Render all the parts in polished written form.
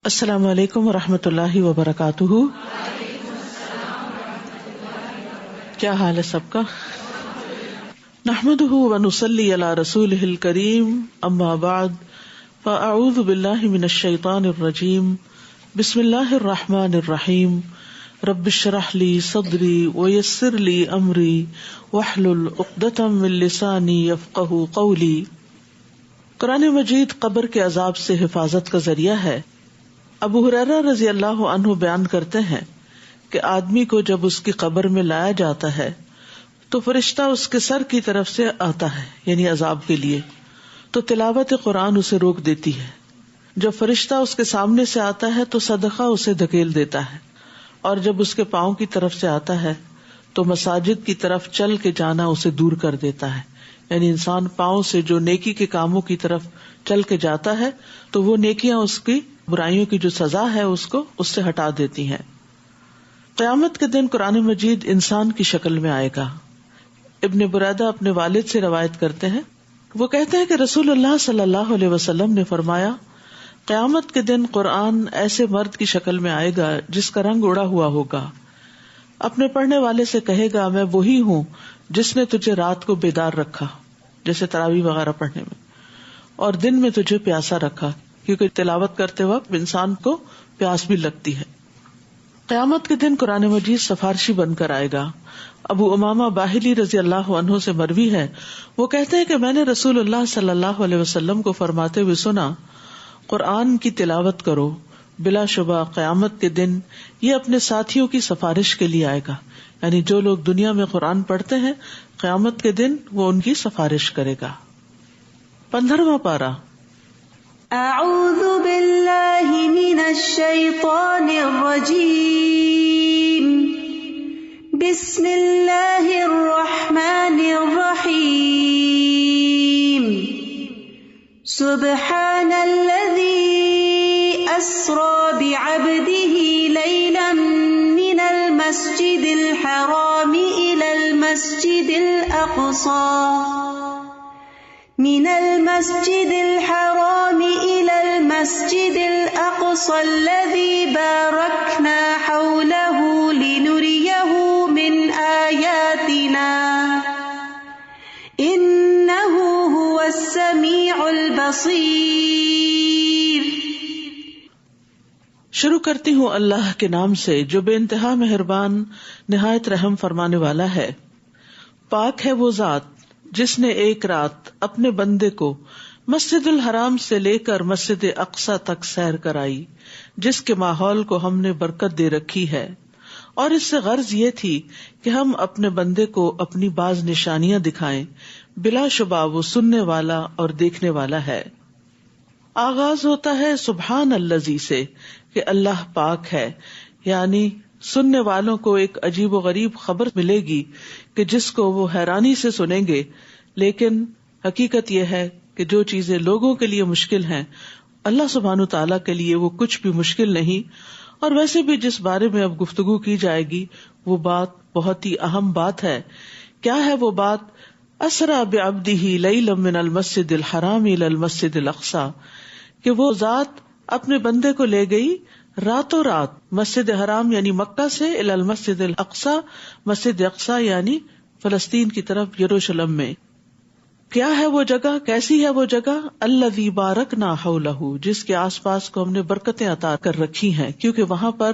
السلام علیکم ورحمۃ اللہ وبرکاتہ. کیا حال ہے سب کا؟ نحمده ونصلی علی رسولہ الکریم، اما بعد فاعوذ باللہ من الشیطان الرجیم. بسم اللہ الرحمن الرحیم. رب اشرح لی صدری ویسر لی امری واحلل عقدۃ من لسانی یفقہوا قولی. قرآن مجید قبر کے عذاب سے حفاظت کا ذریعہ ہے. ابو ہریرہ رضی اللہ عنہ بیان کرتے ہیں کہ آدمی کو جب اس کی قبر میں لایا جاتا ہے تو فرشتہ اس کے سر کی طرف سے آتا ہے، یعنی عذاب کے لیے، تو تلاوت قرآن اسے روک دیتی ہے. جب فرشتہ اس کے سامنے سے آتا ہے تو صدقہ اسے دھکیل دیتا ہے، اور جب اس کے پاؤں کی طرف سے آتا ہے تو مساجد کی طرف چل کے جانا اسے دور کر دیتا ہے. یعنی انسان پاؤں سے جو نیکی کے کاموں کی طرف چل کے جاتا ہے تو وہ نیکیاں اس کی برائیوں کی جو سزا ہے اس کو اس سے ہٹا دیتی ہیں. قیامت کے دن قرآن مجید انسان کی شکل میں آئے گا. ابن بریدہ اپنے والد سے روایت کرتے ہیں، وہ کہتے ہیں کہ رسول اللہ صلی اللہ علیہ وسلم نے فرمایا، قیامت کے دن قرآن ایسے مرد کی شکل میں آئے گا جس کا رنگ اڑا ہوا ہوگا. اپنے پڑھنے والے سے کہے گا، میں وہی ہوں جس نے تجھے رات کو بیدار رکھا، جیسے تراویح وغیرہ پڑھنے میں، اور دن میں تجھے پیاسا رکھا، کیونکہ تلاوت کرتے وقت انسان کو پیاس بھی لگتی ہے. قیامت کے دن قرآن مجید سفارشی بن کر آئے گا. ابو امامہ باہلی رضی اللہ عنہ سے مروی ہے، وہ کہتے ہیں کہ میں نے رسول اللہ صلی اللہ علیہ وسلم کو فرماتے ہوئے سنا، قرآن کی تلاوت کرو، بلا شبہ قیامت کے دن یہ اپنے ساتھیوں کی سفارش کے لیے آئے گا. یعنی جو لوگ دنیا میں قرآن پڑھتے ہیں، قیامت کے دن وہ ان کی سفارش کرے گا. 15واں پارہ. اعوذ باللہ من الشیطان الرجیم. بسم اللہ الرحمن الرحیم. سبحان الذی اسری بعبدہ لیلا من المسجد الحرام الی المسجد الاقصى من المسجد الحرام إلى المسجد الأقصى الذي باركنا حوله لنريه من آياتنا إنه هو السميع البصير. شروع کرتی ہوں اللہ کے نام سے جو بے انتہا مہربان نہایت رحم فرمانے والا ہے. پاک ہے وہ ذات جس نے ایک رات اپنے بندے کو مسجد الحرام سے لے کر مسجد اقصی تک سیر کرائی، جس کے ماحول کو ہم نے برکت دے رکھی ہے، اور اس سے غرض یہ تھی کہ ہم اپنے بندے کو اپنی بعض نشانیاں دکھائیں. بلا شبہ وہ سننے والا اور دیکھنے والا ہے. آغاز ہوتا ہے سبحان الذی سے کہ اللہ پاک ہے، یعنی سننے والوں کو ایک عجیب و غریب خبر ملے گی کہ جس کو وہ حیرانی سے سنیں گے، لیکن حقیقت یہ ہے کہ جو چیزیں لوگوں کے لیے مشکل ہیں اللہ سبحانہ تعالیٰ کے لیے وہ کچھ بھی مشکل نہیں. اور ویسے بھی جس بارے میں اب گفتگو کی جائے گی وہ بات بہت ہی اہم بات ہے. کیا ہے وہ بات؟ اسرا بعبدہ لیلا من المسجد الحرام الی المسجد الاقصی، کہ وہ ذات اپنے بندے کو لے گئی راتوں رات مسجد حرام یعنی مکہ سے الی المسجد الاقصی، مسجد اقصی یعنی فلسطین کی طرف یروشلم میں. کیا ہے وہ جگہ؟ کیسی ہے وہ جگہ؟ الذی بارکنا حولہ، جس کے آس پاس کو ہم نے برکتیں عطا کر رکھی ہیں، کیونکہ وہاں پر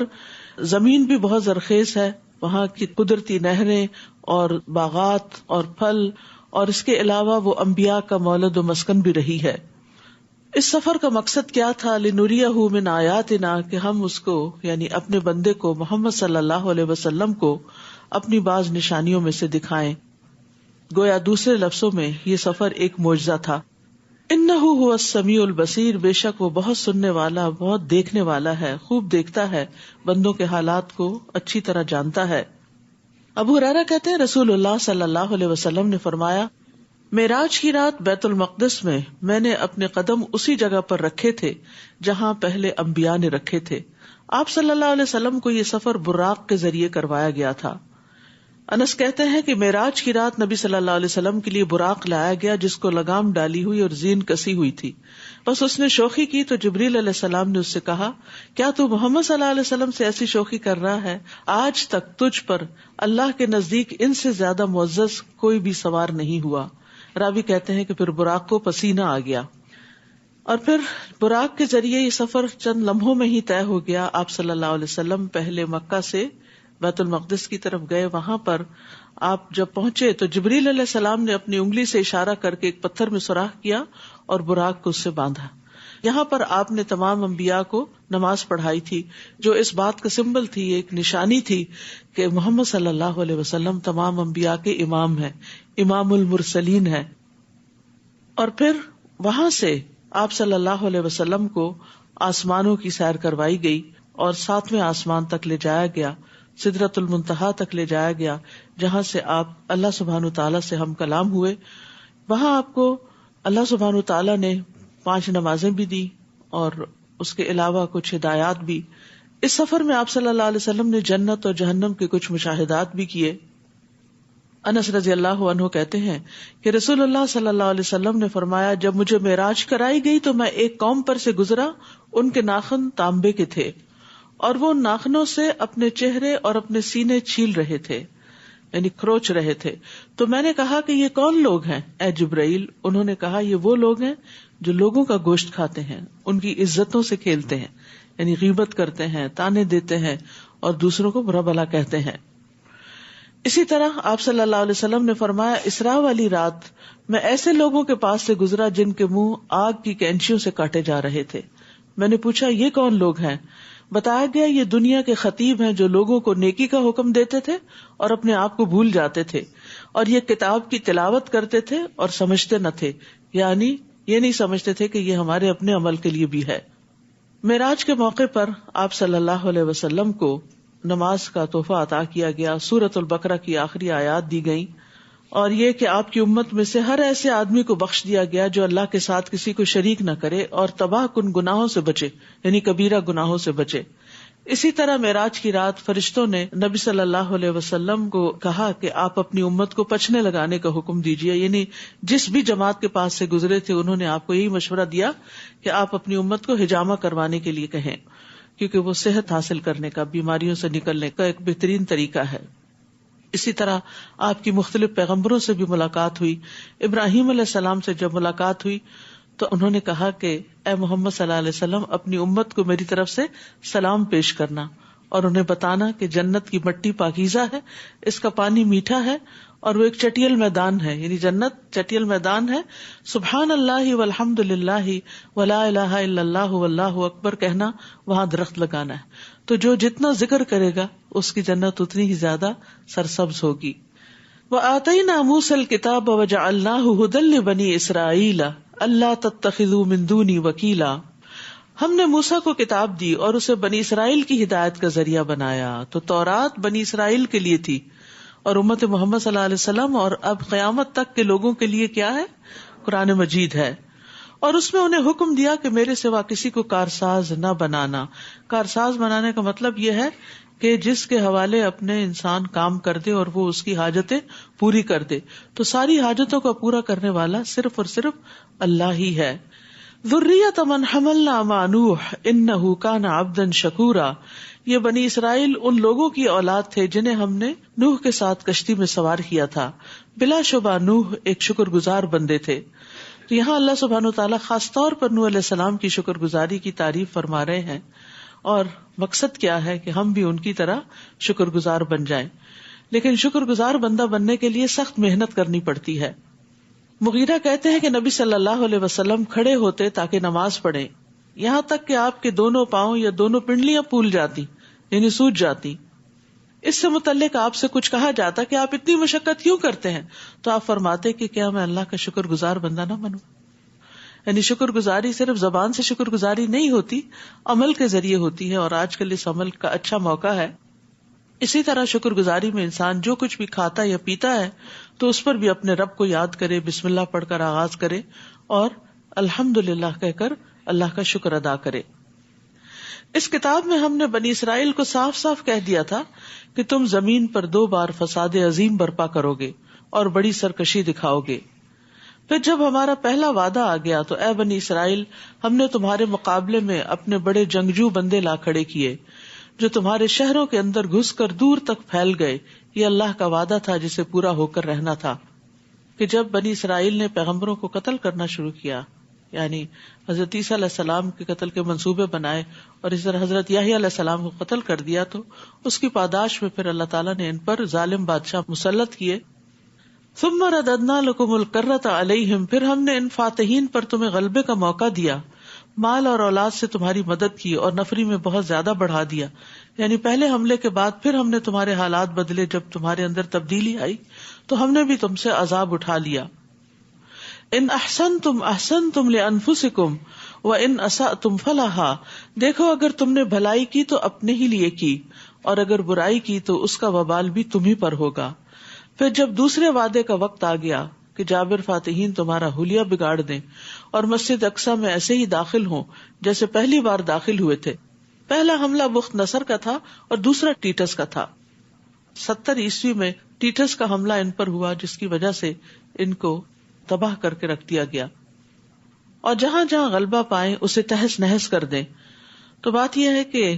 زمین بھی بہت زرخیز ہے، وہاں کی قدرتی نہریں اور باغات اور پھل، اور اس کے علاوہ وہ انبیاء کا مولد و مسکن بھی رہی ہے. اس سفر کا مقصد کیا تھا؟ لنریہ من آیاتنا، کہ ہم اس کو یعنی اپنے بندے کو محمد صلی اللہ علیہ وسلم کو اپنی بعض نشانیوں میں سے دکھائیں. گویا دوسرے لفظوں میں یہ سفر ایک معجزہ تھا. انہ هو السمیع البصیر، بے شک وہ بہت سننے والا، بہت دیکھنے والا ہے، خوب دیکھتا ہے، بندوں کے حالات کو اچھی طرح جانتا ہے. ابو ہریرہ کہتے ہیں رسول اللہ صلی اللہ علیہ وسلم نے فرمایا، معراج کی رات بیت المقدس میں نے اپنے قدم اسی جگہ پر رکھے تھے جہاں پہلے انبیاء نے رکھے تھے. آپ صلی اللہ علیہ وسلم کو یہ سفر براق کے ذریعے کروایا گیا تھا. انس کہتے ہیں کہ معراج کی رات نبی صلی اللہ علیہ وسلم کے لیے براق لایا گیا جس کو لگام ڈالی ہوئی اور زین کسی ہوئی تھی. بس اس نے شوخی کی تو جبریل علیہ السلام نے اس سے کہا کیا تو محمد صلی اللہ علیہ وسلم سے ایسی شوخی کر رہا ہے؟ آج تک تجھ پر اللہ کے نزدیک ان سے زیادہ معزز کوئی بھی سوار نہیں ہوا. راوی کہتے ہیں کہ پھر براق کو پسینہ آ گیا اور پھر براق کے ذریعے یہ سفر چند لمحوں میں ہی طے ہو گیا. آپ صلی اللہ علیہ وسلم پہلے مکہ سے بیت المقدس کی طرف گئے. وہاں پر آپ جب پہنچے تو جبریل علیہ السلام نے اپنی انگلی سے اشارہ کر کے ایک پتھر میں سوراخ کیا اور براق کو اس سے باندھا. یہاں پر آپ نے تمام انبیاء کو نماز پڑھائی تھی جو اس بات کا سمبل تھی, ایک نشانی تھی کہ محمد صلی اللہ علیہ وسلم تمام انبیاء کے امام ہیں, امام المرسلین ہیں. اور پھر وہاں سے آپ صلی اللہ علیہ وسلم کو آسمانوں کی سیر کروائی گئی اور 7ویں آسمان تک لے جایا گیا, سدرۃ المنتہا تک لے جایا گیا, جہاں سے آپ اللہ سبحانہ تعالیٰ سے ہم کلام ہوئے. وہاں آپ کو اللہ سبحانہ تعالیٰ نے 5 نمازیں بھی دی اور اس کے علاوہ کچھ ہدایات بھی. اس سفر میں آپ صلی اللہ علیہ وسلم نے جنت اور جہنم کے کچھ مشاہدات بھی کیے. انس رضی اللہ عنہ کہتے ہیں کہ رسول اللہ صلی اللہ علیہ وسلم نے فرمایا جب مجھے معراج کرائی گئی تو میں ایک قوم پر سے گزرا, ان کے ناخن تانبے کے تھے اور وہ ان ناخنوں سے اپنے چہرے اور اپنے سینے چھیل رہے تھے, یعنی کھروچ رہے تھے. تو میں نے کہا کہ یہ کون لوگ ہیں اے جبرائیل؟ انہوں نے کہا یہ وہ لوگ ہیں جو لوگوں کا گوشت کھاتے ہیں, ان کی عزتوں سے کھیلتے ہیں, یعنی غیبت کرتے ہیں, تانے دیتے ہیں اور دوسروں کو برا بھلا کہتے ہیں. اسی طرح آپ صلی اللہ علیہ وسلم نے فرمایا اسراء والی رات میں ایسے لوگوں کے پاس سے گزرا جن کے منہ آگ کی کینچیوں سے کاٹے جا رہے تھے. میں نے پوچھا یہ کون لوگ ہیں؟ بتایا گیا یہ دنیا کے خطیب ہیں جو لوگوں کو نیکی کا حکم دیتے تھے اور اپنے آپ کو بھول جاتے تھے, اور یہ کتاب کی تلاوت کرتے تھے اور سمجھتے نہ تھے, یعنی یہ نہیں سمجھتے تھے کہ یہ ہمارے اپنے عمل کے لیے بھی ہے. معراج کے موقع پر آپ صلی اللہ علیہ وسلم کو نماز کا تحفہ عطا کیا گیا. سورۃ البقرہ کی آخری آیات دی گئیں اور یہ کہ آپ کی امت میں سے ہر ایسے آدمی کو بخش دیا گیا جو اللہ کے ساتھ کسی کو شریک نہ کرے اور تباہ کن گناہوں سے بچے, یعنی کبیرہ گناہوں سے بچے. اسی طرح معراج کی رات فرشتوں نے نبی صلی اللہ علیہ وسلم کو کہا کہ آپ اپنی امت کو پچھنے لگانے کا حکم دیجیے, یعنی جس بھی جماعت کے پاس سے گزرے تھے انہوں نے آپ کو یہی مشورہ دیا کہ آپ اپنی امت کو حجامہ کروانے کے لیے کہیں, کیونکہ وہ صحت حاصل کرنے کا, بیماریوں سے نکلنے کا ایک بہترین طریقہ ہے. اسی طرح آپ کی مختلف پیغمبروں سے بھی ملاقات ہوئی. ابراہیم علیہ السلام سے جب ملاقات ہوئی تو انہوں نے کہا کہ اے محمد صلی اللہ علیہ وسلم اپنی امت کو میری طرف سے سلام پیش کرنا اور انہیں بتانا کہ جنت کی مٹی پاکیزہ ہے, اس کا پانی میٹھا ہے اور وہ ایک چٹیل میدان ہے, یعنی جنت چٹیل میدان ہے. سبحان اللہ والحمد للہ ولا الہ الا اللہ واللہ اکبر کہنا, وہاں درخت لگانا ہے. تو جو جتنا ذکر کرے گا اس کی جنت اتنی ہی زیادہ سرسبز ہوگی. وآتینا موسیٰ الکتاب وجعلناہ ھدی لبنی اسرائیل اللہ تتخذوا من دونی وکیلا. ہم نے موسیٰ کو کتاب دی اور اسے بنی اسرائیل کی ہدایت کا ذریعہ بنایا. تو تورات بنی اسرائیل کے لیے تھی اور امت محمد صلی اللہ علیہ وسلم اور اب قیامت تک کے لوگوں کے لیے کیا ہے؟ قرآن مجید ہے. اور اس میں انہیں حکم دیا کہ میرے سوا کسی کو کارساز نہ بنانا. کارساز بنانے کا مطلب یہ ہے کہ جس کے حوالے اپنے انسان کام کر دے اور وہ اس کی حاجتیں پوری کر دے. تو ساری حاجتوں کو پورا کرنے والا صرف اور صرف اللہ ہی ہے. ذریۃ من حملنا مع نوح انہ کان عبدا شکورا. یہ بنی اسرائیل ان لوگوں کی اولاد تھے جنہیں ہم نے نوح کے ساتھ کشتی میں سوار کیا تھا. بلا شبہ نوح ایک شکر گزار بندے تھے. تو یہاں اللہ سبحانہ وتعالیٰ خاص طور پر نوح علیہ السلام کی شکر گزاری کی تعریف فرما رہے ہیں, اور مقصد کیا ہے کہ ہم بھی ان کی طرح شکر گزار بن جائیں. لیکن شکر گزار بندہ بننے کے لیے سخت محنت کرنی پڑتی ہے. مغیرہ کہتے ہیں کہ نبی صلی اللہ علیہ وسلم کھڑے ہوتے تاکہ نماز پڑھیں, یہاں تک کہ آپ کے دونوں پاؤں یا دونوں پنڈلیاں پھول جاتی, یعنی سوج جاتی. اس سے متعلق آپ سے کچھ کہا جاتا کہ آپ اتنی مشقت کیوں کرتے ہیں, تو آپ فرماتے کہ کیا میں اللہ کا شکر گزار بندہ نہ بنوں. یعنی شکر گزاری صرف زبان سے شکر گزاری نہیں ہوتی, عمل کے ذریعے ہوتی ہے, اور آج کل اس عمل کا اچھا موقع ہے. اسی طرح شکر گزاری میں انسان جو کچھ بھی کھاتا یا پیتا ہے تو اس پر بھی اپنے رب کو یاد کرے, بسم اللہ پڑھ کر آغاز کرے اور الحمدللہ کہہ کر اللہ کا شکر ادا کرے. اس کتاب میں ہم نے بنی اسرائیل کو صاف صاف کہہ دیا تھا کہ تم زمین پر 2 بار فساد عظیم برپا کرو گے اور بڑی سرکشی دکھاؤ گے. پھر جب ہمارا پہلا وعدہ آ گیا تو اے بنی اسرائیل، ہم نے تمہارے مقابلے میں اپنے بڑے جنگجو بندے لا کھڑے کیے جو تمہارے شہروں کے اندر گھس کر دور تک پھیل گئے. یہ اللہ کا وعدہ تھا جسے پورا ہو کر رہنا تھا کہ جب بنی اسرائیل نے پیغمبروں کو قتل کرنا شروع کیا، یعنی حضرت عیسیٰ علیہ السلام کے قتل کے منصوبے بنائے اور اس طرح حضرت یحییٰ علیہ السلام کو قتل کر دیا، تو اس کی پاداش میں پھر اللہ تعالیٰ نے ان پر ظالم بادشاہ مسلط کیے. ثم رددنا لکم الکرۃ علیہم، پھر ہم نے ان فاتحین پر تمہیں غلبے کا موقع دیا، مال اور اولاد سے تمہاری مدد کی اور نفری میں بہت زیادہ بڑھا دیا. یعنی پہلے حملے کے بعد پھر ہم نے تمہارے حالات بدلے، جب تمہارے اندر تبدیلی آئی تو ہم نے بھی تم سے عذاب اٹھا لیا. ان احسنتم احسنتم لانفسکم وان اسأتم فلہا، دیکھو اگر تم نے بھلائی کی تو اپنے ہی لیے کی، اور اگر برائی کی تو اس کا وبال بھی تم ہی پر ہوگا. پھر جب دوسرے وعدے کا وقت آ گیا کہ جابر فاتحین تمہارا حلیہ بگاڑ دیں اور مسجد اقصی میں ایسے ہی داخل ہوں جیسے پہلی بار داخل ہوئے تھے. پہلا حملہ بخت نصر کا تھا اور دوسرا ٹیٹس کا تھا. 70 عیسوی میں ٹیٹس کا حملہ ان پر ہوا، جس کی وجہ سے ان کو تباہ کر کے رکھ دیا گیا. اور جہاں جہاں غلبہ پائیں اسے تہس نہس کر دیں. تو بات یہ ہے کہ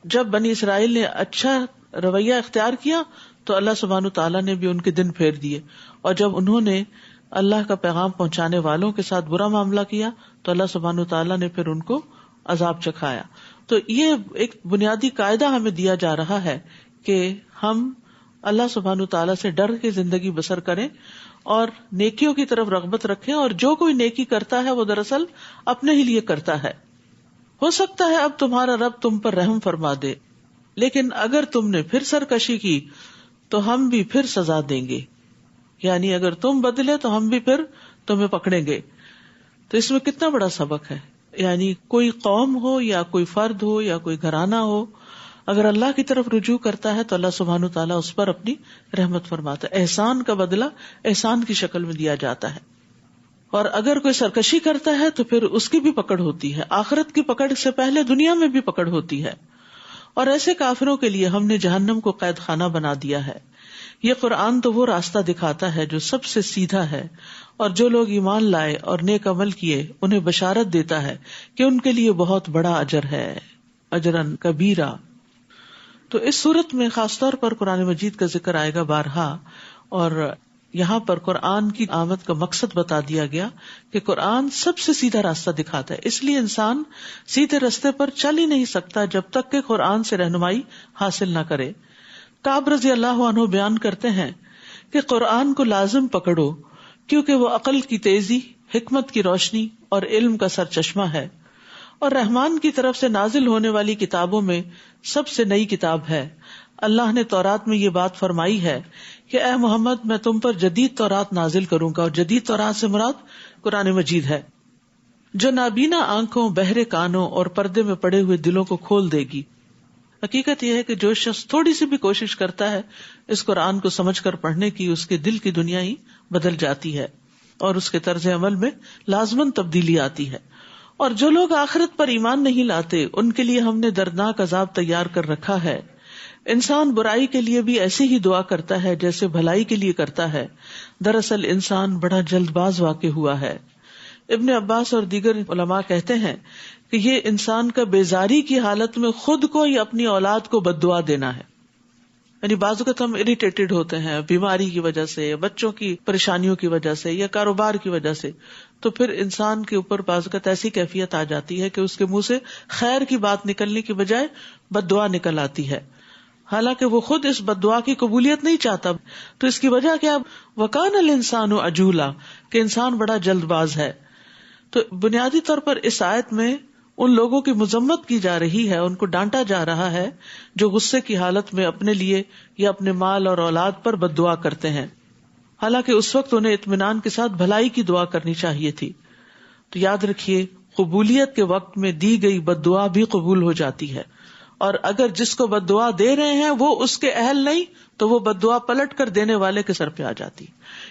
جب بنی اسرائیل نے اچھا رویہ اختیار کیا تو اللہ سبحانہ تعالیٰ نے بھی ان کے دن پھیر دیے، اور جب انہوں نے اللہ کا پیغام پہنچانے والوں کے ساتھ برا معاملہ کیا تو اللہ سبحانہ تعالیٰ نے پھر ان کو عذاب چکھایا. تو یہ ایک بنیادی قاعدہ ہمیں دیا جا رہا ہے کہ ہم اللہ سبحانہ تعالیٰ سے ڈر کے زندگی بسر کریں اور نیکیوں کی طرف رغبت رکھیں، اور جو کوئی نیکی کرتا ہے وہ دراصل اپنے ہی لیے کرتا ہے. ہو سکتا ہے اب تمہارا رب تم پر رحم فرما دے، لیکن اگر تم نے پھر سرکشی کی تو ہم بھی پھر سزا دیں گے، یعنی اگر تم بدلے تو ہم بھی پھر تمہیں پکڑیں گے. تو اس میں کتنا بڑا سبق ہے. یعنی کوئی قوم ہو یا کوئی فرد ہو یا کوئی گھرانہ ہو، اگر اللہ کی طرف رجوع کرتا ہے تو اللہ سبحانہ تعالیٰ اس پر اپنی رحمت فرماتا ہے. احسان کا بدلہ احسان کی شکل میں دیا جاتا ہے. اور اگر کوئی سرکشی کرتا ہے تو پھر اس کی بھی پکڑ ہوتی ہے، آخرت کی پکڑ سے پہلے دنیا میں بھی پکڑ ہوتی ہے. اور ایسے کافروں کے لیے ہم نے جہنم کو قید خانہ بنا دیا ہے. یہ قرآن تو وہ راستہ دکھاتا ہے جو سب سے سیدھا ہے، اور جو لوگ ایمان لائے اور نیک عمل کیے انہیں بشارت دیتا ہے کہ ان کے لیے بہت بڑا اجر ہے، اجرن کبیرہ. تو اس صورت میں خاص طور پر قرآن مجید کا ذکر آئے گا بارہا، اور یہاں پر قرآن کی آمد کا مقصد بتا دیا گیا کہ قرآن سب سے سیدھا راستہ دکھاتا ہے. اس لیے انسان سیدھے راستے پر چل ہی نہیں سکتا جب تک کہ قرآن سے رہنمائی حاصل نہ کرے. کعب رضی اللہ عنہ بیان کرتے ہیں کہ قرآن کو لازم پکڑو، کیونکہ وہ عقل کی تیزی، حکمت کی روشنی اور علم کا سرچشمہ ہے، اور رحمان کی طرف سے نازل ہونے والی کتابوں میں سب سے نئی کتاب ہے. اللہ نے تورات میں یہ بات فرمائی ہے کہ اے محمد میں تم پر جدید تورات نازل کروں گا، اور جدید تورات سے مراد قرآن مجید ہے، جو نابینا آنکھوں، بہرے کانوں اور پردے میں پڑے ہوئے دلوں کو کھول دے گی. حقیقت یہ ہے کہ جو شخص تھوڑی سی بھی کوشش کرتا ہے اس قرآن کو سمجھ کر پڑھنے کی، اس کے دل کی دنیا ہی بدل جاتی ہے اور اس کے طرز عمل میں لازماً تبدیلی آتی ہے. اور جو لوگ آخرت پر ایمان نہیں لاتے ان کے لیے ہم نے دردناک عذاب تیار کر رکھا ہے. انسان برائی کے لیے بھی ایسے ہی دعا کرتا ہے جیسے بھلائی کے لیے کرتا ہے. دراصل انسان بڑا جلد باز واقع ہوا ہے. ابن عباس اور دیگر علماء کہتے ہیں کہ یہ انسان کا بیزاری کی حالت میں خود کو یا اپنی اولاد کو بددعا دینا ہے. یعنی بعض اوقات ہم اریٹیٹڈ ہوتے ہیں بیماری کی وجہ سے، بچوں کی پریشانیوں کی وجہ سے یا کاروبار کی وجہ سے، تو پھر انسان کے اوپر بعض اوقات ایسی کیفیت آ جاتی ہے کہ اس کے منہ سے خیر کی بات نکلنے کی بجائے بددعا نکل آتی ہے، حالانکہ وہ خود اس بددعا کی قبولیت نہیں چاہتا. تو اس کی وجہ کیا؟ وَكَانَ الْإِنسَانُ عَجُولًا، کہ انسان بڑا جلد باز ہے. تو بنیادی طور پر اس آیت میں ان لوگوں کی مذمت کی جا رہی ہے، ان کو ڈانٹا جا رہا ہے جو غصے کی حالت میں اپنے لیے یا اپنے مال اور اولاد پر بد دعا کرتے ہیں، حالانکہ اس وقت انہیں اطمینان کے ساتھ بھلائی کی دعا کرنی چاہیے تھی. تو یاد رکھیے، قبولیت کے وقت میں دی گئی بد دعا بھی قبول ہو جاتی ہے، اور اگر جس کو بد دعا دے رہے ہیں وہ اس کے اہل نہیں تو وہ بد دعا پلٹ کر دینے والے کے سر پہ آ جاتی.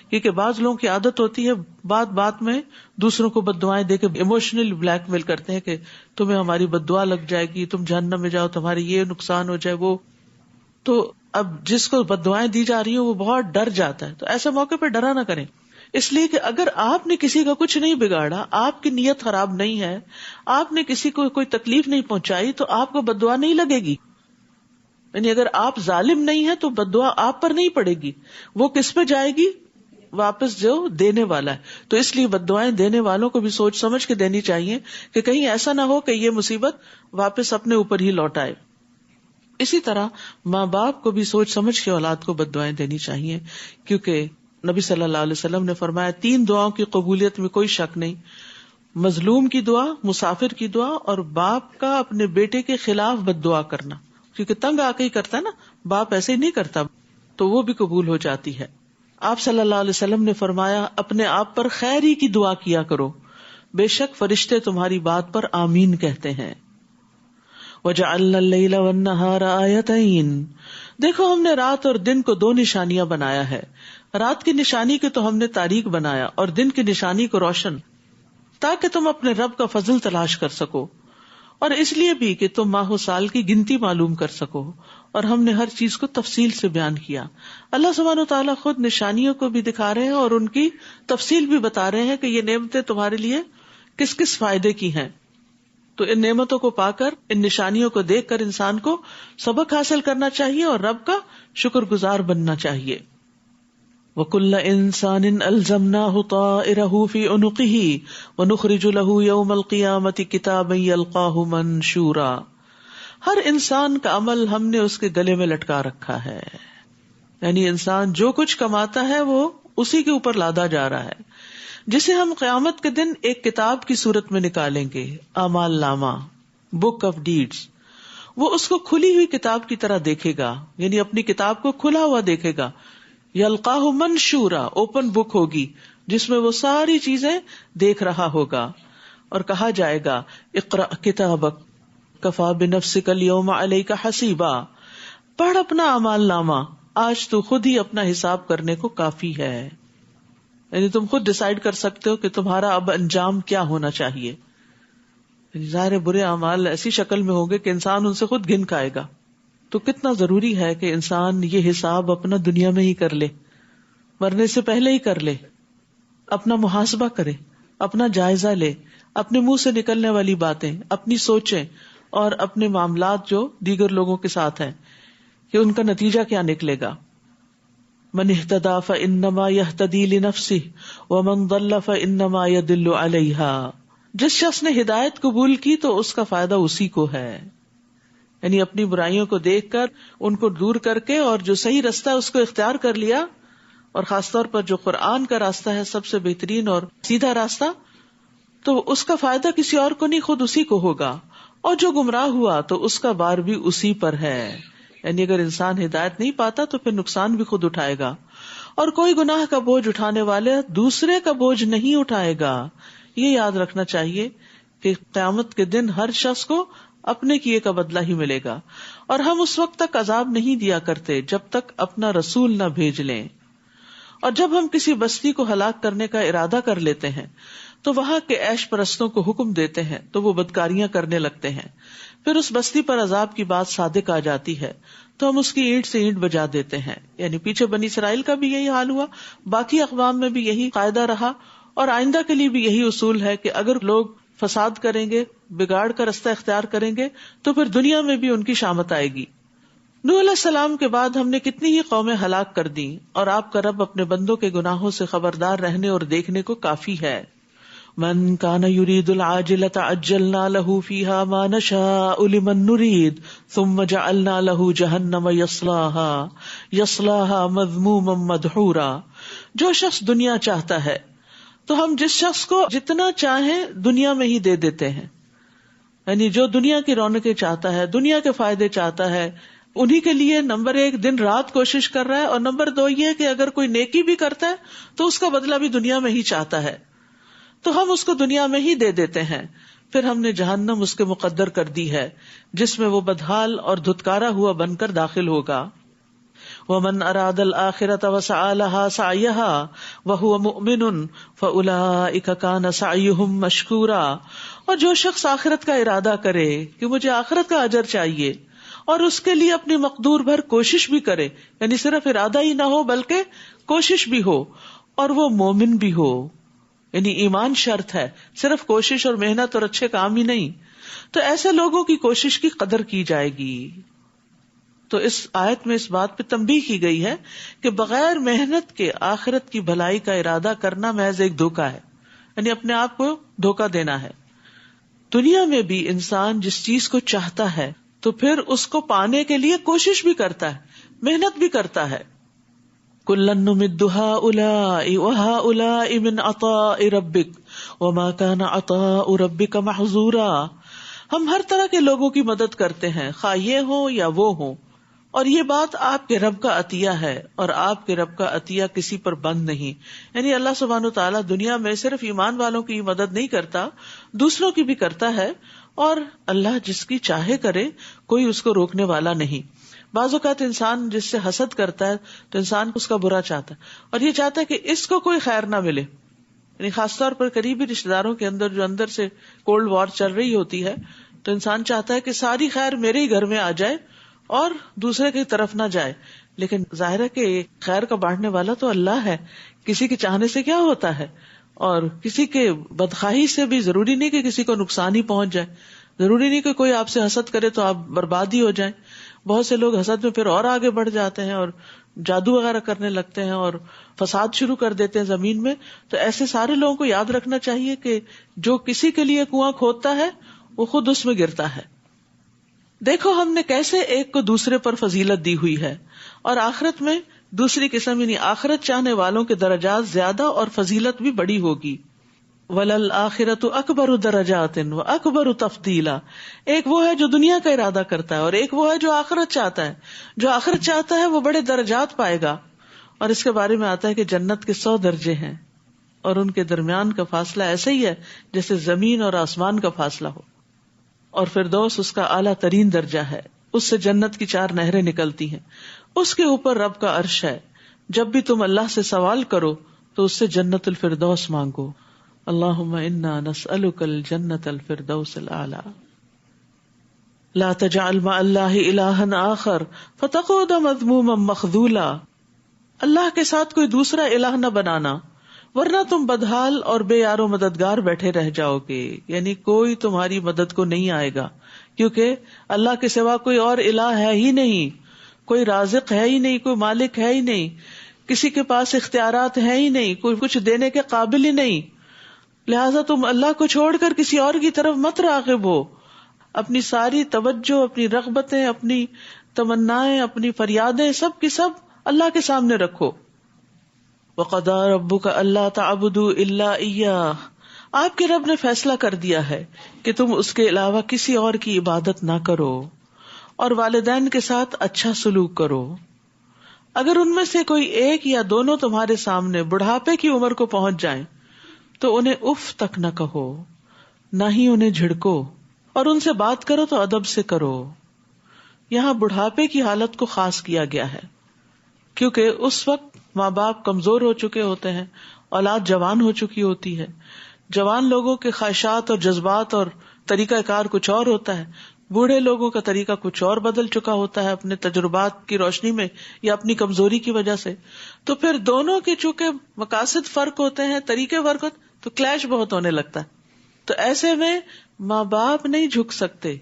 کیونکہ بعض لوگوں کی عادت ہوتی ہے بات بات میں دوسروں کو بد دعائیں دے کے ایموشنل بلیک میل کرتے ہیں کہ تمہیں ہماری بد دعا لگ جائے گی، تم جہنم میں جاؤ، تمہاری یہ نقصان ہو جائے وہ. تو اب جس کو بد دعائیں دی جا رہی ہیں وہ بہت ڈر جاتا ہے، تو ایسے موقع پہ ڈرا نہ کریں، اس لیے کہ اگر آپ نے کسی کا کچھ نہیں بگاڑا، آپ کی نیت خراب نہیں ہے، آپ نے کسی کو کوئی تکلیف نہیں پہنچائی، تو آپ کو بد دعا نہیں لگے گی. یعنی اگر آپ ظالم نہیں ہیں تو بد دعا آپ پر نہیں پڑے گی، وہ کس پہ جائے گی؟ واپس جو دینے والا ہے. تو اس لیے بد دعائیں دینے والوں کو بھی سوچ سمجھ کے دینی چاہیے کہ کہیں ایسا نہ ہو کہ یہ مصیبت واپس اپنے اوپر ہی لوٹ آئے. اسی طرح ماں باپ کو بھی سوچ سمجھ کے اولاد کو بد دعائیں دینی چاہیے، کیونکہ نبی صلی اللہ علیہ وسلم نے فرمایا 3 دعاؤں کی قبولیت میں کوئی شک نہیں: مظلوم کی دعا، مسافر کی دعا، اور باپ کا اپنے بیٹے کے خلاف بد دعا کرنا. کیونکہ تنگ آ کے ہی کرتا ہے نا، باپ ایسے ہی نہیں کرتا، تو وہ بھی قبول ہو جاتی ہے. آپ صلی اللہ علیہ وسلم نے فرمایا اپنے آپ پر خیر ہی کی دعا کیا کرو، بے شک فرشتے تمہاری بات پر آمین کہتے ہیں. وَجَعَلْنَا اللَّيْلَ وَالنَّهَارَ آيَتَيْنِ، دیکھو ہم نے رات اور دن کو 2 نشانیاں بنایا ہے. رات کی نشانی کو تو ہم نے تاریک بنایا اور دن کی نشانی کو روشن، تاکہ تم اپنے رب کا فضل تلاش کر سکو، اور اس لیے بھی کہ تم ماہ و سال کی گنتی معلوم کر سکو. اور ہم نے ہر چیز کو تفصیل سے بیان کیا. اللہ سبحانہ و تعالیٰ خود نشانیوں کو بھی دکھا رہے ہیں اور ان کی تفصیل بھی بتا رہے ہیں کہ یہ نعمتیں تمہارے لیے کس کس فائدے کی ہیں. تو ان نعمتوں کو پا کر، ان نشانیوں کو دیکھ کر انسان کو سبق حاصل کرنا چاہیے اور رب کا شکر گزار بننا چاہیے. وَكُلَّ إِنسَانٍ أَلْزَمْنَاهُ طَائِرَهُ فِي عُنُقِهِ وَنُخْرِجُ لَهُ يَوْمَ الْقِيَامَةِ كِتَابًا يَلْقَاهُ مَنشُورًا، ہر انسان کا عمل ہم نے اس کے گلے میں لٹکا رکھا ہے. یعنی انسان جو کچھ کماتا ہے وہ اسی کے اوپر لادا جا رہا ہے، جسے ہم قیامت کے دن ایک کتاب کی صورت میں نکالیں گے، اعمال نامہ، بک آف ڈیڈز. وہ اس کو کھلی ہوئی کتاب کی طرح دیکھے گا، یعنی اپنی کتاب کو کھلا ہوا دیکھے گا. یلقاہ منشورا، اوپن بک ہوگی جس میں وہ ساری چیزیں دیکھ رہا ہوگا. اور کہا جائے گا اقرأ کتابک کفا بنفسک اليوم علیک حسیبا، پڑھ اپنا اعمال نامہ، آج تو خود ہی اپنا حساب کرنے کو کافی ہے. یعنی تم خود ڈیسائیڈ کر سکتے ہو کہ تمہارا اب انجام کیا ہونا چاہیے. ظاہر برے اعمال ایسی شکل میں ہوگے کہ انسان ان سے خود گن کھائے گا. تو کتنا ضروری ہے کہ انسان یہ حساب اپنا دنیا میں ہی کر لے، مرنے سے پہلے ہی کر لے، اپنا محاسبہ کرے، اپنا جائزہ لے، اپنے منہ سے نکلنے والی باتیں، اپنی سوچیں اور اپنے معاملات جو دیگر لوگوں کے ساتھ ہیں کہ ان کا نتیجہ کیا نکلے گا. من اہتدی فانما یہتدی لنفسہ ومن ضل فانما یضل علیہا، جس شخص نے ہدایت قبول کی تو اس کا فائدہ اسی کو ہے. یعنی اپنی برائیوں کو دیکھ کر ان کو دور کر کے اور جو صحیح راستہ ہے اس کو اختیار کر لیا، اور خاص طور پر جو قرآن کا راستہ ہے سب سے بہترین اور سیدھا راستہ، تو اس کا فائدہ کسی اور کو نہیں، خود اسی کو ہوگا. اور جو گمراہ ہوا تو اس کا بار بھی اسی پر ہے. یعنی اگر انسان ہدایت نہیں پاتا تو پھر نقصان بھی خود اٹھائے گا، اور کوئی گناہ کا بوجھ اٹھانے والے دوسرے کا بوجھ نہیں اٹھائے گا. یہ یاد رکھنا چاہیے کہ قیامت کے دن ہر شخص کو اپنے کیے کا بدلہ ہی ملے گا. اور ہم اس وقت تک عذاب نہیں دیا کرتے جب تک اپنا رسول نہ بھیج لیں. اور جب ہم کسی بستی کو ہلاک کرنے کا ارادہ کر لیتے ہیں تو وہاں کے عیش پرستوں کو حکم دیتے ہیں تو وہ بدکاریاں کرنے لگتے ہیں. پھر اس بستی پر عذاب کی بات صادق آ جاتی ہے تو ہم اس کی اینٹ سے اینٹ بجا دیتے ہیں. یعنی پیچھے بنی اسرائیل کا بھی یہی حال ہوا، باقی اقوام میں بھی یہی قاعدہ رہا، اور آئندہ کے لیے بھی یہی اصول ہے کہ اگر لوگ فساد کریں گے، بگاڑ کا رستہ اختیار کریں گے تو پھر دنیا میں بھی ان کی شامت آئے گی. نوح علیہ السلام کے بعد ہم نے کتنی ہی قومیں ہلاک کر دی، اور آپ کا رب اپنے بندوں کے گناہوں سے خبردار رہنے اور دیکھنے کو کافی ہے. من کان یرید العاجلۃ عجلنا له فیها ما نشاء لمن نرید ثم جعلنا له جہنم یصلاها مذموما مدحورا. جو شخص دنیا چاہتا ہے تو ہم جس شخص کو جتنا چاہیں دنیا میں ہی دے دیتے ہیں. یعنی جو دنیا کی رونقیں چاہتا ہے، دنیا کے فائدے چاہتا ہے، انہی کے لیے نمبر 1 دن رات کوشش کر رہا ہے، اور نمبر 2 یہ کہ اگر کوئی نیکی بھی کرتا ہے تو اس کا بدلہ بھی دنیا میں ہی چاہتا ہے، تو ہم اس کو دنیا میں ہی دے دیتے ہیں. پھر ہم نے جہنم اس کے مقدر کر دی ہے جس میں وہ بدحال اور دھتکارا ہوا بن کر داخل ہوگا. وَمَنْ أَرَادَ الْآخِرَةَ وَسَعَى لَهَا سَعْيَهَا وَهُوَ مُؤْمِنٌ فَأُولَئِكَ كَانَ سَعْيُهُمْ مَشْكُورًا. اور جو شخص آخرت کا ارادہ کرے کہ مجھے آخرت کا اجر چاہیے اور اس کے لیے اپنی مقدور بھر کوشش بھی کرے، یعنی صرف ارادہ ہی نہ ہو بلکہ کوشش بھی ہو، اور وہ مومن بھی ہو. یعنی ایمان شرط ہے، صرف کوشش اور محنت اور اچھے کام ہی نہیں. تو ایسے لوگوں کی کوشش کی قدر کی جائے گی. تو اس آیت میں اس بات پہ تنبیہ کی گئی ہے کہ بغیر محنت کے آخرت کی بھلائی کا ارادہ کرنا محض ایک دھوکہ ہے، یعنی اپنے آپ کو دھوکہ دینا ہے. دنیا میں بھی انسان جس چیز کو چاہتا ہے تو پھر اس کو پانے کے لیے کوشش بھی کرتا ہے، محنت بھی کرتا ہے. کُلًّا نُمِدُّ هَٰؤُلَاءِ وَهَٰؤُلَاءِ مِنْ عَطَاءِ رَبِّكَ وَمَا كَانَ عَطَاءُ رَبِّكَ مَحْظُورًا. ہم ہر طرح کے لوگوں کی مدد کرتے ہیں، خواہ یہ ہوں یا وہ ہوں، اور یہ بات آپ کے رب کا عطیہ ہے، اور آپ کے رب کا عطیہ کسی پر بند نہیں. یعنی اللہ سبحانہ وتعالیٰ دنیا میں صرف ایمان والوں کی مدد نہیں کرتا، دوسروں کی بھی کرتا ہے، اور اللہ جس کی چاہے کرے، کوئی اس کو روکنے والا نہیں. بعض اوقات انسان جس سے حسد کرتا ہے تو انسان اس کا برا چاہتا ہے، اور یہ چاہتا ہے کہ اس کو کوئی خیر نہ ملے. یعنی خاص طور پر قریبی رشتے داروں کے اندر جو اندر سے کولڈ وار چل رہی ہوتی ہے، تو انسان چاہتا ہے کہ ساری خیر میرے ہی گھر میں آ جائے اور دوسرے کی طرف نہ جائے. لیکن ظاہر ہے کہ خیر کا بانٹنے والا تو اللہ ہے، کسی کے چاہنے سے کیا ہوتا ہے، اور کسی کے بدخواہی سے بھی ضروری نہیں کہ کسی کو نقصان ہی پہنچ جائے، ضروری نہیں کہ کوئی آپ سے حسد کرے تو آپ برباد ہی ہو جائیں. بہت سے لوگ حسد میں پھر اور آگے بڑھ جاتے ہیں اور جادو وغیرہ کرنے لگتے ہیں اور فساد شروع کر دیتے ہیں زمین میں. تو ایسے سارے لوگوں کو یاد رکھنا چاہیے کہ جو کسی کے لیے کنواں کھودتا ہے وہ خود اس میں گرتا ہے. دیکھو ہم نے کیسے ایک کو دوسرے پر فضیلت دی ہوئی ہے، اور آخرت میں دوسری قسم یعنی آخرت چاہنے والوں کے درجات زیادہ اور فضیلت بھی بڑی ہوگی. وَلَلْآخِرَةُ أَكْبَرُ دَرَجَاتٍ وَأَكْبَرُ تَفْضِيلًا. ایک وہ ہے جو دنیا کا ارادہ کرتا ہے، اور ایک وہ ہے جو آخرت چاہتا ہے. جو آخرت چاہتا ہے وہ بڑے درجات پائے گا. اور اس کے بارے میں آتا ہے کہ جنت کے 100 درجے ہیں، اور ان کے درمیان کا فاصلہ ایسا ہی ہے جیسے زمین اور آسمان کا فاصلہ ہو. اور فردوس اس کا اعلیٰ ترین درجہ ہے، اس سے جنت کی 4 نہریں نکلتی ہیں. اس کے اوپر رب کا عرش ہے. جب بھی تم اللہ سے سوال کرو تو اس سے جنت الفردوس مانگو. اللہم انا نسألک الجنت الفردوس الاعلی. لا تجعل مع اللہ الہا آخر فتقعد مذموما مخذولا. اللہ کے ساتھ کوئی دوسرا الہ نہ بنانا، ورنہ تم بدحال اور بے یار و مددگار بیٹھے رہ جاؤ گے. یعنی کوئی تمہاری مدد کو نہیں آئے گا، کیونکہ اللہ کے سوا کوئی اور الہ ہے ہی نہیں، کوئی رازق ہے ہی نہیں، کوئی مالک ہے ہی نہیں، کسی کے پاس اختیارات ہے ہی نہیں، کوئی کچھ دینے کے قابل ہی نہیں. لہٰذا تم اللہ کو چھوڑ کر کسی اور کی طرف مت راغب ہو. اپنی ساری توجہ، اپنی رغبتیں، اپنی تمنائیں، اپنی فریادیں سب کی سب اللہ کے سامنے رکھو. وَقَضَىٰ رَبُّكَ أَلَّا تَعْبُدُوا إِلَّا إِيَّاهُ. آپ کے رب نے فیصلہ کر دیا ہے کہ تم اس کے علاوہ کسی اور کی عبادت نہ کرو، اور والدین کے ساتھ اچھا سلوک کرو. اگر ان میں سے کوئی ایک یا دونوں تمہارے سامنے بڑھاپے کی عمر کو پہنچ جائیں تو انہیں اف تک نہ کہو، نہ ہی انہیں جھڑکو، اور ان سے بات کرو تو ادب سے کرو. یہاں بڑھاپے کی حالت کو خاص کیا گیا ہے کیونکہ اس وقت ماں باپ کمزور ہو چکے ہوتے ہیں، اولاد جوان ہو چکی ہوتی ہے. جوان لوگوں کے خواہشات اور جذبات اور طریقہ کار کچھ اور ہوتا ہے، بوڑھے لوگوں کا طریقہ کچھ اور بدل چکا ہوتا ہے اپنے تجربات کی روشنی میں یا اپنی کمزوری کی وجہ سے. تو پھر دونوں کے چونکہ مقاصد فرق ہوتے ہیں، طریقے فرق ہوتے، تو کلیش بہت ہونے لگتا ہے. تو ایسے میں ماں باپ نہیں جھک سکتے،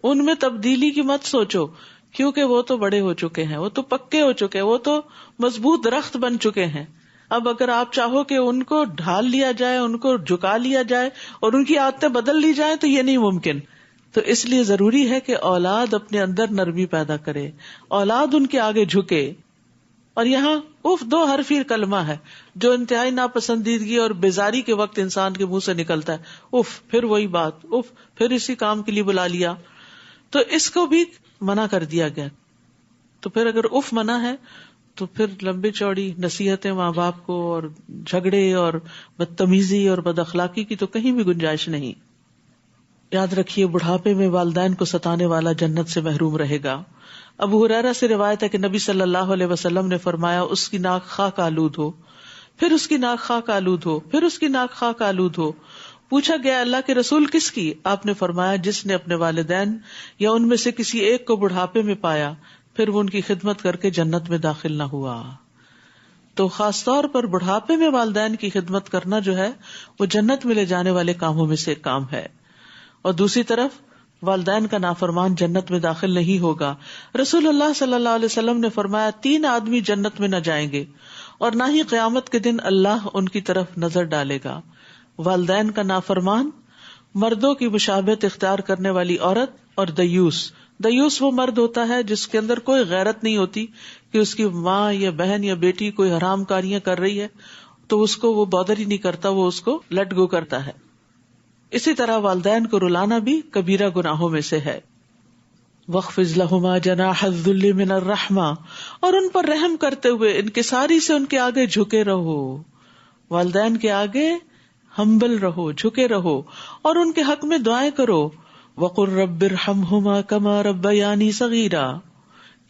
ان میں تبدیلی کی مت سوچو، کیونکہ وہ تو بڑے ہو چکے ہیں، وہ تو پکے ہو چکے ہیں، وہ تو مضبوط درخت بن چکے ہیں. اب اگر آپ چاہو کہ ان کو ڈھال لیا جائے، ان کو جھکا لیا جائے اور ان کی عادتیں بدل لی جائیں تو یہ نہیں ممکن. تو اس لیے ضروری ہے کہ اولاد اپنے اندر نرمی پیدا کرے، اولاد ان کے آگے جھکے. اور یہاں اف 2 حرفی کلمہ ہے جو انتہائی ناپسندیدگی اور بیزاری کے وقت انسان کے منہ سے نکلتا ہے. اف، پھر وہی بات، اف، پھر اسی کام کے لیے بلا لیا. تو اس کو بھی منع کر دیا گیا. تو پھر اگر اف منع ہے تو پھر لمبی چوڑی نصیحتیں ماں باپ کو اور جھگڑے اور بدتمیزی اور بد اخلاقی کی تو کہیں بھی گنجائش نہیں. یاد رکھیے بڑھاپے میں والدین کو ستانے والا جنت سے محروم رہے گا. ابو ہریرہ سے روایت ہے کہ نبی صلی اللہ علیہ وسلم نے فرمایا، اس کی ناک خاک آلود ہو، پھر اس کی ناک خاک آلود ہو، پھر اس کی ناک خاک آلود ہو. پوچھا گیا اللہ کے رسول کس کی؟ آپ نے فرمایا جس نے اپنے والدین یا ان میں سے کسی ایک کو بڑھاپے میں پایا پھر وہ ان کی خدمت کر کے جنت میں داخل نہ ہوا. تو خاص طور پر بڑھاپے میں والدین کی خدمت کرنا جو ہے وہ جنت میں لے جانے والے کاموں میں سے ایک کام ہے. اور دوسری طرف والدین کا نافرمان جنت میں داخل نہیں ہوگا. رسول اللہ صلی اللہ علیہ وسلم نے فرمایا 3 آدمی جنت میں نہ جائیں گے اور نہ ہی قیامت کے دن اللہ ان کی طرف نظر ڈالے گا. والدین کا نافرمان، مردوں کی مشابہت اختیار کرنے والی عورت، اور دیوس. دیوس وہ مرد ہوتا ہے جس کے اندر کوئی غیرت نہیں ہوتی کہ اس کی ماں یا بہن یا بیٹی کوئی حرام کاریاں کر رہی ہے تو اس کو وہ بادر ہی نہیں کرتا، وہ اس کو لیٹ گو کرتا ہے. اسی طرح والدین کو رلانا بھی کبیرہ گناہوں میں سے ہے. وَاخْفِضْ لَهُمَا جَنَاحَ الذُّلِّ مِنَ الرَّحْمَةِ، اور ان پر رحم کرتے ہوئے انکساری سے ان کے آگے جھکے رہو. والدین کے آگے ہمبل رہو، جھکے رہو، اور ان کے حق میں دعائیں کرو. وَقُلْ رَبِّ ارْحَمْهُمَا كَمَا رَبَّيَانِي صَغِيرًا،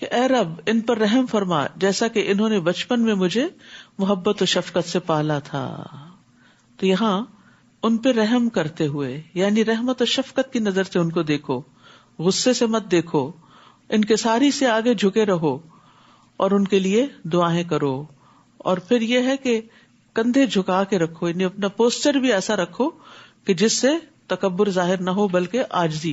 کہ اے رب ان پر رحم فرما جیسا کہ انہوں نے بچپن میں مجھے محبت و شفقت سے پالا تھا. تو یہاں ان پہ رحم کرتے ہوئے یعنی رحمت و شفقت کی نظر سے ان کو دیکھو، غصے سے مت دیکھو، انکساری سے آگے جھکے رہو اور ان کے لیے دعائیں کرو. اور پھر یہ ہے کہ کندھے جھکا کے رکھو، یعنی اپنا پوسچر بھی ایسا رکھو کہ جس سے تکبر ظاہر نہ ہو بلکہ عاجزی،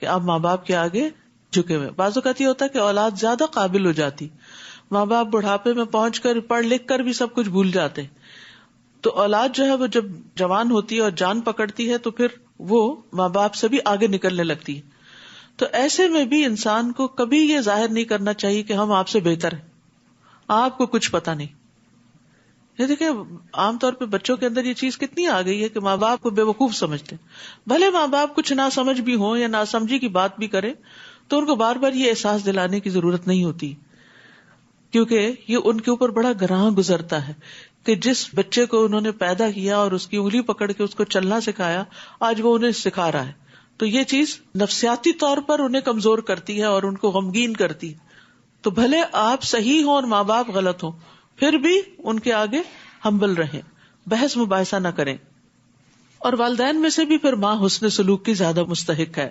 کہ آپ ماں باپ کے آگے جھکے ہوئے. بعض اوقات یہ ہوتا ہے کہ اولاد زیادہ قابل ہو جاتی، ماں باپ بڑھاپے میں پہنچ کر پڑھ لکھ کر بھی سب کچھ بھول جاتے، تو اولاد جو ہے وہ جب جوان ہوتی ہے اور جان پکڑتی ہے تو پھر وہ ماں باپ سے بھی آگے نکلنے لگتی ہے. تو ایسے میں بھی انسان کو کبھی یہ ظاہر نہیں کرنا چاہیے کہ ہم آپ سے بہتر ہیں، آپ کو کچھ پتا نہیں. یہ دیکھیں عام طور پہ بچوں کے اندر یہ چیز کتنی آ گئی ہے کہ ماں باپ کو بے وقوف سمجھتے ہیں. بھلے ماں باپ کچھ نہ سمجھ بھی ہوں یا نہ سمجھی کی بات بھی کریں تو ان کو بار بار یہ احساس دلانے کی ضرورت نہیں ہوتی، کیونکہ یہ ان کے اوپر بڑا گراں گزرتا ہے کہ جس بچے کو انہوں نے پیدا کیا اور اس کی انگلی پکڑ کے اس کو چلنا سکھایا، آج وہ انہیں سکھا رہا ہے. تو یہ چیز نفسیاتی طور پر انہیں کمزور کرتی ہے اور ان کو غمگین کرتی ہے. تو بھلے آپ صحیح ہوں اور ماں باپ غلط ہوں، پھر بھی ان کے آگے ہمبل رہیں، بحث مباحثہ نہ کریں. اور والدین میں سے بھی پھر ماں حسن سلوک کی زیادہ مستحق ہے.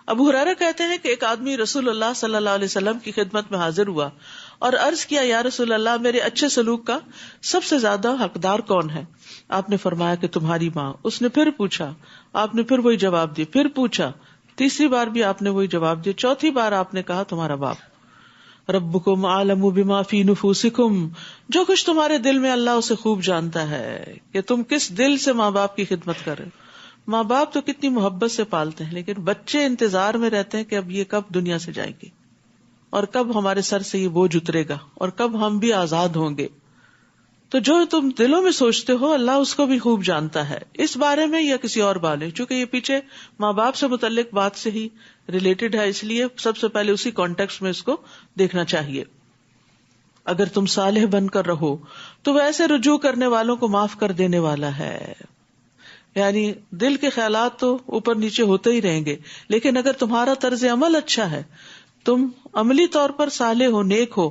ابو ہریرہ کہتے ہیں کہ ایک آدمی رسول اللہ صلی اللہ علیہ وسلم کی خدمت میں حاضر ہوا اور عرض کیا، یا رسول اللہ، میرے اچھے سلوک کا سب سے زیادہ حقدار کون ہے؟ آپ نے فرمایا کہ تمہاری ماں. اس نے پھر پوچھا، آپ نے پھر وہی جواب دیا، پھر پوچھا، تیسری بار بھی آپ نے وہی جواب دیا، چوتھی بار آپ نے کہا تمہارا باپ. ربکم اعلم بما فی نفوسکم، جو کچھ تمہارے دل میں اللہ اسے خوب جانتا ہے کہ تم کس دل سے ماں باپ کی خدمت کر رہے. ماں باپ تو کتنی محبت سے پالتے ہیں، لیکن بچے انتظار میں رہتے ہیں کہ اب یہ کب دنیا سے جائیں گے اور کب ہمارے سر سے یہ بوجھ اترے گا اور کب ہم بھی آزاد ہوں گے. تو جو تم دلوں میں سوچتے ہو اللہ اس کو بھی خوب جانتا ہے، اس بارے میں یا کسی اور بارے. چونکہ یہ پیچھے ماں باپ سے متعلق بات سے ہی ریلیٹڈ ہے، اس لیے سب سے پہلے اسی کانٹیکسٹ میں اس کو دیکھنا چاہیے. اگر تم صالح بن کر رہو تو وہ ایسے رجوع کرنے والوں کو معاف کر دینے والا ہے. یعنی دل کے خیالات تو اوپر نیچے ہوتے ہی رہیں گے، لیکن اگر تمہارا طرز عمل اچھا ہے، تم عملی طور پر صالح ہو، نیک ہو،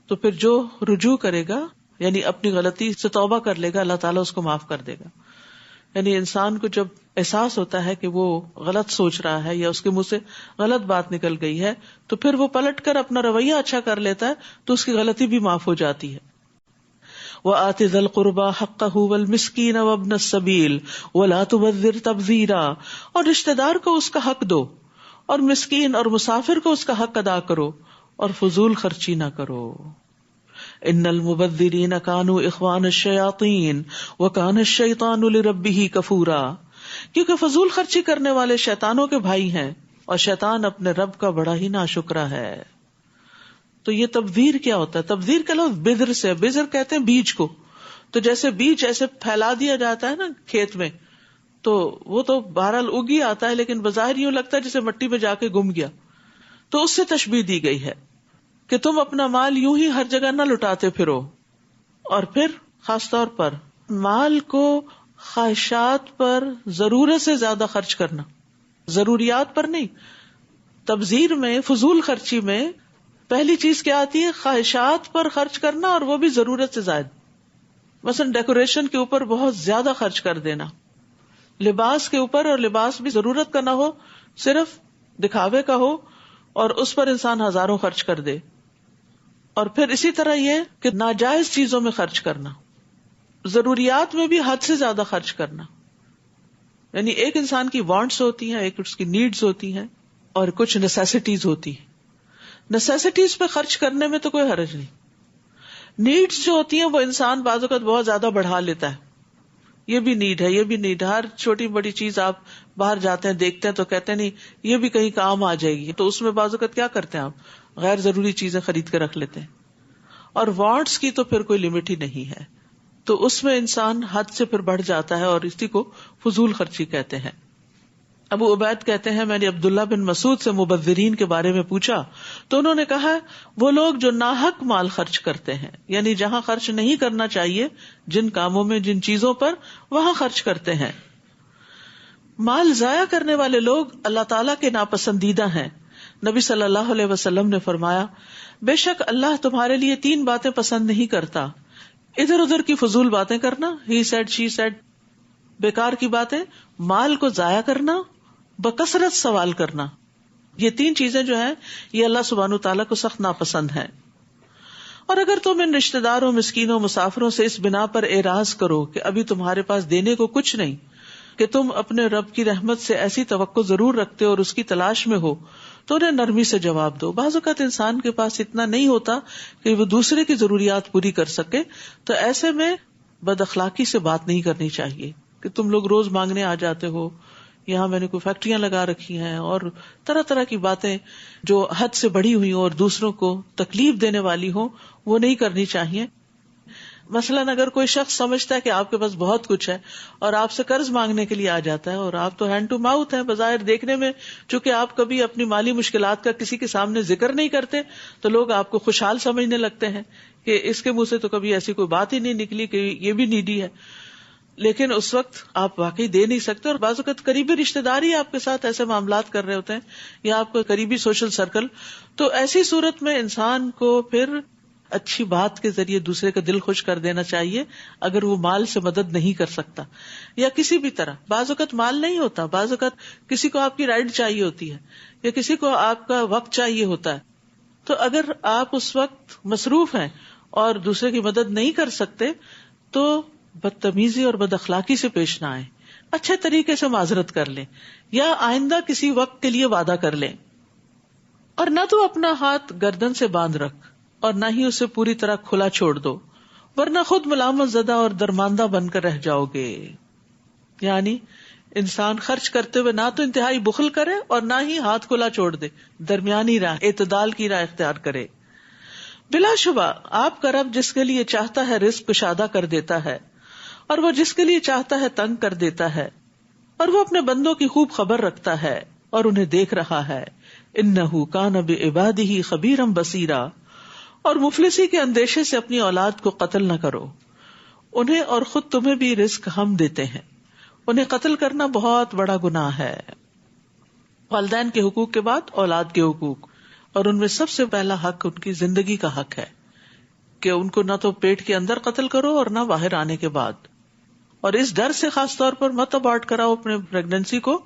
تو پھر جو رجوع کرے گا یعنی اپنی غلطی سے توبہ کر لے گا، اللہ تعالیٰ اس کو معاف کر دے گا. یعنی انسان کو جب احساس ہوتا ہے کہ وہ غلط سوچ رہا ہے یا اس کے منہ سے غلط بات نکل گئی ہے تو پھر وہ پلٹ کر اپنا رویہ اچھا کر لیتا ہے تو اس کی غلطی بھی معاف ہو جاتی ہے. وَآتِ ذَا الْقُرْبَى حَقَّهُ وَالْمِسْكِينَ وَابْنَ السَّبِيلِ وَلَا تُبَذِّرْ تَبْذِيرًا، اور رشتہ دار کو اس کا حق دو اور مسکین اور مسافر کو اس کا حق ادا کرو اور فضول خرچی نہ کرو. ان المبذرین کانوا اخوان الشیاطین وکان الشیطان لربہ کفورا، کیونکہ فضول خرچی کرنے والے شیطانوں کے بھائی ہیں اور شیطان اپنے رب کا بڑا ہی ناشکرا ہے. تو یہ تبذیر کیا ہوتا ہے؟ تبذیر کا لفظ بذر سے، بذر کہتے ہیں بیج کو. تو جیسے بیج ایسے پھیلا دیا جاتا ہے نا کھیت میں، تو وہ تو بہرحال اگی آتا ہے لیکن بظاہر یوں لگتا ہے جیسے مٹی میں جا کے گم گیا. تو اس سے تشبیہ دی گئی ہے کہ تم اپنا مال یوں ہی ہر جگہ نہ لٹاتے پھرو. اور پھر خاص طور پر مال کو خواہشات پر ضرورت سے زیادہ خرچ کرنا، ضروریات پر نہیں. تبذیر میں، فضول خرچی میں پہلی چیز کیا آتی ہے؟ خواہشات پر خرچ کرنا، اور وہ بھی ضرورت سے زائد. مثلا ڈیکوریشن کے اوپر بہت زیادہ خرچ کر دینا، لباس کے اوپر، اور لباس بھی ضرورت کا نہ ہو، صرف دکھاوے کا ہو، اور اس پر انسان ہزاروں خرچ کر دے. اور پھر اسی طرح یہ کہ ناجائز چیزوں میں خرچ کرنا، ضروریات میں بھی حد سے زیادہ خرچ کرنا. یعنی ایک انسان کی وانٹس ہوتی ہیں، ایک اس کی نیڈز ہوتی ہیں، اور کچھ نیسیسٹیز ہوتی ہیں. نیسیسٹیز پہ خرچ کرنے میں تو کوئی حرج نہیں. نیڈز جو ہوتی ہیں وہ انسان بعض اوقات بہت زیادہ بڑھا لیتا ہے، یہ بھی نیڈ ہے، یہ بھی نیڈ. ہر چھوٹی بڑی چیز آپ باہر جاتے ہیں دیکھتے ہیں تو کہتے ہیں نہیں یہ بھی کہیں کام آ جائے گی، تو اس میں بعض اوقات کیا کرتے ہیں آپ غیر ضروری چیزیں خرید کے رکھ لیتے ہیں. اور وانٹس کی تو پھر کوئی لمٹ ہی نہیں ہے، تو اس میں انسان حد سے پھر بڑھ جاتا ہے، اور اسی کو فضول خرچی کہتے ہیں. ابو عبید کہتے ہیں میں نے عبداللہ بن مسعود سے مبذرین کے بارے میں پوچھا تو انہوں نے کہا وہ لوگ جو ناحق مال خرچ کرتے ہیں، یعنی جہاں خرچ نہیں کرنا چاہیے، جن کاموں میں جن چیزوں پر، وہاں خرچ کرتے ہیں. مال ضائع کرنے والے لوگ اللہ تعالیٰ کے ناپسندیدہ ہیں. نبی صلی اللہ علیہ وسلم نے فرمایا بے شک اللہ تمہارے لیے 3 باتیں پسند نہیں کرتا: ادھر ادھر کی فضول باتیں کرنا، ہی سیڈ شی سیڈ، بیکار کی باتیں، مال کو ضائع کرنا، بکثرت سوال کرنا. یہ 3 چیزیں جو ہیں یہ اللہ سبحانہ تعالیٰ کو سخت ناپسند ہیں. اور اگر تم ان رشتہ داروں، مسکینوں، مسافروں سے اس بنا پر اعراض کرو کہ ابھی تمہارے پاس دینے کو کچھ نہیں، کہ تم اپنے رب کی رحمت سے ایسی توقع ضرور رکھتے ہو اور اس کی تلاش میں ہو، تو انہیں نرمی سے جواب دو. بعض اوقات انسان کے پاس اتنا نہیں ہوتا کہ وہ دوسرے کی ضروریات پوری کر سکے، تو ایسے میں بد اخلاقی سے بات نہیں کرنی چاہیے کہ تم لوگ روز مانگنے آ جاتے ہو، یہاں میں نے کوئی فیکٹریاں لگا رکھی ہیں، اور طرح طرح کی باتیں جو حد سے بڑی ہوئی ہوں اور دوسروں کو تکلیف دینے والی ہوں، وہ نہیں کرنی چاہیے. مثلاً اگر کوئی شخص سمجھتا ہے کہ آپ کے پاس بہت کچھ ہے اور آپ سے قرض مانگنے کے لیے آ جاتا ہے، اور آپ تو ہینڈ ٹو ماؤتھ ہیں بظاہر دیکھنے میں، چونکہ آپ کبھی اپنی مالی مشکلات کا کسی کے سامنے ذکر نہیں کرتے، تو لوگ آپ کو خوشحال سمجھنے لگتے ہیں کہ اس کے منہ سے تو کبھی ایسی کوئی بات ہی نہیں نکلی کہ یہ بھی نیڈی ہے. لیکن اس وقت آپ واقعی دے نہیں سکتے، اور بعض اوقات قریبی رشتے دار ہی آپ کے ساتھ ایسے معاملات کر رہے ہوتے ہیں، یا آپ کا قریبی سوشل سرکل. تو ایسی صورت میں انسان کو پھر اچھی بات کے ذریعے دوسرے کا دل خوش کر دینا چاہیے، اگر وہ مال سے مدد نہیں کر سکتا یا کسی بھی طرح. بعض اوقات مال نہیں ہوتا، بعض اوقات کسی کو آپ کی رائڈ چاہیے ہوتی ہے، یا کسی کو آپ کا وقت چاہیے ہوتا ہے. تو اگر آپ اس وقت مصروف ہیں اور دوسرے کی مدد نہیں کر سکتے تو بدتمیزی اور بد اخلاقی سے پیش نہ آئیں، اچھے طریقے سے معذرت کر لیں، یا آئندہ کسی وقت کے لیے وعدہ کر لیں. اور نہ تو اپنا ہاتھ گردن سے باندھ رکھ اور نہ ہی اسے پوری طرح کھلا چھوڑ دو، ورنہ خود ملامت زدہ اور درماندہ بن کر رہ جاؤ گے. یعنی انسان خرچ کرتے ہوئے نہ تو انتہائی بخل کرے اور نہ ہی ہاتھ کھلا چھوڑ دے، درمیانی راہ، اعتدال کی راہ اختیار کرے. بلا شبہ آپ کا رب جس کے لیے چاہتا ہے رزق کشادہ کر دیتا ہے، اور وہ جس کے لیے چاہتا ہے تنگ کر دیتا ہے، اور وہ اپنے بندوں کی خوب خبر رکھتا ہے اور انہیں دیکھ رہا ہے. انہ کان بعبادہ خبیرا بصیرا. اور مفلسی کے اندیشے سے اپنی اولاد کو قتل نہ کرو، انہیں اور خود تمہیں بھی رزق ہم دیتے ہیں. انہیں قتل کرنا بہت بڑا گناہ ہے. والدین کے حقوق کے بعد اولاد کے حقوق، اور ان میں سب سے پہلا حق ان کی زندگی کا حق ہے کہ ان کو نہ تو پیٹ کے اندر قتل کرو اور نہ باہر آنے کے بعد. اور اس ڈر سے خاص طور پر مت ابارٹ کراؤ اپنے پریگنینسی کو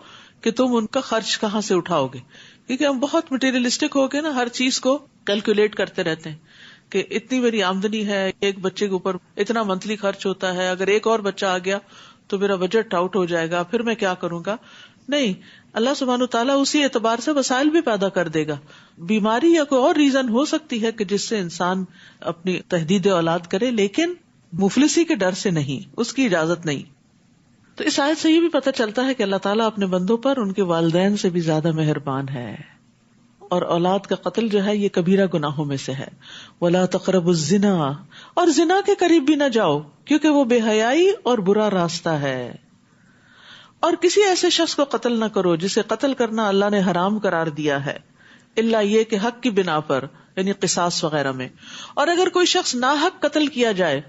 کہ تم ان کا خرچ کہاں سے اٹھاؤ گے، کیونکہ ہم بہت مٹیریلسٹک ہو گئے نا، ہر چیز کو کیلکولیٹ کرتے رہتے ہیں کہ اتنی میری آمدنی ہے، ایک بچے کے اوپر اتنا منتھلی خرچ ہوتا ہے، اگر ایک اور بچہ آ گیا تو میرا بجٹ آؤٹ ہو جائے گا، پھر میں کیا کروں گا. نہیں، اللہ سبحانہ تعالیٰ اسی اعتبار سے وسائل بھی پیدا کر دے گا. بیماری یا کوئی اور ریزن ہو سکتی ہے کہ جس سے انسان اپنی تحدید اولاد کرے، لیکن مفلسی کے ڈر سے نہیں، اس کی اجازت نہیں. تو اس آیت سے یہ بھی پتہ چلتا ہے کہ اللہ تعالیٰ اپنے بندوں پر ان کے والدین سے بھی زیادہ مہربان ہے. اور اولاد کا قتل جو ہے یہ کبیرہ گناہوں میں سے ہے. وَلَا تَقْرَبُوا الزِّنَا، اور زنا کے قریب بھی نہ جاؤ کیونکہ وہ بے حیائی اور برا راستہ ہے. اور کسی ایسے شخص کو قتل نہ کرو جسے قتل کرنا اللہ نے حرام قرار دیا ہے، الا یہ کہ حق کی بنا پر، یعنی قصاص وغیرہ میں. اور اگر کوئی شخص ناحق قتل کیا جائے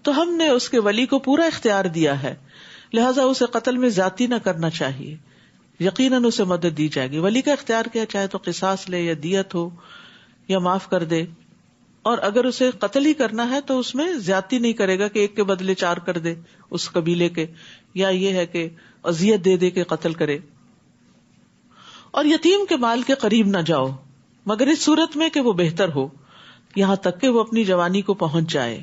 تو ہم نے اس کے ولی کو پورا اختیار دیا ہے، لہذا اسے قتل میں زیادتی نہ کرنا چاہیے، یقیناً اسے مدد دی جائے گی. ولی کا اختیار کیا، چاہے تو قصاص لے یا دیت ہو یا معاف کر دے. اور اگر اسے قتل ہی کرنا ہے تو اس میں زیادتی نہیں کرے گا کہ ایک کے بدلے 4 کر دے اس قبیلے کے، یا یہ ہے کہ اذیت دے دے کے قتل کرے. اور یتیم کے مال کے قریب نہ جاؤ مگر اس صورت میں کہ وہ بہتر ہو، یہاں تک کہ وہ اپنی جوانی کو پہنچ جائے.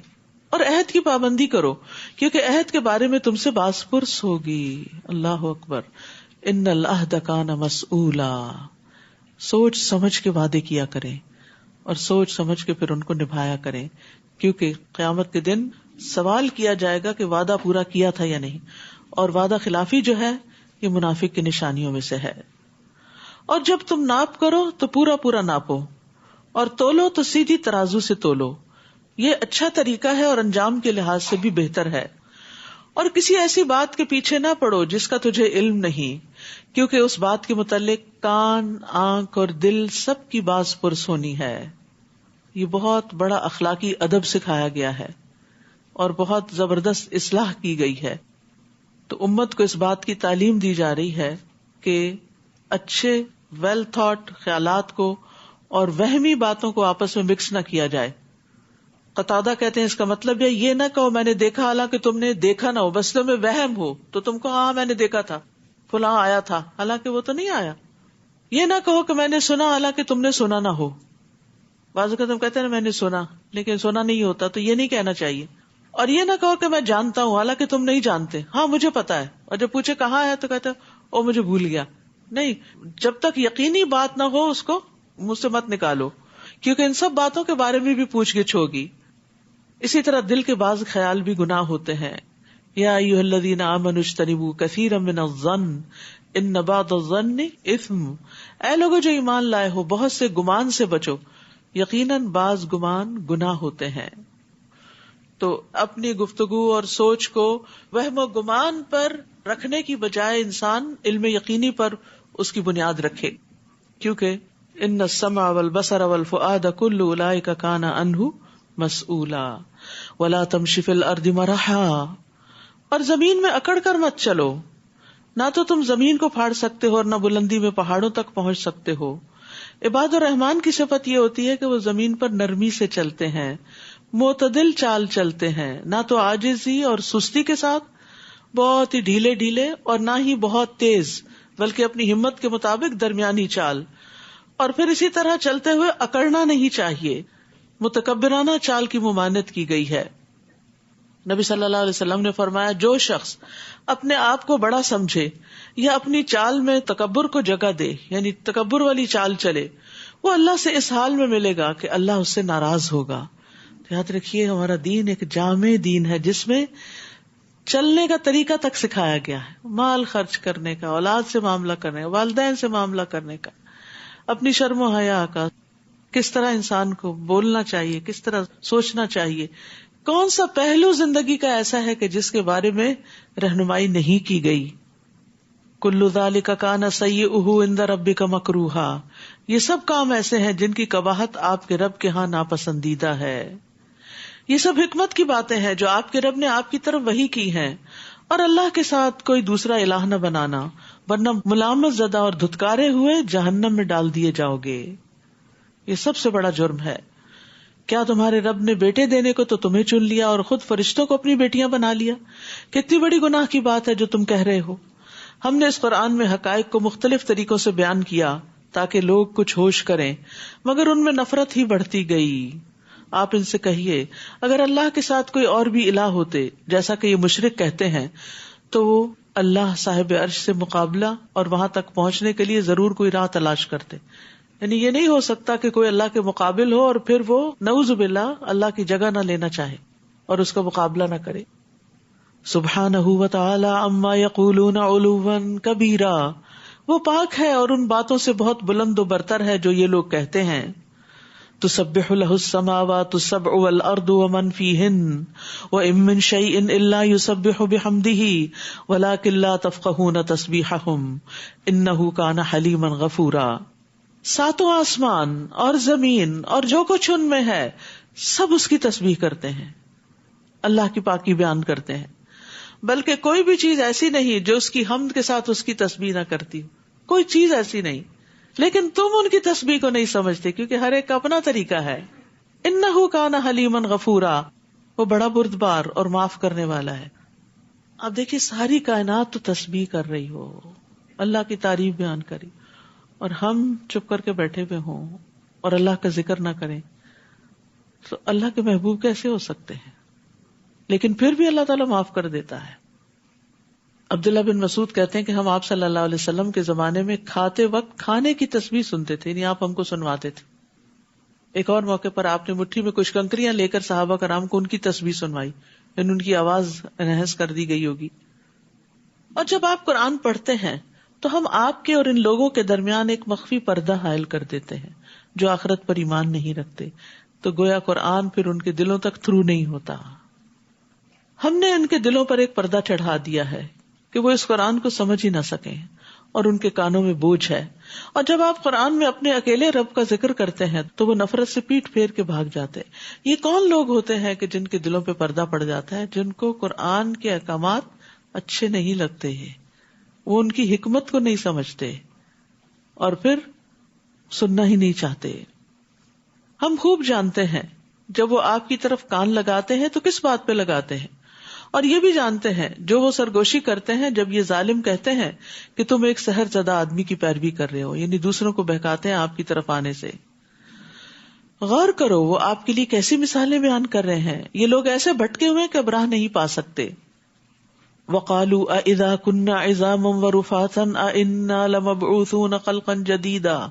اور عہد کی پابندی کرو کیونکہ عہد کے بارے میں تم سے باز پرس ہوگی. اللہ اکبر. ان العہد کان مسئولا. سوچ سمجھ کے وعدے کیا کریں اور سوچ سمجھ کے پھر ان کو نبھایا کریں، کیونکہ قیامت کے دن سوال کیا جائے گا کہ وعدہ پورا کیا تھا یا نہیں. اور وعدہ خلافی جو ہے یہ منافق کی نشانیوں میں سے ہے. اور جب تم ناپ کرو تو پورا پورا ناپو، اور تولو تو سیدھی ترازو سے تولو. یہ اچھا طریقہ ہے اور انجام کے لحاظ سے بھی بہتر ہے. اور کسی ایسی بات کے پیچھے نہ پڑو جس کا تجھے علم نہیں، کیونکہ اس بات کے متعلق کان، آنکھ اور دل سب کی باز پرس ہونی ہے. یہ بہت بڑا اخلاقی ادب سکھایا گیا ہے اور بہت زبردست اصلاح کی گئی ہے. تو امت کو اس بات کی تعلیم دی جا رہی ہے کہ اچھے ویل تھاٹ خیالات کو اور وہمی باتوں کو آپس میں مکس نہ کیا جائے. قتادہ کہتے ہیں اس کا مطلب یہ نہ کہو میں نے دیکھا حالانکہ تم نے دیکھا نہ ہو، بس تمہیں وہم ہو تو تم کو ہاں میں نے دیکھا تھا فلاں آیا تھا حالانکہ وہ تو نہیں آیا. یہ نہ کہو کہ میں نے سنا حالانکہ تم نے سنا نہ ہو. بعض اوقات تم کہتے ہیں نا میں نے سنا لیکن سنا نہیں ہوتا، تو یہ نہیں کہنا چاہیے. اور یہ نہ کہو کہ میں جانتا ہوں حالانکہ تم نہیں جانتے. ہاں مجھے پتا ہے، اور جب پوچھے کہاں ہے تو کہتے او مجھے بھول گیا. نہیں، جب تک یقینی بات نہ ہو اس کو منہ سے مت نکالو، کیونکہ ان سب باتوں کے بارے میں بھی پوچھ گچھ ہوگی. اسی طرح دل کے بعض خیال بھی گناہ ہوتے ہیں. یا ایھا الذین آمنوا اجتنبوا کثیرا من الظن ان بعض الظن اثم. اے لوگوں جو ایمان لائے ہو بہت سے گمان سے بچو، یقیناً بعض گمان گناہ ہوتے ہیں. تو اپنی گفتگو اور سوچ کو وہم و گمان پر رکھنے کی بجائے انسان علم یقینی پر اس کی بنیاد رکھے، کیونکہ ان السمع والبصر والفؤاد کل اولئک کان عنہ مسئولا ولا تمشی فی الارض مرحا. اور زمین میں اکڑ کر مت چلو، نہ تو تم زمین کو پھاڑ سکتے ہو اور نہ بلندی میں پہاڑوں تک پہنچ سکتے ہو. عباد الرحمان کی صفت یہ ہوتی ہے کہ وہ زمین پر نرمی سے چلتے ہیں، معتدل چال چلتے ہیں، نہ تو عاجزی اور سستی کے ساتھ بہت ہی ڈھیلے ڈھیلے اور نہ ہی بہت تیز، بلکہ اپنی ہمت کے مطابق درمیانی چال. اور پھر اسی طرح چلتے ہوئے اکڑنا نہیں چاہیے، متکبرانہ چال کی ممانعت کی گئی ہے. نبی صلی اللہ علیہ وسلم نے فرمایا جو شخص اپنے آپ کو بڑا سمجھے یا اپنی چال میں تکبر کو جگہ دے، یعنی تکبر والی چال چلے، وہ اللہ سے اس حال میں ملے گا کہ اللہ اس سے ناراض ہوگا. یاد رکھیے ہمارا دین ایک جامع دین ہے جس میں چلنے کا طریقہ تک سکھایا گیا ہے، مال خرچ کرنے کا، اولاد سے معاملہ کرنے کا، والدین سے معاملہ کرنے کا، اپنی شرم و حیا کا، کس طرح انسان کو بولنا چاہیے، کس طرح سوچنا چاہیے. کون سا پہلو زندگی کا ایسا ہے کہ جس کے بارے میں رہنمائی نہیں کی گئی. کل ذالک کان سیئہ عند ربک مکروہا. یہ سب کام ایسے ہیں جن کی قباحت آپ کے رب کے ہاں ناپسندیدہ ہے. یہ سب حکمت کی باتیں ہیں جو آپ کے رب نے آپ کی طرف وحی کی ہیں. اور اللہ کے ساتھ کوئی دوسرا الہ نہ بنانا، ورنہ ملامت زدہ اور دھتکارے ہوئے جہنم میں ڈال دیے جاؤ گے. یہ سب سے بڑا جرم ہے. کیا تمہارے رب نے بیٹے دینے کو تو تمہیں چن لیا اور خود فرشتوں کو اپنی بیٹیاں بنا لیا؟ کتنی بڑی گناہ کی بات ہے جو تم کہہ رہے ہو. ہم نے اس قرآن میں حقائق کو مختلف طریقوں سے بیان کیا تاکہ لوگ کچھ ہوش کریں، مگر ان میں نفرت ہی بڑھتی گئی. آپ ان سے کہیے اگر اللہ کے ساتھ کوئی اور بھی الہ ہوتے جیسا کہ یہ مشرک کہتے ہیں تو وہ اللہ صاحب عرش سے مقابلہ اور وہاں تک پہنچنے کے لیے ضرور کوئی راہ تلاش کرتے. یعنی یہ نہیں ہو سکتا کہ کوئی اللہ کے مقابل ہو اور پھر وہ نعوذ باللہ اللہ کی جگہ نہ لینا چاہے اور اس کا مقابلہ نہ کرے. سبحانہ و تعالی عما یقولون علوا کبیرا. وہ پاک ہے اور ان باتوں سے بہت بلند و برتر ہے جو یہ لوگ کہتے ہیں. تسبح له السماوات السبع والارض ومن فيهن وان من شيء الا يسبح بحمده ولكن لا تفقهون تسبيحهم انه كان حليما غفورا. ساتوں آسمان اور زمین اور جو کچھ ان میں ہے سب اس کی تسبیح کرتے ہیں، اللہ کی پاکی بیان کرتے ہیں، بلکہ کوئی بھی چیز ایسی نہیں جو اس کی حمد کے ساتھ اس کی تسبیح نہ کرتی. کوئی چیز ایسی نہیں، لیکن تم ان کی تسبیح کو نہیں سمجھتے کیونکہ ہر ایک کا اپنا طریقہ ہے. انہ کان حلیما غفورا. وہ بڑا بردبار اور معاف کرنے والا ہے. اب دیکھیے ساری کائنات تو تسبیح کر رہی ہو، اللہ کی تعریف بیان کری، اور ہم چپ کر کے بیٹھے ہوئے ہوں اور اللہ کا ذکر نہ کریں. تو اللہ کے محبوب کیسے ہو سکتے ہیں؟ لیکن پھر بھی اللہ تعالیٰ معاف کر دیتا ہے. عبداللہ بن مسعود کہتے ہیں کہ ہم آپ صلی اللہ علیہ وسلم کے زمانے میں کھاتے وقت کھانے کی تسبیح سنتے تھے، یعنی آپ ہم کو سنواتے تھے. ایک اور موقع پر آپ نے مٹھی میں کچھ کنکریاں لے کر صحابہ کرام کو ان کی تسبیح سنوائی، یعنی ان کی آواز انہانس کر دی گئی ہوگی. اور جب آپ قرآن پڑھتے ہیں تو ہم آپ کے اور ان لوگوں کے درمیان ایک مخفی پردہ حائل کر دیتے ہیں جو آخرت پر ایمان نہیں رکھتے. تو گویا قرآن پھر ان کے دلوں تک تھرو نہیں ہوتا. ہم نے ان کے دلوں پر ایک پردہ چڑھا دیا ہے کہ وہ اس قرآن کو سمجھ ہی نہ سکیں اور ان کے کانوں میں بوجھ ہے. اور جب آپ قرآن میں اپنے اکیلے رب کا ذکر کرتے ہیں تو وہ نفرت سے پیٹ پھیر کے بھاگ جاتے ہیں. یہ کون لوگ ہوتے ہیں کہ جن کے دلوں پہ پردہ پڑ جاتا ہے؟ جن کو قرآن کے احکامات اچھے نہیں لگتے ہیں، وہ ان کی حکمت کو نہیں سمجھتے اور پھر سننا ہی نہیں چاہتے. ہم خوب جانتے ہیں جب وہ آپ کی طرف کان لگاتے ہیں تو کس بات پہ لگاتے ہیں، اور یہ بھی جانتے ہیں جو وہ سرگوشی کرتے ہیں جب یہ ظالم کہتے ہیں کہ تم ایک سحر زدہ آدمی کی پیروی کر رہے ہو، یعنی دوسروں کو بہکاتے ہیں آپ کی طرف آنے سے. غور کرو وہ آپ کے لیے کیسی مثالیں بیان کر رہے ہیں. یہ لوگ ایسے بھٹکے ہوئے کہ اب راہ نہیں پا سکتے. وَقَالُوا أَإِذَا كُنَّا عِظَامًا وَرُفَاتًا أَإِنَّا لَمَبْعُوثُونَ خَلْقًا جَدِيدًا.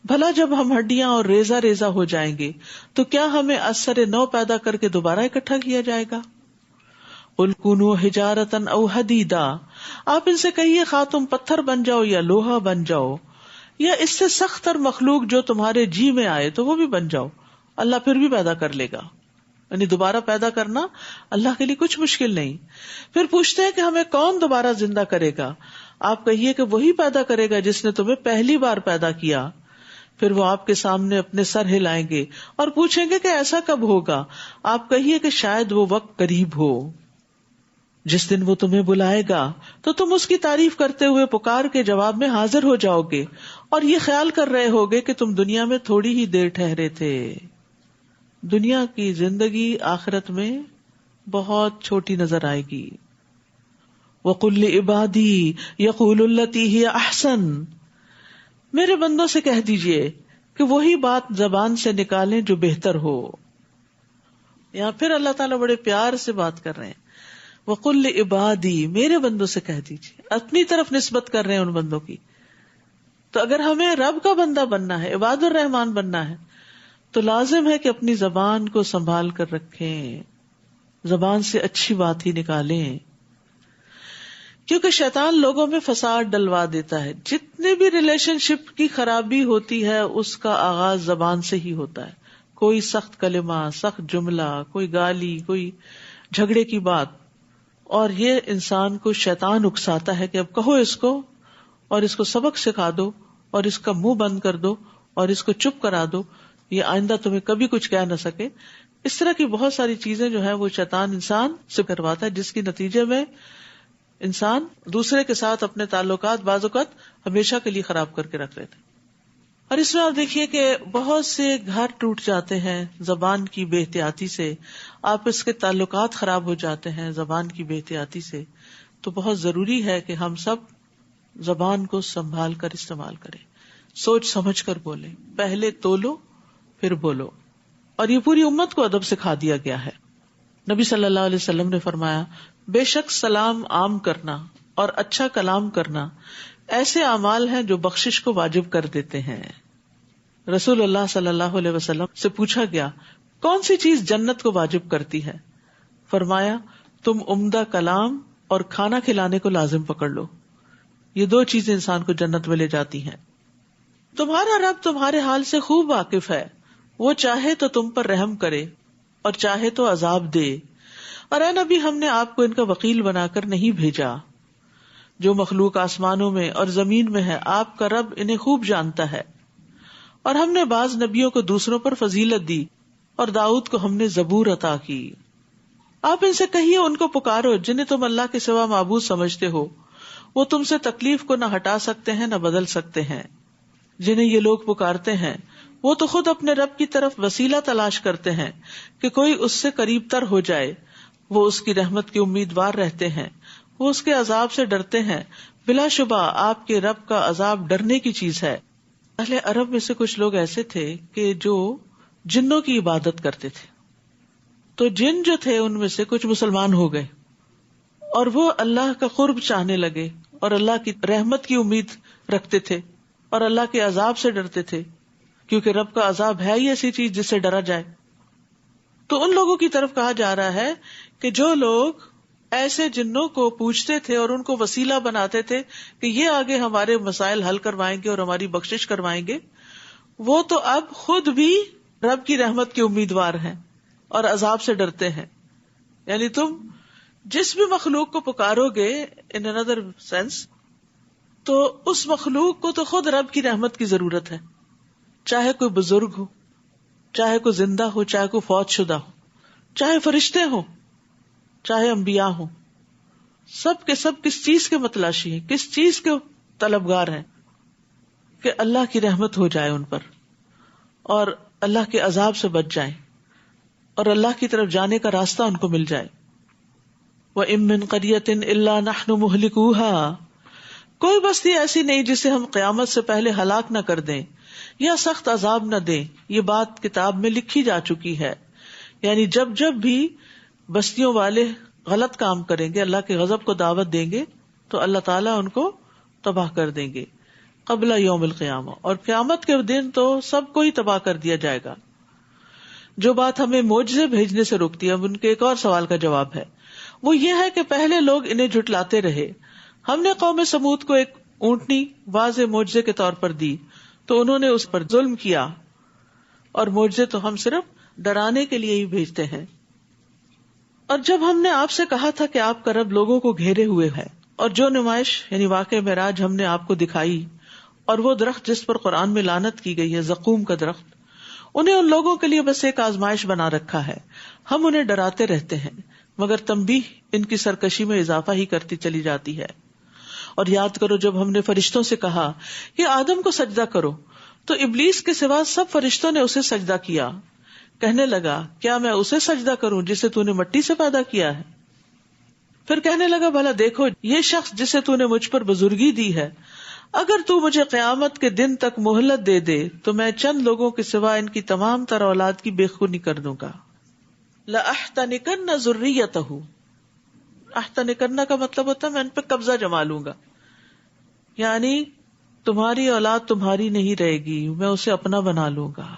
بھلا جب ہم ہڈیاں اور ریزہ ریزہ ہو جائیں گے تو کیا ہمیں اثر نو پیدا کر کے دوبارہ اکٹھا کیا جائے گا؟ قُلْ كُونُوا حِجَارَةً أَوْ حَدِيدًا. آپ ان سے کہیے خواہ تم پتھر بن جاؤ یا لوہا بن جاؤ یا اس سے سخت تر مخلوق جو تمہارے جی میں آئے تو وہ بھی بن جاؤ، اللہ پھر بھی پیدا کر لے گا. یعنی دوبارہ پیدا کرنا اللہ کے لیے کچھ مشکل نہیں. پھر پوچھتے ہیں کہ ہمیں کون دوبارہ زندہ کرے گا؟ آپ کہیے کہ وہی پیدا کرے گا جس نے تمہیں پہلی بار پیدا کیا. پھر وہ آپ کے سامنے اپنے سر ہلائیں گے اور پوچھیں گے کہ ایسا کب ہوگا؟ آپ کہیے کہ شاید وہ وقت قریب ہو. جس دن وہ تمہیں بلائے گا تو تم اس کی تعریف کرتے ہوئے پکار کے جواب میں حاضر ہو جاؤ گے اور یہ خیال کر رہے ہوگے کہ تم دنیا میں تھوڑی ہی دیر ٹھہرے تھے. دنیا کی زندگی آخرت میں بہت چھوٹی نظر آئے گی. وَقُلْ لِعِبَادِي يَقُولُوا الَّتِي هِيَ أَحْسَنُ. میرے بندوں سے کہہ دیجئے کہ وہی بات زبان سے نکالیں جو بہتر ہو. یہاں پھر اللہ تعالیٰ بڑے پیار سے بات کر رہے ہیں. وَقُلْ لِعِبَادِي، میرے بندوں سے کہہ دیجئے، اپنی طرف نسبت کر رہے ہیں ان بندوں کی. تو اگر ہمیں رب کا بندہ بننا ہے، عباد الرحمان بننا ہے، تو لازم ہے کہ اپنی زبان کو سنبھال کر رکھیں، زبان سے اچھی بات ہی نکالیں، کیونکہ شیطان لوگوں میں فساد ڈلوا دیتا ہے. جتنے بھی ریلیشن شپ کی خرابی ہوتی ہے اس کا آغاز زبان سے ہی ہوتا ہے. کوئی سخت کلمہ، سخت جملہ، کوئی گالی، کوئی جھگڑے کی بات، اور یہ انسان کو شیطان اکساتا ہے کہ اب کہو اس کو اور اس کو سبق سکھا دو اور اس کا منہ بند کر دو اور اس کو چپ کرا دو، یہ آئندہ تمہیں کبھی کچھ کہہ نہ سکے. اس طرح کی بہت ساری چیزیں جو ہیں وہ شیطان انسان سے کرواتا ہے، جس کی نتیجے میں انسان دوسرے کے ساتھ اپنے تعلقات بعض اوقات ہمیشہ کے لیے خراب کر کے رکھ لیتے. اور اس میں آپ دیکھیے کہ بہت سے گھر ٹوٹ جاتے ہیں زبان کی بے احتیاطی سے، آپس کے تعلقات خراب ہو جاتے ہیں زبان کی بے احتیاطی سے. تو بہت ضروری ہے کہ ہم سب زبان کو سنبھال کر استعمال کریں، سوچ سمجھ کر بولیں، پہلے تولو پھر بولو. اور یہ پوری امت کو ادب سکھا دیا گیا ہے. نبی صلی اللہ علیہ وسلم نے فرمایا، بے شک سلام عام کرنا اور اچھا کلام کرنا ایسے اعمال ہیں جو بخشش کو واجب کر دیتے ہیں. رسول اللہ صلی اللہ علیہ وسلم سے پوچھا گیا کون سی چیز جنت کو واجب کرتی ہے؟ فرمایا تم عمدہ کلام اور کھانا کھلانے کو لازم پکڑ لو، یہ دو چیزیں انسان کو جنت میں لے جاتی ہیں. تمہارا رب تمہارے حال سے خوب واقف ہے، وہ چاہے تو تم پر رحم کرے اور چاہے تو عذاب دے. اور اے نبی، ہم نے آپ کو ان کا وکیل بنا کر نہیں بھیجا. جو مخلوق آسمانوں میں اور زمین میں ہے آپ کا رب انہیں خوب جانتا ہے. اور ہم نے بعض نبیوں کو دوسروں پر فضیلت دی اور داؤد کو ہم نے زبور عطا کی. آپ ان سے کہیے ان کو پکارو جنہیں تم اللہ کے سوا معبود سمجھتے ہو، وہ تم سے تکلیف کو نہ ہٹا سکتے ہیں نہ بدل سکتے ہیں. جنہیں یہ لوگ پکارتے ہیں وہ تو خود اپنے رب کی طرف وسیلہ تلاش کرتے ہیں کہ کوئی اس سے قریب تر ہو جائے. وہ اس کی رحمت کے امیدوار رہتے ہیں، وہ اس کے عذاب سے ڈرتے ہیں. بلا شبہ آپ کے رب کا عذاب ڈرنے کی چیز ہے. اہل عرب میں سے کچھ لوگ ایسے تھے کہ جو جنوں کی عبادت کرتے تھے. تو جن جو تھے ان میں سے کچھ مسلمان ہو گئے اور وہ اللہ کا قرب چاہنے لگے اور اللہ کی رحمت کی امید رکھتے تھے اور اللہ کے عذاب سے ڈرتے تھے، کیونکہ رب کا عذاب ہے ہی ایسی چیز جس سے ڈرا جائے. تو ان لوگوں کی طرف کہا جا رہا ہے کہ جو لوگ ایسے جنوں کو پوچھتے تھے اور ان کو وسیلہ بناتے تھے کہ یہ آگے ہمارے مسائل حل کروائیں گے اور ہماری بخشش کروائیں گے، وہ تو اب خود بھی رب کی رحمت کے امیدوار ہیں اور عذاب سے ڈرتے ہیں. یعنی تم جس بھی مخلوق کو پکارو گے ان another sense، تو اس مخلوق کو تو خود رب کی رحمت کی ضرورت ہے، چاہے کوئی بزرگ ہو، چاہے کوئی زندہ ہو، چاہے کوئی فوت شدہ ہو، چاہے فرشتے ہوں، چاہے انبیاء ہوں. سب کے سب کس چیز کے متلاشی ہیں، کس چیز کے طلبگار ہیں؟ کہ اللہ کی رحمت ہو جائے ان پر اور اللہ کے عذاب سے بچ جائیں اور اللہ کی طرف جانے کا راستہ ان کو مل جائے. وَإِن مِّن قَرْيَةٍ إِلَّا نَحْنُ مُهْلِكُوهَا، کوئی بستی ایسی نہیں جسے ہم قیامت سے پہلے ہلاک نہ کر دیں یا سخت عذاب نہ دیں. یہ بات کتاب میں لکھی جا چکی ہے. یعنی جب جب بھی بستیوں والے غلط کام کریں گے، اللہ کے غضب کو دعوت دیں گے، تو اللہ تعالیٰ ان کو تباہ کر دیں گے قبل یوم القیامہ، اور قیامت کے دن تو سب کو ہی تباہ کر دیا جائے گا. جو بات ہمیں معجزے بھیجنے سے روکتی ہے، اب ان کے ایک اور سوال کا جواب ہے، وہ یہ ہے کہ پہلے لوگ انہیں جھٹلاتے رہے. ہم نے قوم سمود کو ایک اونٹنی واضح معجزے کے طور پر دی تو انہوں نے اس پر ظلم کیا، اور معجزے تو ہم صرف ڈرانے کے لیے ہی بھیجتے ہیں. اور جب ہم نے آپ سے کہا تھا کہ آپ کا رب لوگوں کو گھیرے ہوئے ہے، اور جو نمائش یعنی واقعہ معراج ہم نے آپ کو دکھائی، اور وہ درخت جس پر قرآن میں لعنت کی گئی ہے، زقوم کا درخت، انہیں ان لوگوں کے لیے بس ایک آزمائش بنا رکھا ہے. ہم انہیں ڈراتے رہتے ہیں مگر تنبیہ ان کی سرکشی میں اضافہ ہی کرتی چلی جاتی ہے. اور یاد کرو جب ہم نے فرشتوں سے کہا کہ آدم کو سجدہ کرو تو ابلیس کے سوا سب فرشتوں نے اسے سجدہ کیا. کہنے لگا کیا میں اسے سجدہ کروں جسے تو نے مٹی سے پیدا کیا ہے؟ پھر کہنے لگا بھلا دیکھو یہ شخص جسے تو نے مجھ پر بزرگی دی ہے، اگر تو مجھے قیامت کے دن تک مہلت دے دے تو میں چند لوگوں کے سوا ان کی تمام تر اولاد کی بے خونی کر دوں گا. لَأَحْتَنِكَنَّ ذُرِّيَّتَهُ، احتنکن کا مطلب ہوتا ہے میں ان پہ قبضہ جما لوں گا، یعنی تمہاری اولاد تمہاری نہیں رہے گی، میں اسے اپنا بنا لوں گا.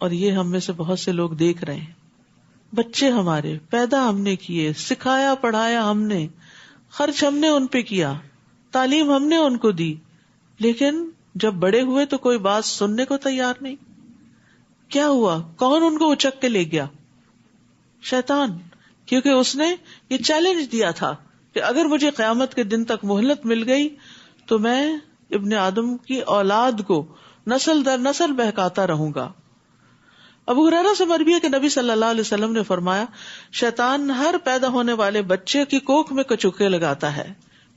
اور یہ ہم میں سے بہت سے لوگ دیکھ رہے ہیں، بچے ہمارے پیدا ہم نے کیے، سکھایا پڑھایا ہم نے، خرچ ہم نے ان پہ کیا، تعلیم ہم نے ان کو دی، لیکن جب بڑے ہوئے تو کوئی بات سننے کو تیار نہیں. کیا ہوا؟ کون ان کو اچک کے لے گیا؟ شیطان، کیونکہ اس نے یہ چیلنج دیا تھا کہ اگر مجھے قیامت کے دن تک مہلت مل گئی تو میں ابن آدم کی اولاد کو نسل در نسل بہکاتا رہوں گا. ابو ہریرہ سے مروی ہے کہ نبی صلی اللہ علیہ وسلم نے فرمایا شیطان ہر پیدا ہونے والے بچے کی کوکھ میں کچوکے لگاتا ہے،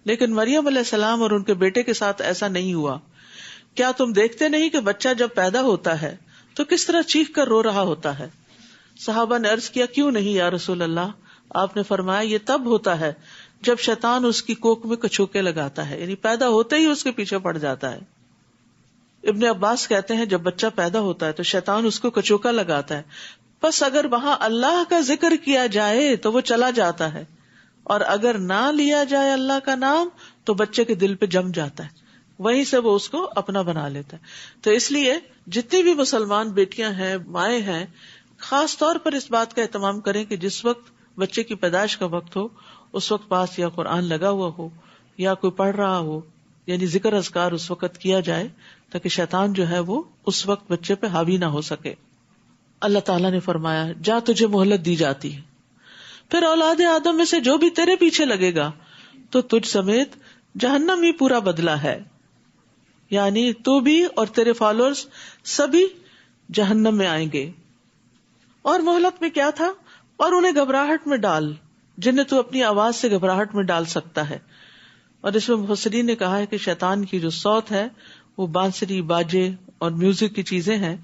لیکن مریم علیہ السلام اور ان کے بیٹے کے ساتھ ایسا نہیں ہوا. کیا تم دیکھتے نہیں کہ بچہ جب پیدا ہوتا ہے تو کس طرح چیخ کر رو رہا ہوتا ہے؟ صحابہ نے عرض کیا کیوں نہیں یا رسول اللہ؟ آپ نے فرمایا یہ تب ہوتا ہے جب شیطان اس کی کوکھ میں کچوکے لگاتا ہے، یعنی پیدا ہوتے ہی اس کے پیچھے پڑ جاتا ہے. ابن عباس کہتے ہیں جب بچہ پیدا ہوتا ہے تو شیطان اس کو کچوکا لگاتا ہے، بس اگر وہاں اللہ کا ذکر کیا جائے تو وہ چلا جاتا ہے، اور اگر نہ لیا جائے اللہ کا نام تو بچے کے دل پہ جم جاتا ہے، وہیں سے وہ اس کو اپنا بنا لیتا ہے. تو اس لیے جتنی بھی مسلمان بیٹیاں ہیں، مائیں ہیں، خاص طور پر اس بات کا اہتمام کریں کہ جس وقت بچے کی پیدائش کا وقت ہو اس وقت پاس یا قرآن لگا ہوا ہو یا کوئی پڑھ رہا ہو، یعنی ذکر اذکار اس وقت کیا جائے تاکہ شیطان جو ہے وہ اس وقت بچے پہ حاوی نہ ہو سکے. اللہ تعالیٰ نے فرمایا جا تجھے مہلت دی جاتی ہے، پھر اولاد آدم میں سے جو بھی تیرے پیچھے لگے گا تو تجھ سمیت جہنم ہی پورا بدلہ ہے، یعنی تو بھی اور تیرے فالوورز سبھی جہنم میں آئیں گے. اور مہلت میں کیا تھا؟ اور انہیں گھبراہٹ میں ڈال جنہیں تو اپنی آواز سے گھبراہٹ میں ڈال سکتا ہے. اور اس میں مفسرین نے کہا ہے کہ شیطان کی جو صوت ہے وہ بانسری، باجے اور میوزک کی چیزیں ہیں،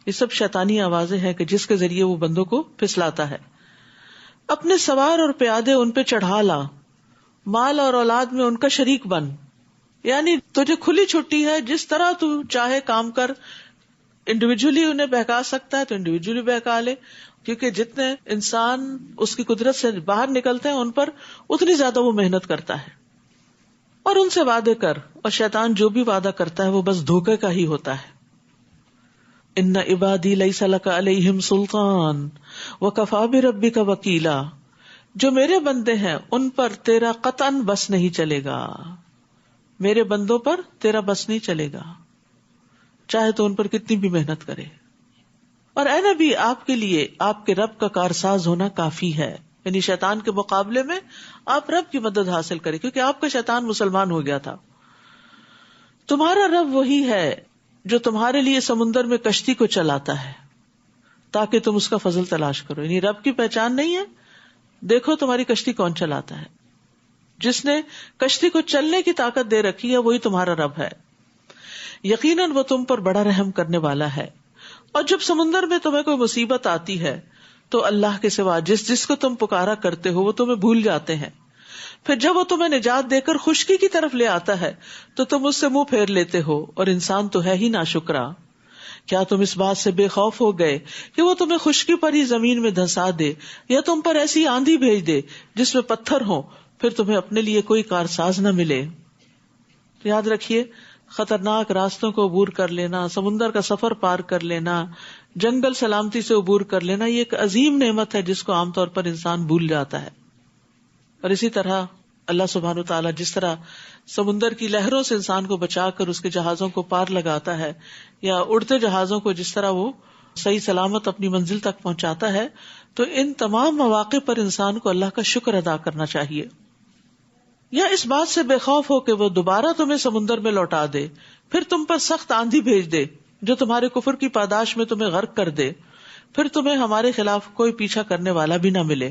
یہ سب شیطانی آوازیں ہیں کہ جس کے ذریعے وہ بندوں کو پھسلاتا ہے. اپنے سوار اور پیادے ان پہ چڑھا لا، مال اور اولاد میں ان کا شریک بن، یعنی تجھے کھلی چھٹی ہے، جس طرح تو چاہے کام کر، انڈیویجلی انہیں بہکا سکتا ہے تو انڈیویجلی بہکا لے، کیونکہ جتنے انسان اس کی قدرت سے باہر نکلتے ہیں ان پر اتنی زیادہ وہ محنت کرتا ہے. اور ان سے وعدے کر، اور شیطان جو بھی وعدہ کرتا ہے وہ بس دھوکے کا ہی ہوتا ہے. ان عبادی لیس لک علیہم سلطان وکفی بربک وکیلا، جو میرے بندے ہیں ان پر تیرا قطعاً بس نہیں چلے گا، میرے بندوں پر تیرا بس نہیں چلے گا، چاہے تو ان پر کتنی بھی محنت کرے. اور اے نبی، آپ کے لیے آپ کے رب کا کارساز ہونا کافی ہے، یعنی شیطان کے مقابلے میں آپ رب کی مدد حاصل کریں، کیونکہ آپ کا شیطان مسلمان ہو گیا تھا. تمہارا رب وہی ہے جو تمہارے لیے سمندر میں کشتی کو چلاتا ہے تاکہ تم اس کا فضل تلاش کرو. یعنی رب کی پہچان نہیں ہے، دیکھو تمہاری کشتی کون چلاتا ہے. جس نے کشتی کو چلنے کی طاقت دے رکھی ہے وہی تمہارا رب ہے، یقیناً وہ تم پر بڑا رحم کرنے والا ہے. اور جب سمندر میں تمہیں کوئی مصیبت آتی ہے تو اللہ کے سوا جس کو تم پکارا کرتے ہو وہ تمہیں بھول جاتے ہیں. پھر جب وہ تمہیں نجات دے کر خشکی کی طرف لے آتا ہے تو تم اس سے منہ پھیر لیتے ہو، اور انسان تو ہے ہی ناشکرا. کیا تم اس بات سے بے خوف ہو گئے کہ وہ تمہیں خشکی پر ہی زمین میں دھنسا دے، یا تم پر ایسی آندھی بھیج دے جس میں پتھر ہوں، پھر تمہیں اپنے لیے کوئی کارساز نہ ملے. یاد رکھیے، خطرناک راستوں کو عبور کر لینا، سمندر کا سفر پار کر لینا، جنگل سلامتی سے عبور کر لینا، یہ ایک عظیم نعمت ہے جس کو عام طور پر انسان بھول جاتا ہے. اور اسی طرح اللہ سبحانہ وتعالیٰ جس طرح سمندر کی لہروں سے انسان کو بچا کر اس کے جہازوں کو پار لگاتا ہے، یا اڑتے جہازوں کو جس طرح وہ صحیح سلامت اپنی منزل تک پہنچاتا ہے، تو ان تمام مواقع پر انسان کو اللہ کا شکر ادا کرنا چاہیے. یا اس بات سے بے خوف ہو کہ وہ دوبارہ تمہیں سمندر میں لوٹا دے، پھر تم پر سخت آندھی بھیج دے جو تمہارے کفر کی پاداش میں تمہیں غرق کر دے، پھر تمہیں ہمارے خلاف کوئی پیچھا کرنے والا بھی نہ ملے.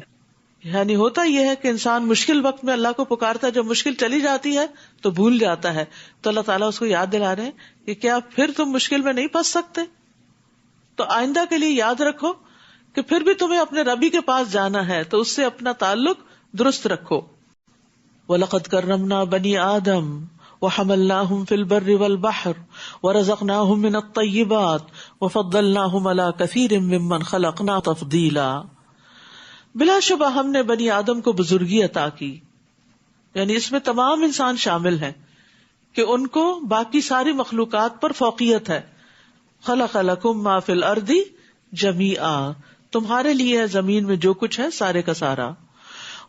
یعنی ہوتا یہ ہے کہ انسان مشکل وقت میں اللہ کو پکارتا ہے، جب مشکل چلی جاتی ہے تو بھول جاتا ہے. تو اللہ تعالیٰ اس کو یاد دلا رہے ہیں کہ کیا پھر تم مشکل میں نہیں پھنس سکتے؟ تو آئندہ کے لیے یاد رکھو کہ پھر بھی تمہیں اپنے ربی کے پاس جانا ہے، تو اس سے اپنا تعلق درست رکھو. وَلَقَدْ كَرَّمْنَا بَنِي آدَمَ وَحَمَلْنَاهُمْ فِي الْبَرِّ وَالْبَحْرِ وَرَزَقْنَاهُمْ مِنَ الطَّيِّبَاتِ وَفَضَّلْنَاهُمْ عَلَى كَثِيرٍ مِّمَّنْ خَلَقْنَا تَفْضِيلًا. بلا شبہ ہم نے بنی آدم کو بزرگی عطا کی، یعنی اس میں تمام انسان شامل ہیں کہ ان کو باقی ساری مخلوقات پر فوقیت ہے. خلق لکم ما فی الارض جمیعا، تمہارے لیے ہے زمین میں جو کچھ ہے سارے کا سارا.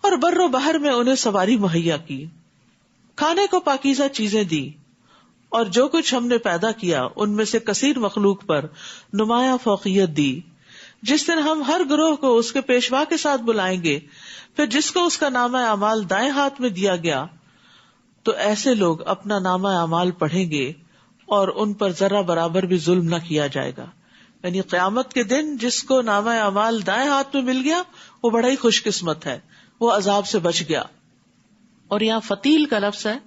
اور بر و بحر میں انہیں سواری مہیا کی، کھانے کو پاکیزہ چیزیں دی، اور جو کچھ ہم نے پیدا کیا ان میں سے کثیر مخلوق پر نمایاں فوقیت دی. جس دن ہم ہر گروہ کو اس کے پیشوا کے ساتھ بلائیں گے، پھر جس کو اس کا نامہ اعمال دائیں ہاتھ میں دیا گیا تو ایسے لوگ اپنا نامہ اعمال پڑھیں گے اور ان پر ذرہ برابر بھی ظلم نہ کیا جائے گا. یعنی قیامت کے دن جس کو نامہ اعمال دائیں ہاتھ میں مل گیا وہ بڑا ہی خوش قسمت ہے، وہ عذاب سے بچ گیا. اور یہاں فتیل کا لفظ ہے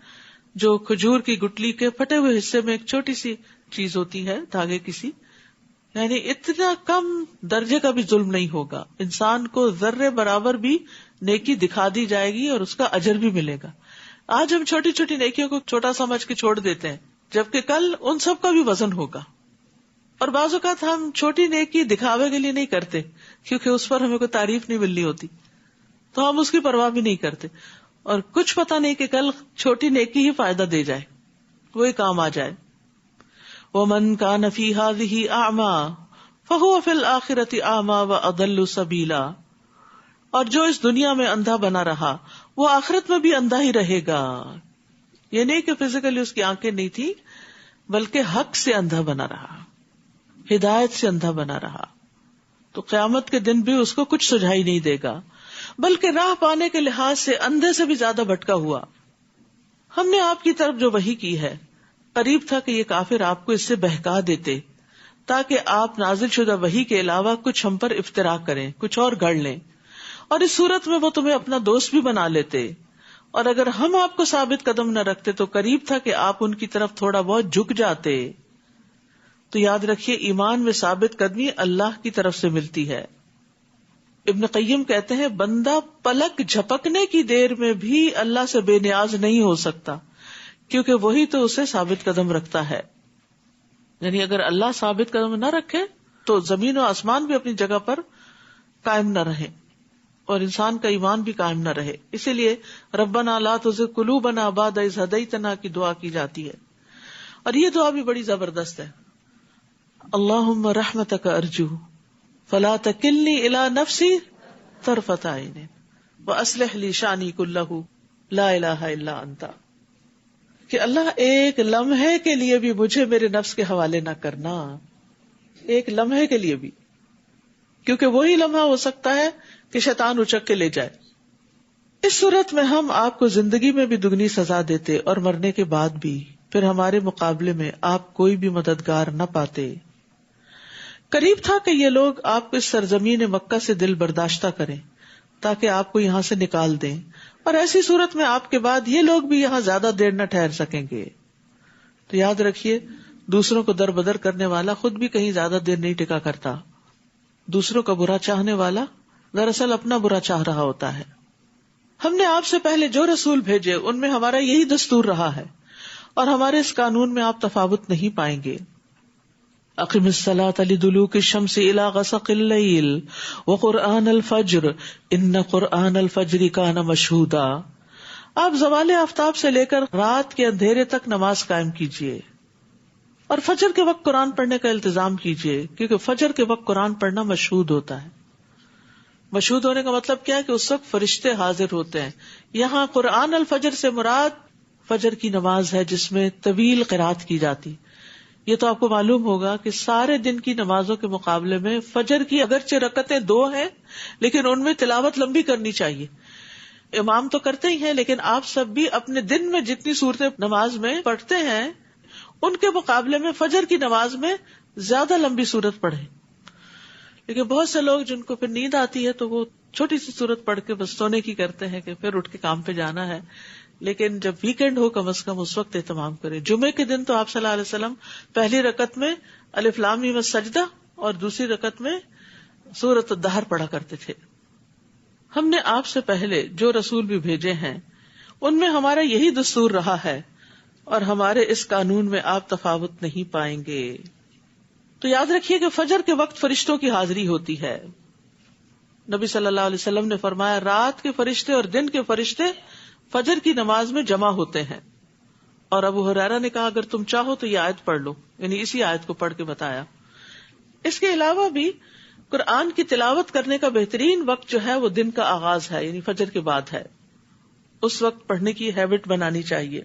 جو کھجور کی گٹلی کے پھٹے ہوئے حصے میں ایک چھوٹی سی چیز ہوتی ہے، دھاگے کسی، یعنی اتنا کم درجے کا بھی ظلم نہیں ہوگا. انسان کو ذرے برابر بھی نیکی دکھا دی جائے گی اور اس کا اجر بھی ملے گا. آج ہم چھوٹی چھوٹی نیکیوں کو چھوٹا سمجھ کے چھوڑ دیتے ہیں، جبکہ کل ان سب کا بھی وزن ہوگا. اور بعض اوقات ہم چھوٹی نیکی دکھاوے کے لیے نہیں کرتے کیونکہ اس پر ہمیں کوئی تعریف نہیں ملنی ہوتی، تو ہم اس کی پرواہ بھی نہیں کرتے. اور کچھ پتہ نہیں کہ کل چھوٹی نیکی ہی فائدہ دے جائے، وہی کام آ جائے. وَمَنْ كَانَ فِي هَذِهِ أَعْمَى فَهُوَ فِي الْآخِرَةِ أَعْمَى وَأَضَلُّ سَبِيلًا. اور جو اس دنیا میں اندھا بنا رہا وہ آخرت میں بھی اندھا ہی رہے گا. یہ نہیں کہ فزیکلی اس کی آنکھیں نہیں تھی، بلکہ حق سے اندھا بنا رہا، ہدایت سے اندھا بنا رہا، تو قیامت کے دن بھی اس کو کچھ سجھائی نہیں دے گا، بلکہ راہ پانے کے لحاظ سے اندھے سے بھی زیادہ بھٹکا ہوا. ہم نے آپ کی طرف جو وحی کی ہے، قریب تھا کہ یہ کافر آپ کو اس سے بہکا دیتے تاکہ آپ نازل شدہ وحی کے علاوہ کچھ ہم پر افترا کریں، کچھ اور گڑھ لیں، اور اس صورت میں وہ تمہیں اپنا دوست بھی بنا لیتے. اور اگر ہم آپ کو ثابت قدم نہ رکھتے تو قریب تھا کہ آپ ان کی طرف تھوڑا بہت جھک جاتے. تو یاد رکھیے، ایمان میں ثابت قدمی اللہ کی طرف سے ملتی ہے. ابن قیم کہتے ہیں بندہ پلک جھپکنے کی دیر میں بھی اللہ سے بے نیاز نہیں ہو سکتا، کیونکہ وہی تو اسے ثابت قدم رکھتا ہے. یعنی اگر اللہ ثابت قدم نہ رکھے تو زمین و آسمان بھی اپنی جگہ پر قائم نہ رہے اور انسان کا ایمان بھی قائم نہ رہے. اسی لیے ربنا لا تزغ قلوبنا بعد اذ ہدیتنا کی دعا کی جاتی ہے. اور یہ دعا بھی بڑی زبردست ہے. اللہم رحمتک ارجو فلا تکلنی الی نفسی طرفۃ عین واصلح لی شانی کلہ لا الہ الا انت. کہ اللہ ایک لمحے کے لیے بھی مجھے میرے نفس کے حوالے نہ کرنا، ایک لمحے کے لیے بھی، کیونکہ وہی لمحہ ہو سکتا ہے کہ شیطان اچک کے لے جائے. اس صورت میں ہم آپ کو زندگی میں بھی دگنی سزا دیتے اور مرنے کے بعد بھی، پھر ہمارے مقابلے میں آپ کوئی بھی مددگار نہ پاتے. قریب تھا کہ یہ لوگ آپ کو اس سرزمین مکہ سے دل برداشتہ کریں تاکہ آپ کو یہاں سے نکال دیں، اور ایسی صورت میں آپ کے بعد یہ لوگ بھی یہاں زیادہ دیر نہ ٹھہر سکیں گے. تو یاد رکھیے، دوسروں کو در بدر کرنے والا خود بھی کہیں زیادہ دیر نہیں ٹکا کرتا. دوسروں کا برا چاہنے والا دراصل اپنا برا چاہ رہا ہوتا ہے. ہم نے آپ سے پہلے جو رسول بھیجے ان میں ہمارا یہی دستور رہا ہے، اور ہمارے اس قانون میں آپ تفاوت نہیں پائیں گے. اقم الصلاۃ لدلوک الشمس الی غسق اللیل وقرآن الفجر ان قرآن الفجر کان مشہودا. آپ زوال آفتاب سے لے کر رات کے اندھیرے تک نماز قائم کیجیے، اور فجر کے وقت قرآن پڑھنے کا التزام کیجیے، کیونکہ فجر کے وقت قرآن پڑھنا مشہود ہوتا ہے. مشہود ہونے کا مطلب کیا ہے کہ اس وقت فرشتے حاضر ہوتے ہیں. یہاں قرآن الفجر سے مراد فجر کی نماز ہے جس میں طویل قرات کی جاتی. یہ تو آپ کو معلوم ہوگا کہ سارے دن کی نمازوں کے مقابلے میں فجر کی اگرچہ رکعتیں 2 ہیں لیکن ان میں تلاوت لمبی کرنی چاہیے. امام تو کرتے ہی ہیں، لیکن آپ سب بھی اپنے دن میں جتنی صورتیں نماز میں پڑھتے ہیں ان کے مقابلے میں فجر کی نماز میں زیادہ لمبی صورت پڑھیں. لیکن بہت سے لوگ جن کو پھر نیند آتی ہے تو وہ چھوٹی سی صورت پڑھ کے بس سونے کی کرتے ہیں کہ پھر اٹھ کے کام پہ جانا ہے. لیکن جب ویکینڈ ہو کم از کم اس وقت اہتمام کریں. جمعے کے دن تو آپ صلی اللہ علیہ وسلم پہلی رکعت میں الف لام میم السجدہ اور دوسری رکعت میں سورۃ الدہر پڑھا کرتے تھے. ہم نے آپ سے پہلے جو رسول بھی بھیجے ہیں ان میں ہمارا یہی دستور رہا ہے، اور ہمارے اس قانون میں آپ تفاوت نہیں پائیں گے. تو یاد رکھیے کہ فجر کے وقت فرشتوں کی حاضری ہوتی ہے. نبی صلی اللہ علیہ وسلم نے فرمایا رات کے فرشتے اور دن کے فرشتے فجر کی نماز میں جمع ہوتے ہیں. اور ابو ہریرہ نے کہا اگر تم چاہو تو یہ آیت پڑھ لو، یعنی اسی آیت کو پڑھ کے بتایا. اس کے علاوہ بھی قرآن کی تلاوت کرنے کا بہترین وقت جو ہے وہ دن کا آغاز ہے، یعنی فجر کے بعد ہے. اس وقت پڑھنے کی ہیبٹ بنانی چاہیے،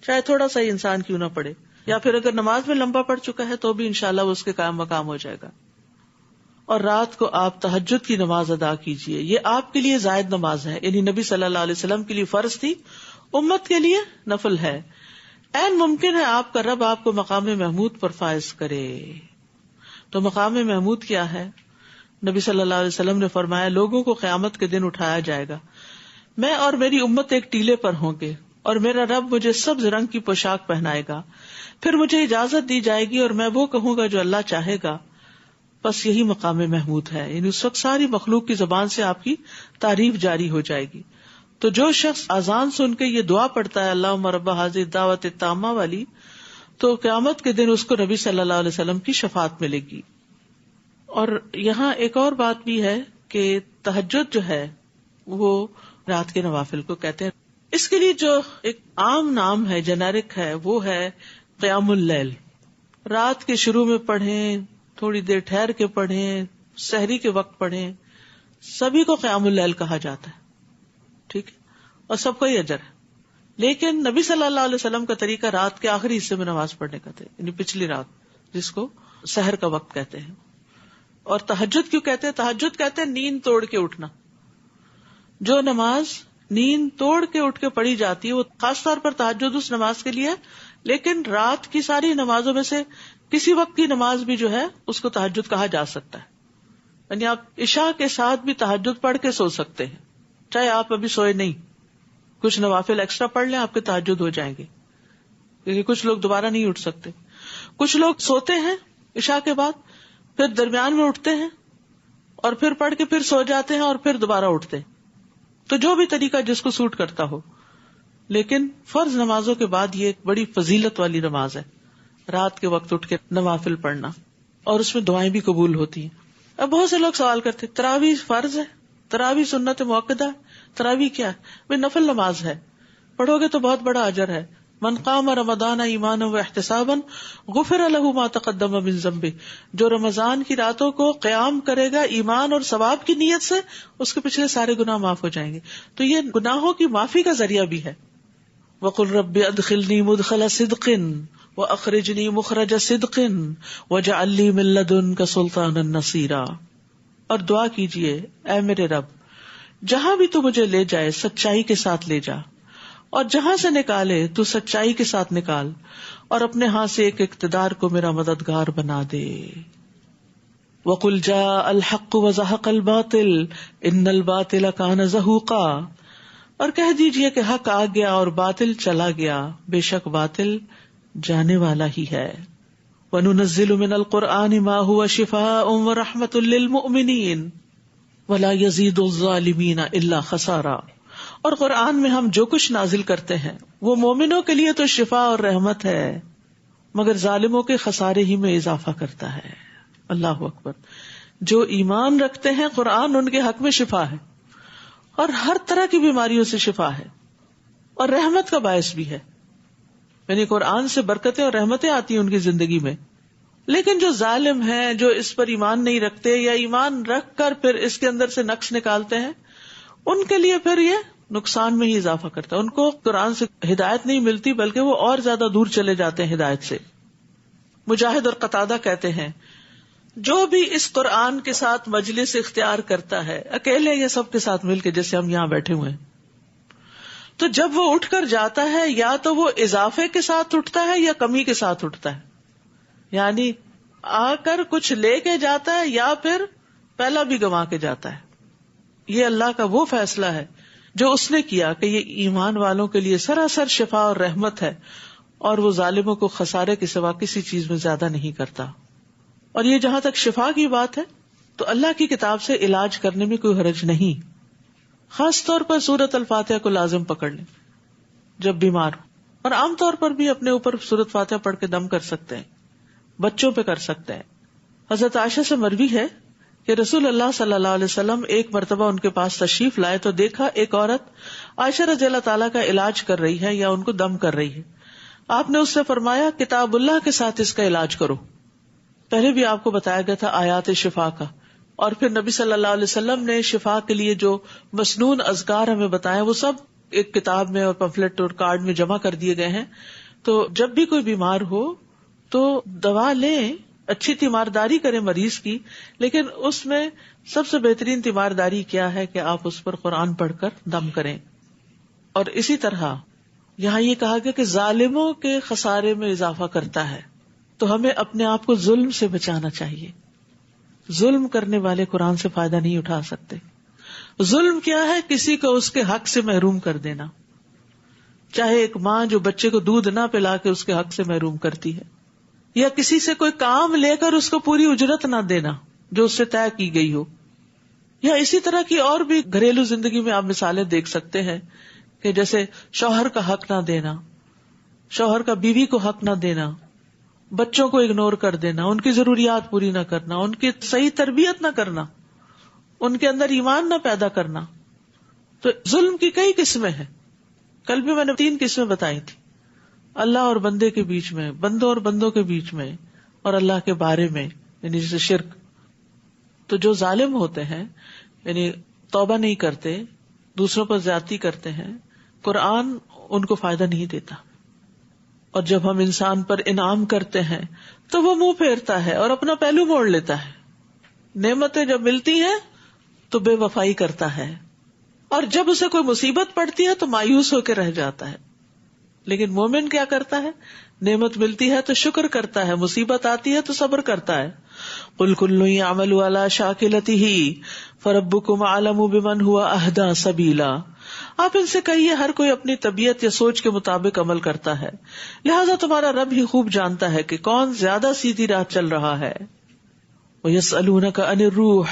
چاہے تھوڑا سا ہی انسان کیوں نہ پڑھے، یا پھر اگر نماز میں لمبا پڑھ چکا ہے تو بھی انشاءاللہ وہ اس کے قائم مقام ہو جائے گا. اور رات کو آپ تہجد کی نماز ادا کیجیے. یہ آپ کے لیے زائد نماز ہے، یعنی نبی صلی اللہ علیہ وسلم کے لیے فرض تھی، امت کے لیے نفل ہے. این ممکن ہے آپ کا رب آپ کو مقام محمود پر فائز کرے. تو مقام محمود کیا ہے؟ نبی صلی اللہ علیہ وسلم نے فرمایا لوگوں کو قیامت کے دن اٹھایا جائے گا، میں اور میری امت ایک ٹیلے پر ہوں گے، اور میرا رب مجھے سبز رنگ کی پوشاک پہنائے گا. پھر مجھے اجازت دی جائے گی اور میں وہ کہوں گا جو اللہ چاہے گا. بس یہی مقام محمود ہے، یعنی اس وقت ساری مخلوق کی زبان سے آپ کی تعریف جاری ہو جائے گی. تو جو شخص اذان سن کے یہ دعا پڑھتا ہے اللہم رب ھذہ الدعوۃ التامہ والی، تو قیامت کے دن اس کو نبی صلی اللہ علیہ وسلم کی شفاعت ملے گی. اور یہاں ایک اور بات بھی ہے کہ تہجد جو ہے وہ رات کے نوافل کو کہتے ہیں. اس کے لیے جو ایک عام نام ہے، جنیرک ہے، وہ ہے قیام اللیل. رات کے شروع میں پڑھیں، تھوڑی دیر ٹھہر کے پڑھیں، سحری کے وقت پڑھیں، سبھی کو قیام اللیل کہا جاتا ہے. ٹھیک ہے، اور سب کو ہی اجر ہے. لیکن نبی صلی اللہ علیہ وسلم کا طریقہ رات کے آخری حصے میں نماز پڑھنے کا تھا، یعنی پچھلی رات، جس کو سحر کا وقت کہتے ہیں. اور تہجد کیوں کہتے ہیں؟ تہجد کہتے ہیں نیند توڑ کے اٹھنا. جو نماز نیند توڑ کے اٹھ کے پڑھی جاتی ہے وہ خاص طور پر تہجد اس نماز کے لیے ہے، لیکن رات کی ساری نمازوں میں سے کسی وقت کی نماز بھی جو ہے اس کو تہجد کہا جا سکتا ہے. یعنی آپ عشاء کے ساتھ بھی تہجد پڑھ کے سو سکتے ہیں، چاہے آپ ابھی سوئے نہیں. کچھ نوافل ایکسٹرا پڑھ لیں، آپ کے تہجد ہو جائیں گے، کیونکہ کچھ لوگ دوبارہ نہیں اٹھ سکتے. کچھ لوگ سوتے ہیں عشاء کے بعد، پھر درمیان میں اٹھتے ہیں اور پھر پڑھ کے پھر سو جاتے ہیں اور پھر دوبارہ اٹھتے ہیں. تو جو بھی طریقہ جس کو سوٹ کرتا ہو، لیکن فرض نمازوں کے بعد یہ ایک بڑی فضیلت والی نماز ہے. رات کے وقت اٹھ کے نوافل پڑھنا، اور اس میں دعائیں بھی قبول ہوتی ہیں. اب بہت سے لوگ سوال کرتے تراویح فرض ہے، تراویح سنت مؤکدہ ہے، تراویح کیا ہے؟ بھئی نفل نماز ہے، پڑھو گے تو بہت بڑا اجر ہے. من قام رمضان ایمانا واحتسابا غفر له ما تقدم من ذنبه، جو رمضان کی راتوں کو قیام کرے گا ایمان اور ثواب کی نیت سے، اس کے پچھلے سارے گناہ معاف ہو جائیں گے. تو یہ گناہوں کی معافی کا ذریعہ بھی ہے. وقل رب ادخلنی مدخل صدق واخرجنی مخرج صدق واجعل لی من لدنک سلطانا نصیرا. اور دعا کیجئے اے میرے رب، جہاں بھی تو مجھے لے جائے سچائی کے ساتھ لے جا، اور جہاں سے نکالے تو سچائی کے ساتھ نکال، اور اپنے ہاں سے ایک اقتدار کو میرا مددگار بنا دے. وَقُلْ جَاءَ الْحَقُّ وَزَهَقَ الْبَاطِلُ إِنَّ الْبَاطِلَ كَانَ زَهُوقًا. اور کہہ دیجئے کہ حق آ گیا اور باطل چلا گیا، بے شک باطل جانے والا ہی ہے. وَنُنَزِّلُ مِنَ الْقُرْآنِ مَا هُوَ شِفَاءٌ وَرَحْمَةٌ لِّلْمُؤْمِنِينَ وَلَا يَزِيدُ الظَّالِمِينَ إِلَّا خَسَارًا. اور قرآن میں ہم جو کچھ نازل کرتے ہیں وہ مومنوں کے لیے تو شفا اور رحمت ہے، مگر ظالموں کے خسارے ہی میں اضافہ کرتا ہے. اللہ اکبر. جو ایمان رکھتے ہیں قرآن ان کے حق میں شفا ہے، اور ہر طرح کی بیماریوں سے شفا ہے، اور رحمت کا باعث بھی ہے. یعنی قرآن سے برکتیں اور رحمتیں آتی ہیں ان کی زندگی میں. لیکن جو ظالم ہیں، جو اس پر ایمان نہیں رکھتے یا ایمان رکھ کر پھر اس کے اندر سے نقص نکالتے ہیں، ان کے لیے پھر یہ نقصان میں ہی اضافہ کرتا ہے. ان کو قرآن سے ہدایت نہیں ملتی بلکہ وہ اور زیادہ دور چلے جاتے ہیں ہدایت سے. مجاہد اور قتادہ کہتے ہیں جو بھی اس قرآن کے ساتھ مجلس اختیار کرتا ہے، اکیلے یا سب کے ساتھ مل کے، جیسے ہم یہاں بیٹھے ہوئے ہیں، تو جب وہ اٹھ کر جاتا ہے یا تو وہ اضافے کے ساتھ اٹھتا ہے یا کمی کے ساتھ اٹھتا ہے. یعنی آ کر کچھ لے کے جاتا ہے یا پھر پہلا بھی گنوا کے جاتا ہے. یہ اللہ کا وہ فیصلہ ہے جو اس نے کیا کہ یہ ایمان والوں کے لیے سراسر شفا اور رحمت ہے، اور وہ ظالموں کو خسارے کے سوا کسی چیز میں زیادہ نہیں کرتا. اور یہ جہاں تک شفا کی بات ہے تو اللہ کی کتاب سے علاج کرنے میں کوئی حرج نہیں. خاص طور پر سورۃ الفاتحہ کو لازم پکڑ لیں جب بیمار ہو، اور عام طور پر بھی اپنے اوپر سورۃ فاتحہ پڑھ کے دم کر سکتے ہیں، بچوں پہ کر سکتے ہیں. حضرت عائشہ سے مروی ہے کہ رسول اللہ صلی اللہ علیہ وسلم ایک مرتبہ ان کے پاس تشریف لائے تو دیکھا ایک عورت عائشہ رضی اللہ تعالیٰ کا علاج کر رہی ہے یا ان کو دم کر رہی ہے. آپ نے اس سے فرمایا کتاب اللہ کے ساتھ اس کا علاج کرو. پہلے بھی آپ کو بتایا گیا تھا آیات شفا کا، اور پھر نبی صلی اللہ علیہ وسلم نے شفا کے لیے جو مسنون اذکار ہمیں بتائے وہ سب ایک کتاب میں اور پمفلٹ اور کارڈ میں جمع کر دیے گئے ہیں. تو جب بھی کوئی بیمار ہو تو دوا لیں، اچھی تیمارداری کریں مریض کی، لیکن اس میں سب سے بہترین تیمارداری کیا ہے کہ آپ اس پر قرآن پڑھ کر دم کریں. اور اسی طرح یہاں یہ کہا گیا کہ ظالموں کے خسارے میں اضافہ کرتا ہے، تو ہمیں اپنے آپ کو ظلم سے بچانا چاہیے. ظلم کرنے والے قرآن سے فائدہ نہیں اٹھا سکتے. ظلم کیا ہے؟ کسی کو اس کے حق سے محروم کر دینا، چاہے ایک ماں جو بچے کو دودھ نہ پلا کے اس کے حق سے محروم کرتی ہے، یا کسی سے کوئی کام لے کر اس کو پوری اجرت نہ دینا جو اس سے طے کی گئی ہو، یا اسی طرح کی اور بھی گھریلو زندگی میں آپ مثالیں دیکھ سکتے ہیں کہ جیسے شوہر کا حق نہ دینا، شوہر کا بیوی کو حق نہ دینا، بچوں کو اگنور کر دینا، ان کی ضروریات پوری نہ کرنا، ان کی صحیح تربیت نہ کرنا، ان کے اندر ایمان نہ پیدا کرنا. تو ظلم کی کئی قسمیں ہیں. کل بھی میں نے 3 قسمیں بتائی تھی، اللہ اور بندے کے بیچ میں، بندوں اور بندوں کے بیچ میں، اور اللہ کے بارے میں، یعنی جیسے شرک. تو جو ظالم ہوتے ہیں، یعنی توبہ نہیں کرتے، دوسروں پر زیادتی کرتے ہیں، قرآن ان کو فائدہ نہیں دیتا. اور جب ہم انسان پر انعام کرتے ہیں تو وہ منہ پھیرتا ہے اور اپنا پہلو موڑ لیتا ہے. نعمتیں جب ملتی ہیں تو بے وفائی کرتا ہے، اور جب اسے کوئی مصیبت پڑتی ہے تو مایوس ہو کے رہ جاتا ہے. لیکن مومن کیا کرتا ہے؟ نعمت ملتی ہے تو شکر کرتا ہے، مصیبت آتی ہے تو صبر کرتا ہے. قل کل یعمل علی شاکلتہ فربکم اعلم بمن هو اہدی سبیلا. آپ ان سے کہیے ہر کوئی اپنی طبیعت یا سوچ کے مطابق عمل کرتا ہے، لہذا تمہارا رب ہی خوب جانتا ہے کہ کون زیادہ سیدھی راہ چل رہا ہے. وَيَسْأَلُونَكَ عَنِ الرُّوحِ،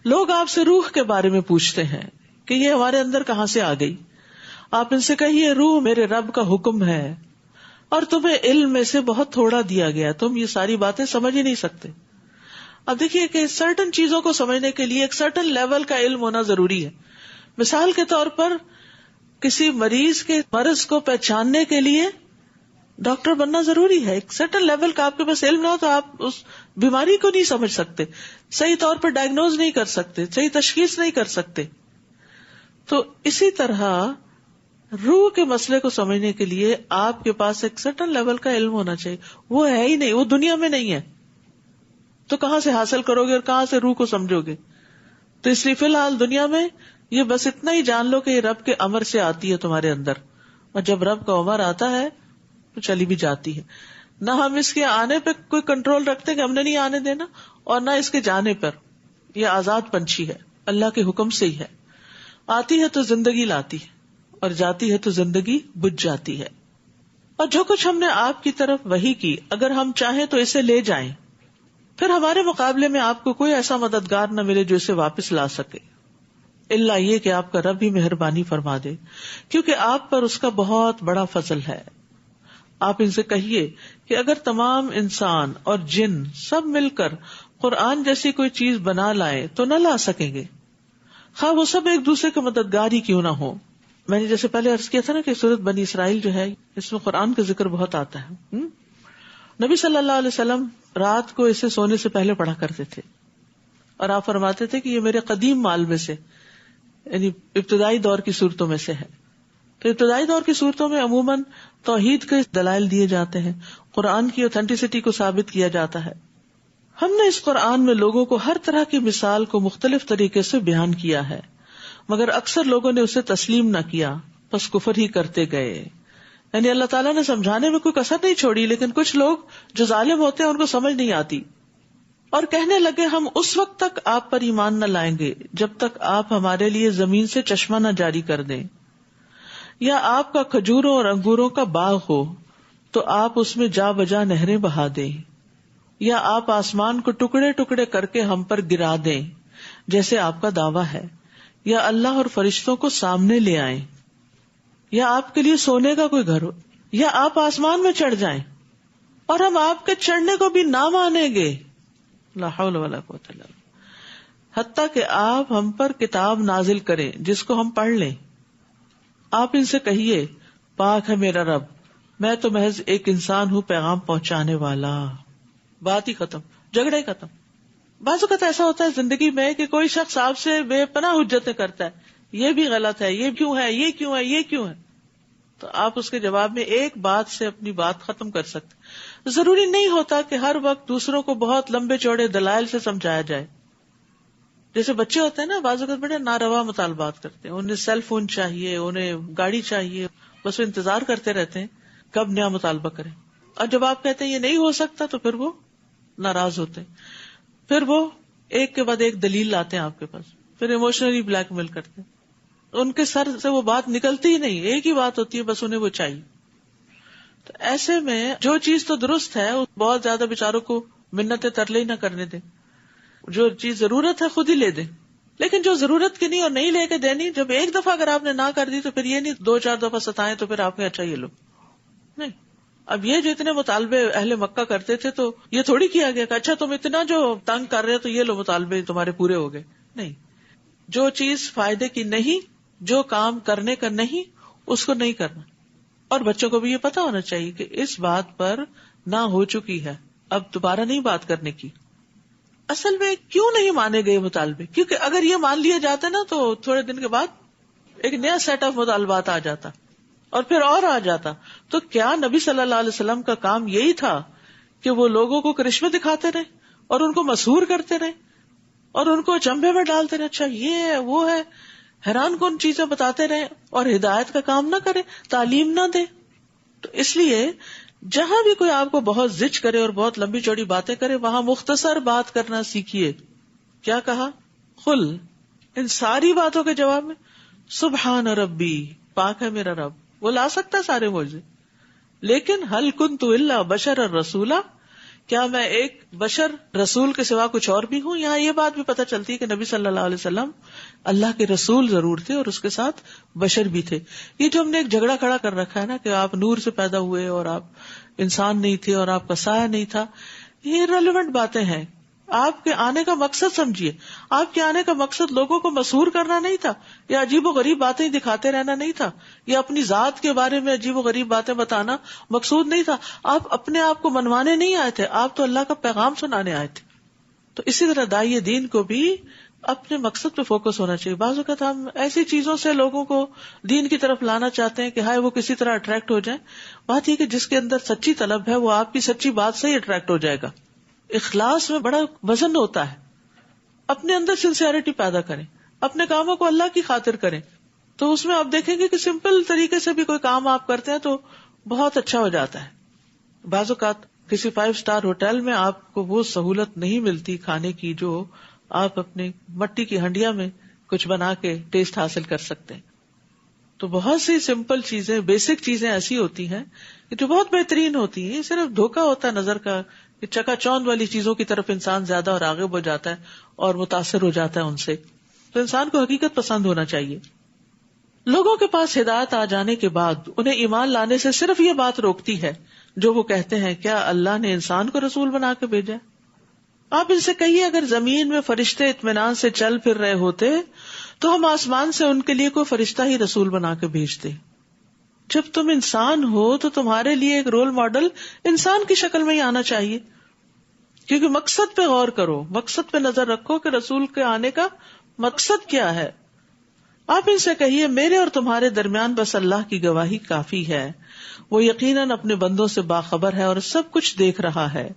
لوگ آپ سے روح کے بارے میں پوچھتے ہیں کہ یہ ہمارے اندر کہاں سے آ گئی. آپ ان سے کہیے روح میرے رب کا حکم ہے. اور تمہیں علم میں سے بہت تھوڑا دیا گیا، تم یہ ساری باتیں سمجھ ہی نہیں سکتے. اب دیکھیے کہ سرٹن چیزوں کو سمجھنے کے لیے ایک سرٹن لیول کا علم ہونا ضروری ہے. مثال کے طور پر کسی مریض کے مرض کو پہچاننے کے لیے ڈاکٹر بننا ضروری ہے. ایک سرٹن لیول کا آپ کے پاس علم نہ ہو تو آپ اس بیماری کو نہیں سمجھ سکتے، صحیح طور پر ڈائگنوز نہیں کر سکتے، صحیح تشخیص نہیں کر سکتے. تو اسی طرح روح کے مسئلے کو سمجھنے کے لیے آپ کے پاس ایک سرٹن لیول کا علم ہونا چاہیے. وہ ہے ہی نہیں، وہ دنیا میں نہیں ہے، تو کہاں سے حاصل کرو گے اور کہاں سے روح کو سمجھو گے؟ تو اس لیے فی الحال دنیا میں یہ بس اتنا ہی جان لو کہ یہ رب کے امر سے آتی ہے تمہارے اندر، اور جب رب کا امر آتا ہے تو چلی بھی جاتی ہے. نہ ہم اس کے آنے پہ کوئی کنٹرول رکھتے کہ ہم نے نہیں آنے دینا، اور نہ اس کے جانے پر. یہ آزاد پنچھی ہے، اللہ کے حکم سے ہی ہے. آتی ہے تو زندگی لاتی ہے اور جاتی ہے تو زندگی بجھ جاتی ہے. اور جو کچھ ہم نے آپ کی طرف وحی کی، اگر ہم چاہیں تو اسے لے جائیں، پھر ہمارے مقابلے میں آپ کو کوئی ایسا مددگار نہ ملے جو اسے واپس لا سکے، الا یہ کہ آپ کا رب ہی مہربانی فرما دے، کیونکہ آپ پر اس کا بہت بڑا فضل ہے. آپ ان سے کہیے کہ اگر تمام انسان اور جن سب مل کر قرآن جیسی کوئی چیز بنا لائیں تو نہ لا سکیں گے، خواہ وہ سب ایک دوسرے کے مددگار ہی کیوں نہ ہو. میں نے جیسے پہلے عرض کیا تھا نا کہ سورۃ بنی اسرائیل جو ہے اس میں قرآن کا ذکر بہت آتا ہے. نبی صلی اللہ علیہ وسلم رات کو اسے سونے سے پہلے پڑھا کرتے تھے، اور آپ فرماتے تھے کہ یہ میرے قدیم مال میں سے، یعنی ابتدائی دور کی صورتوں میں سے ہے. تو ابتدائی دور کی صورتوں میں عموماً توحید کے دلائل دیے جاتے ہیں، قرآن کی اوتھینٹسٹی کو ثابت کیا جاتا ہے. ہم نے اس قرآن میں لوگوں کو ہر طرح کی مثال کو مختلف طریقے سے بیان کیا ہے، مگر اکثر لوگوں نے اسے تسلیم نہ کیا، بس کفر ہی کرتے گئے. یعنی اللہ تعالیٰ نے سمجھانے میں کوئی کسر نہیں چھوڑی، لیکن کچھ لوگ جو ظالم ہوتے ہیں ان کو سمجھ نہیں آتی، اور کہنے لگے ہم اس وقت تک آپ پر ایمان نہ لائیں گے جب تک آپ ہمارے لیے زمین سے چشمہ نہ جاری کر دیں، یا آپ کا کھجوروں اور انگوروں کا باغ ہو تو آپ اس میں جا بجا نہریں بہا دیں، یا آپ آسمان کو ٹکڑے ٹکڑے کر کے ہم پر گرا دیں جیسے آپ کا دعویٰ ہے، یا اللہ اور فرشتوں کو سامنے لے آئیں، یا آپ کے لیے سونے کا کوئی گھر ہو، یا آپ آسمان میں چڑھ جائیں اور ہم آپ کے چڑھنے کو بھی نہ مانیں گے. لا حول ولا قوت الا باللہ. حتیٰ کہ آپ ہم پر کتاب نازل کریں جس کو ہم پڑھ لیں. آپ ان سے کہیے پاک ہے میرا رب، میں تو محض ایک انسان ہوں پیغام پہنچانے والا. بات ہی ختم، جھگڑا ہی ختم. بعض اوقات ایسا ہوتا ہے زندگی میں کہ کوئی شخص آپ سے بے پناہ حجتیں کرتا ہے، یہ بھی غلط ہے، یہ کیوں ہے، یہ کیوں ہے، یہ کیوں ہے، تو آپ اس کے جواب میں ایک بات سے اپنی بات ختم کر سکتے. ضروری نہیں ہوتا کہ ہر وقت دوسروں کو بہت لمبے چوڑے دلائل سے سمجھایا جائے. جیسے بچے ہوتے ہیں نا، بعض اوقات بڑے ناروا مطالبات کرتے ہیں، انہیں سیل فون چاہیے، انہیں گاڑی چاہیے، بس وہ انتظار کرتے رہتے ہیں کب نیا مطالبہ کریں. اور جب آپ کہتے ہیں یہ نہیں ہو سکتا تو پھر وہ ناراض ہوتے ہیں، پھر وہ ایک کے بعد ایک دلیل لاتے ہیں آپ کے پاس، پھر ایموشنلی بلیک میل کرتے ہیں. ان کے سر سے وہ بات نکلتی ہی نہیں، ایک ہی بات ہوتی ہے، بس انہیں وہ چاہیے. تو ایسے میں جو چیز تو درست ہے بہت زیادہ بیچاروں کو منتیں ترلے ہی نہ کرنے دیں. جو چیز ضرورت ہے خود ہی لے دیں، لیکن جو ضرورت کی نہیں اور نہیں لے کے دینی، جب ایک دفعہ اگر آپ نے نہ کر دی تو پھر یہ نہیں 2-4 دفعہ ستائیں تو پھر آپ نے اچھا یہ لو نہیں. اب یہ جو اتنے مطالبے اہل مکہ کرتے تھے تو یہ تھوڑی کیا گیا کہ اچھا تم اتنا جو تنگ کر رہے ہو تو یہ لو مطالبے تمہارے پورے ہو گئے. نہیں، جو چیز فائدے کی نہیں، جو کام کرنے کا نہیں، اس کو نہیں کرنا. اور بچوں کو بھی یہ پتا ہونا چاہیے کہ اس بات پر نہ ہو چکی ہے، اب دوبارہ نہیں بات کرنے کی. اصل میں کیوں نہیں مانے گئے مطالبے؟ کیونکہ اگر یہ مان لیے جاتے نا تو تھوڑے دن کے بعد ایک نیا سیٹ آف مطالبات آ جاتا اور پھر اور آ جاتا. تو کیا نبی صلی اللہ علیہ وسلم کا کام یہی تھا کہ وہ لوگوں کو کرشمے دکھاتے رہے اور ان کو مسحور کرتے رہے اور ان کو اچنبھے میں ڈالتے رہے، اچھا یہ ہے وہ ہے، حیران کن چیزیں بتاتے رہے اور ہدایت کا کام نہ کرے، تعلیم نہ دے؟ تو اس لیے جہاں بھی کوئی آپ کو بہت زج کرے اور بہت لمبی چوڑی باتیں کرے، وہاں مختصر بات کرنا سیکھیے. کیا کہا؟ قل، ان ساری باتوں کے جواب میں سبحان ربی، پاک ہے میرا رب. وہ لا سکتا ہے سارے معجزے، لیکن ہل کنت الا بشرا رسولا، کیا میں ایک بشر رسول کے سوا کچھ اور بھی ہوں؟ یہاں یہ بات بھی پتہ چلتی ہے کہ نبی صلی اللہ علیہ وسلم اللہ کے رسول ضرور تھے اور اس کے ساتھ بشر بھی تھے. یہ جو ہم نے ایک جھگڑا کھڑا کر رکھا ہے نا کہ آپ نور سے پیدا ہوئے اور آپ انسان نہیں تھے اور آپ کا سایہ نہیں تھا، یہ ریلیونٹ باتیں ہیں. آپ کے آنے کا مقصد سمجھیے. آپ کے آنے کا مقصد لوگوں کو مسحور کرنا نہیں تھا، یا عجیب و غریب باتیں دکھاتے رہنا نہیں تھا، یا اپنی ذات کے بارے میں عجیب و غریب باتیں بتانا مقصود نہیں تھا. آپ اپنے آپ کو منوانے نہیں آئے تھے، آپ تو اللہ کا پیغام سنانے آئے تھے. تو اسی طرح داعی دین کو بھی اپنے مقصد پہ فوکس ہونا چاہیے. بعض اوقات ہم ایسی چیزوں سے لوگوں کو دین کی طرف لانا چاہتے ہیں کہ ہائے وہ کسی طرح اٹریکٹ ہو جائیں. بات یہ کہ جس کے اندر سچی طلب ہے وہ آپ کی سچی بات سے ہی اٹریکٹ ہو جائے گا. اخلاص میں بڑا وزن ہوتا ہے. اپنے اندر سنسیئرٹی پیدا کریں، اپنے کاموں کو اللہ کی خاطر کریں، تو اس میں آپ دیکھیں گے کہ سمپل طریقے سے بھی کوئی کام آپ کرتے ہیں تو بہت اچھا ہو جاتا ہے. بعض اوقات کسی 5 اسٹار ہوٹل میں آپ کو وہ سہولت نہیں ملتی کھانے کی جو آپ اپنی مٹی کی ہنڈیا میں کچھ بنا کے ٹیسٹ حاصل کر سکتے ہیں. تو بہت سی سمپل چیزیں، بیسک چیزیں ایسی ہوتی ہیں کہ جو بہت بہترین ہوتی ہیں. صرف دھوکا ہوتا ہے نظر کا کہ چکا چوند والی چیزوں کی طرف انسان زیادہ اور راغب ہو جاتا ہے اور متاثر ہو جاتا ہے ان سے. تو انسان کو حقیقت پسند ہونا چاہیے. لوگوں کے پاس ہدایت آ جانے کے بعد انہیں ایمان لانے سے صرف یہ بات روکتی ہے جو وہ کہتے ہیں کیا اللہ نے انسان کو رسول بنا کے بھیجا؟ آپ ان سے کہیے اگر زمین میں فرشتے اطمینان سے چل پھر رہے ہوتے تو ہم آسمان سے ان کے لیے کوئی فرشتہ ہی رسول بنا کے بھیجتے. جب تم انسان ہو تو تمہارے لیے ایک رول ماڈل انسان کی شکل میں ہی آنا چاہیے. کیونکہ مقصد پہ غور کرو، مقصد پہ نظر رکھو کہ رسول کے آنے کا مقصد کیا ہے. آپ ان سے کہیے میرے اور تمہارے درمیان بس اللہ کی گواہی کافی ہے. وہ یقیناً اپنے بندوں سے باخبر ہے اور سب کچھ دیکھ رہا ہے.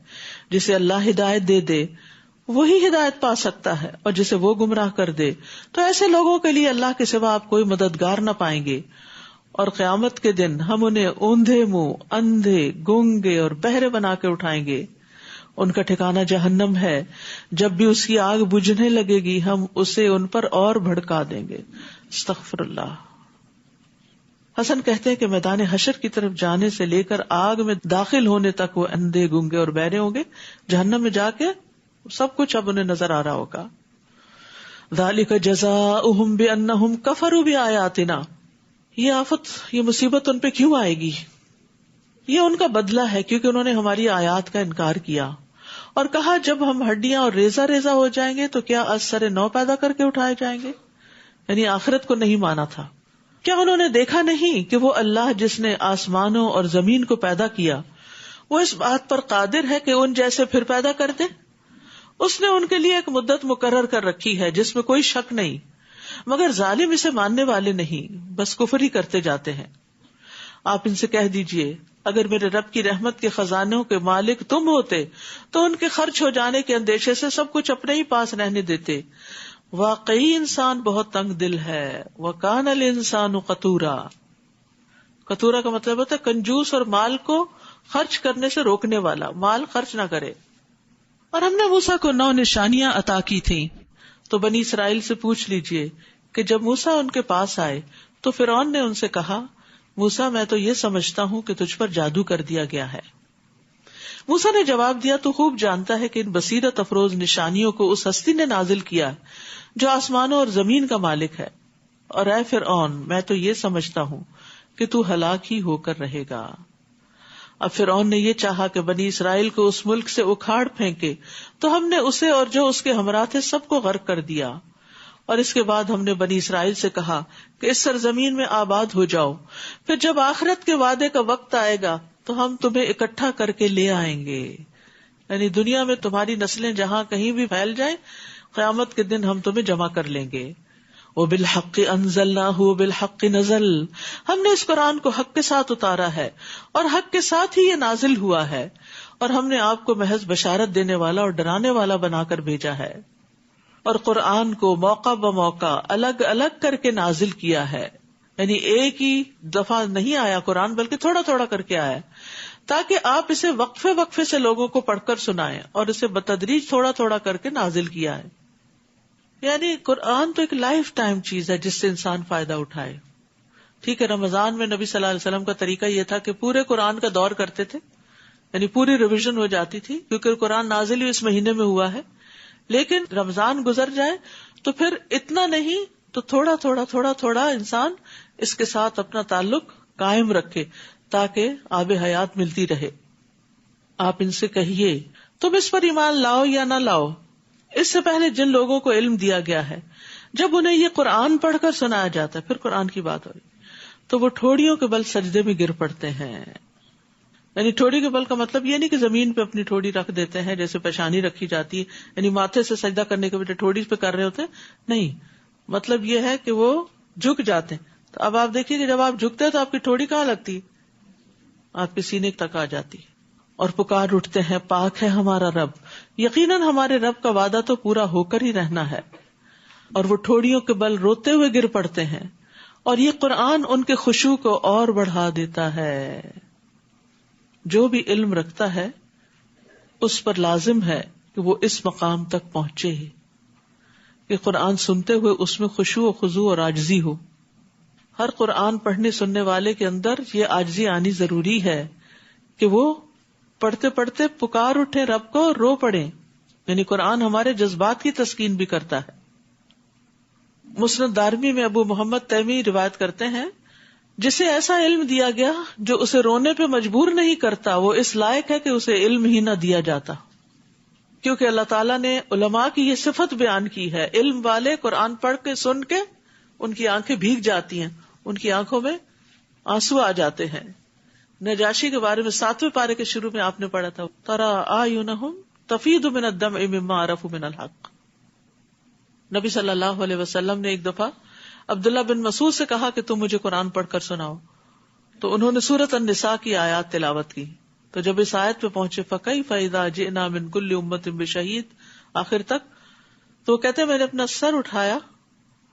جسے اللہ ہدایت دے دے وہی ہدایت پا سکتا ہے اور جسے وہ گمراہ کر دے تو ایسے لوگوں کے لیے اللہ کے سوا آپ کوئی مددگار نہ پائیں گے. اور قیامت کے دن ہم انہیں اوندھے منہ، اندھے، گونگے اور بہرے بنا کے اٹھائیں گے. ان کا ٹھکانہ جہنم ہے. جب بھی اس کی آگ بجھنے لگے گی ہم اسے ان پر اور بھڑکا دیں گے. استغفر اللہ. حسن کہتے ہیں کہ میدان حشر کی طرف جانے سے لے کر آگ میں داخل ہونے تک وہ اندھے، گونگے اور بہرے ہوں گے. جہنم میں جا کے سب کچھ اب انہیں نظر آ رہا ہوگا. ذالک جزاؤہم بانہم کفروا بآیاتنا. یہ آفت، یہ مصیبت ان پہ کیوں آئے گی؟ یہ ان کا بدلہ ہے کیونکہ انہوں نے ہماری آیات کا انکار کیا اور کہا جب ہم ہڈیاں اور ریزہ ریزہ ہو جائیں گے تو کیا از سر نو پیدا کر کے اٹھائے جائیں گے. یعنی آخرت کو نہیں مانا تھا. کیا انہوں نے دیکھا نہیں کہ وہ اللہ جس نے آسمانوں اور زمین کو پیدا کیا وہ اس بات پر قادر ہے کہ ان جیسے پھر پیدا کر دے. اس نے ان کے لیے ایک مدت مقرر کر رکھی ہے جس میں کوئی شک نہیں، مگر ظالم اسے ماننے والے نہیں، بس کفر ہی کرتے جاتے ہیں. آپ ان سے کہہ دیجئے اگر میرے رب کی رحمت کے خزانوں کے مالک تم ہوتے تو ان کے خرچ ہو جانے کے اندیشے سے سب کچھ اپنے ہی پاس رہنے دیتے. واقعی انسان بہت تنگ دل ہے. وَكَانَ الْإِنسَانُ قَتُورًا. قطورا کا مطلب ہوتا ہے کنجوس اور مال کو خرچ کرنے سے روکنے والا، مال خرچ نہ کرے. اور ہم نے موسیٰ کو 9 نشانیاں عطا کی تھیں. تو بنی اسرائیل سے پوچھ لیجئے کہ جب موسیٰ ان کے پاس آئے تو فرعون نے ان سے کہا موسیٰ میں تو یہ سمجھتا ہوں کہ تجھ پر جادو کر دیا گیا ہے. موسیٰ نے جواب دیا تو خوب جانتا ہے کہ ان بصیرت افروز نشانیوں کو اس ہستی نے نازل کیا جو آسمانوں اور زمین کا مالک ہے. اور اے فرعون میں تو یہ سمجھتا ہوں کہ تو ہلاک ہی ہو کر رہے گا. اب فرعون نے یہ چاہا کہ بنی اسرائیل کو اس ملک سے اکھاڑ پھینکے تو ہم نے اسے اور جو اس کے ہمراہ تھے سب کو غرق کر دیا. اور اس کے بعد ہم نے بنی اسرائیل سے کہا کہ اس سرزمین میں آباد ہو جاؤ، پھر جب آخرت کے وعدے کا وقت آئے گا تو ہم تمہیں اکٹھا کر کے لے آئیں گے. یعنی دنیا میں تمہاری نسلیں جہاں کہیں بھی پھیل جائیں قیامت کے دن ہم تمہیں جمع کر لیں گے. وَبِالْحَقِّ أَنزَلْنَاهُ وَبِالْحَقِّ نَزَلَ. ہم نے اس قرآن کو حق کے ساتھ اتارا ہے اور حق کے ساتھ ہی یہ نازل ہوا ہے. اور ہم نے آپ کو محض بشارت دینے والا اور ڈرانے والا بنا کر بھیجا ہے. اور قرآن کو موقع بموقع الگ الگ کر کے نازل کیا ہے. یعنی ایک ہی دفعہ نہیں آیا قرآن بلکہ تھوڑا تھوڑا کر کے آیا تاکہ آپ اسے وقفے وقفے سے لوگوں کو پڑھ کر سنائیں، اور اسے بتدریج تھوڑا تھوڑا کر کے نازل کیا ہے. یعنی قرآن تو ایک لائف ٹائم چیز ہے جس سے انسان فائدہ اٹھائے. ٹھیک ہے، رمضان میں نبی صلی اللہ علیہ وسلم کا طریقہ یہ تھا کہ پورے قرآن کا دور کرتے تھے یعنی پوری ریویژن ہو جاتی تھی، کیونکہ قرآن نازل ہی اس مہینے میں ہوا ہے. لیکن رمضان گزر جائے تو پھر اتنا نہیں تو تھوڑا تھوڑا تھوڑا تھوڑا انسان اس کے ساتھ اپنا تعلق قائم رکھے تاکہ آب حیات ملتی رہے. آپ ان سے کہیے تم اس پر ایمان لاؤ یا نہ لاؤ. اس سے پہلے جن لوگوں کو علم دیا گیا ہے جب انہیں یہ قرآن پڑھ کر سنایا جاتا ہے، پھر قرآن کی بات ہو رہی، تو وہ ٹھوڑیوں کے بل سجدے میں گر پڑتے ہیں. یعنی ٹھوڑی کے بل کا مطلب یہ نہیں کہ زمین پہ اپنی ٹھوڑی رکھ دیتے ہیں جیسے پیشانی رکھی جاتی ہے، یعنی ماتھے سے سجدہ کرنے کے بجائے ٹھوڑی پہ کر رہے ہوتے ہیں، نہیں، مطلب یہ ہے کہ وہ جھک جاتے ہیں. تو اب آپ دیکھیے کہ جب آپ جھکتے ہیں تو آپ کی ٹھوڑی کہاں لگتی ہے؟ آپ کے سینے تک آ جاتی ہے. اور پکار اٹھتے ہیں پاک ہے ہمارا رب، یقیناً ہمارے رب کا وعدہ تو پورا ہو کر ہی رہنا ہے. اور وہ ٹھوڑیوں کے بل روتے ہوئے گر پڑتے ہیں، اور یہ قرآن ان کے خشوع کو اور بڑھا دیتا ہے. جو بھی علم رکھتا ہے اس پر لازم ہے کہ وہ اس مقام تک پہنچے کہ قرآن سنتے ہوئے اس میں خشوع و خضوع اور عاجزی ہو. ہر قرآن پڑھنے سننے والے کے اندر یہ عاجزی آنی ضروری ہے کہ وہ پڑھتے پڑھتے پکار اٹھے رب کو اور رو پڑے. یعنی قرآن ہمارے جذبات کی تسکین بھی کرتا ہے. مسند دارمی میں ابو محمد تیمی روایت کرتے ہیں، جسے ایسا علم دیا گیا جو اسے رونے پہ مجبور نہیں کرتا، وہ اس لائق ہے کہ اسے علم ہی نہ دیا جاتا. کیونکہ اللہ تعالیٰ نے علماء کی یہ صفت بیان کی ہے، علم والے قرآن پڑھ کے سن کے ان کی آنکھیں بھیگ جاتی ہیں، ان کی آنکھوں میں آنسو آ جاتے ہیں. نجاشی کے بارے میں 7ویں پارے کے شروع میں آپ نے پڑھا تھا، ترى اعینہم تفیض من الدمع مما عرفوا من الحق. نبی صلی اللہ علیہ وسلم نے ایک دفعہ عبداللہ بن مسعود سے کہا کہ تم مجھے قرآن پڑھ کر سناؤ، تو انہوں نے سورۃ النساء کی آیات تلاوت کی. تو جب اس آیت پہ پہنچے فَكَيْفَ إِذَا جِئْنَا مِن كُلِّ أُمَّةٍ بِشَهِيدٍ آخر تک، تو کہتے میں نے اپنا سر اٹھایا.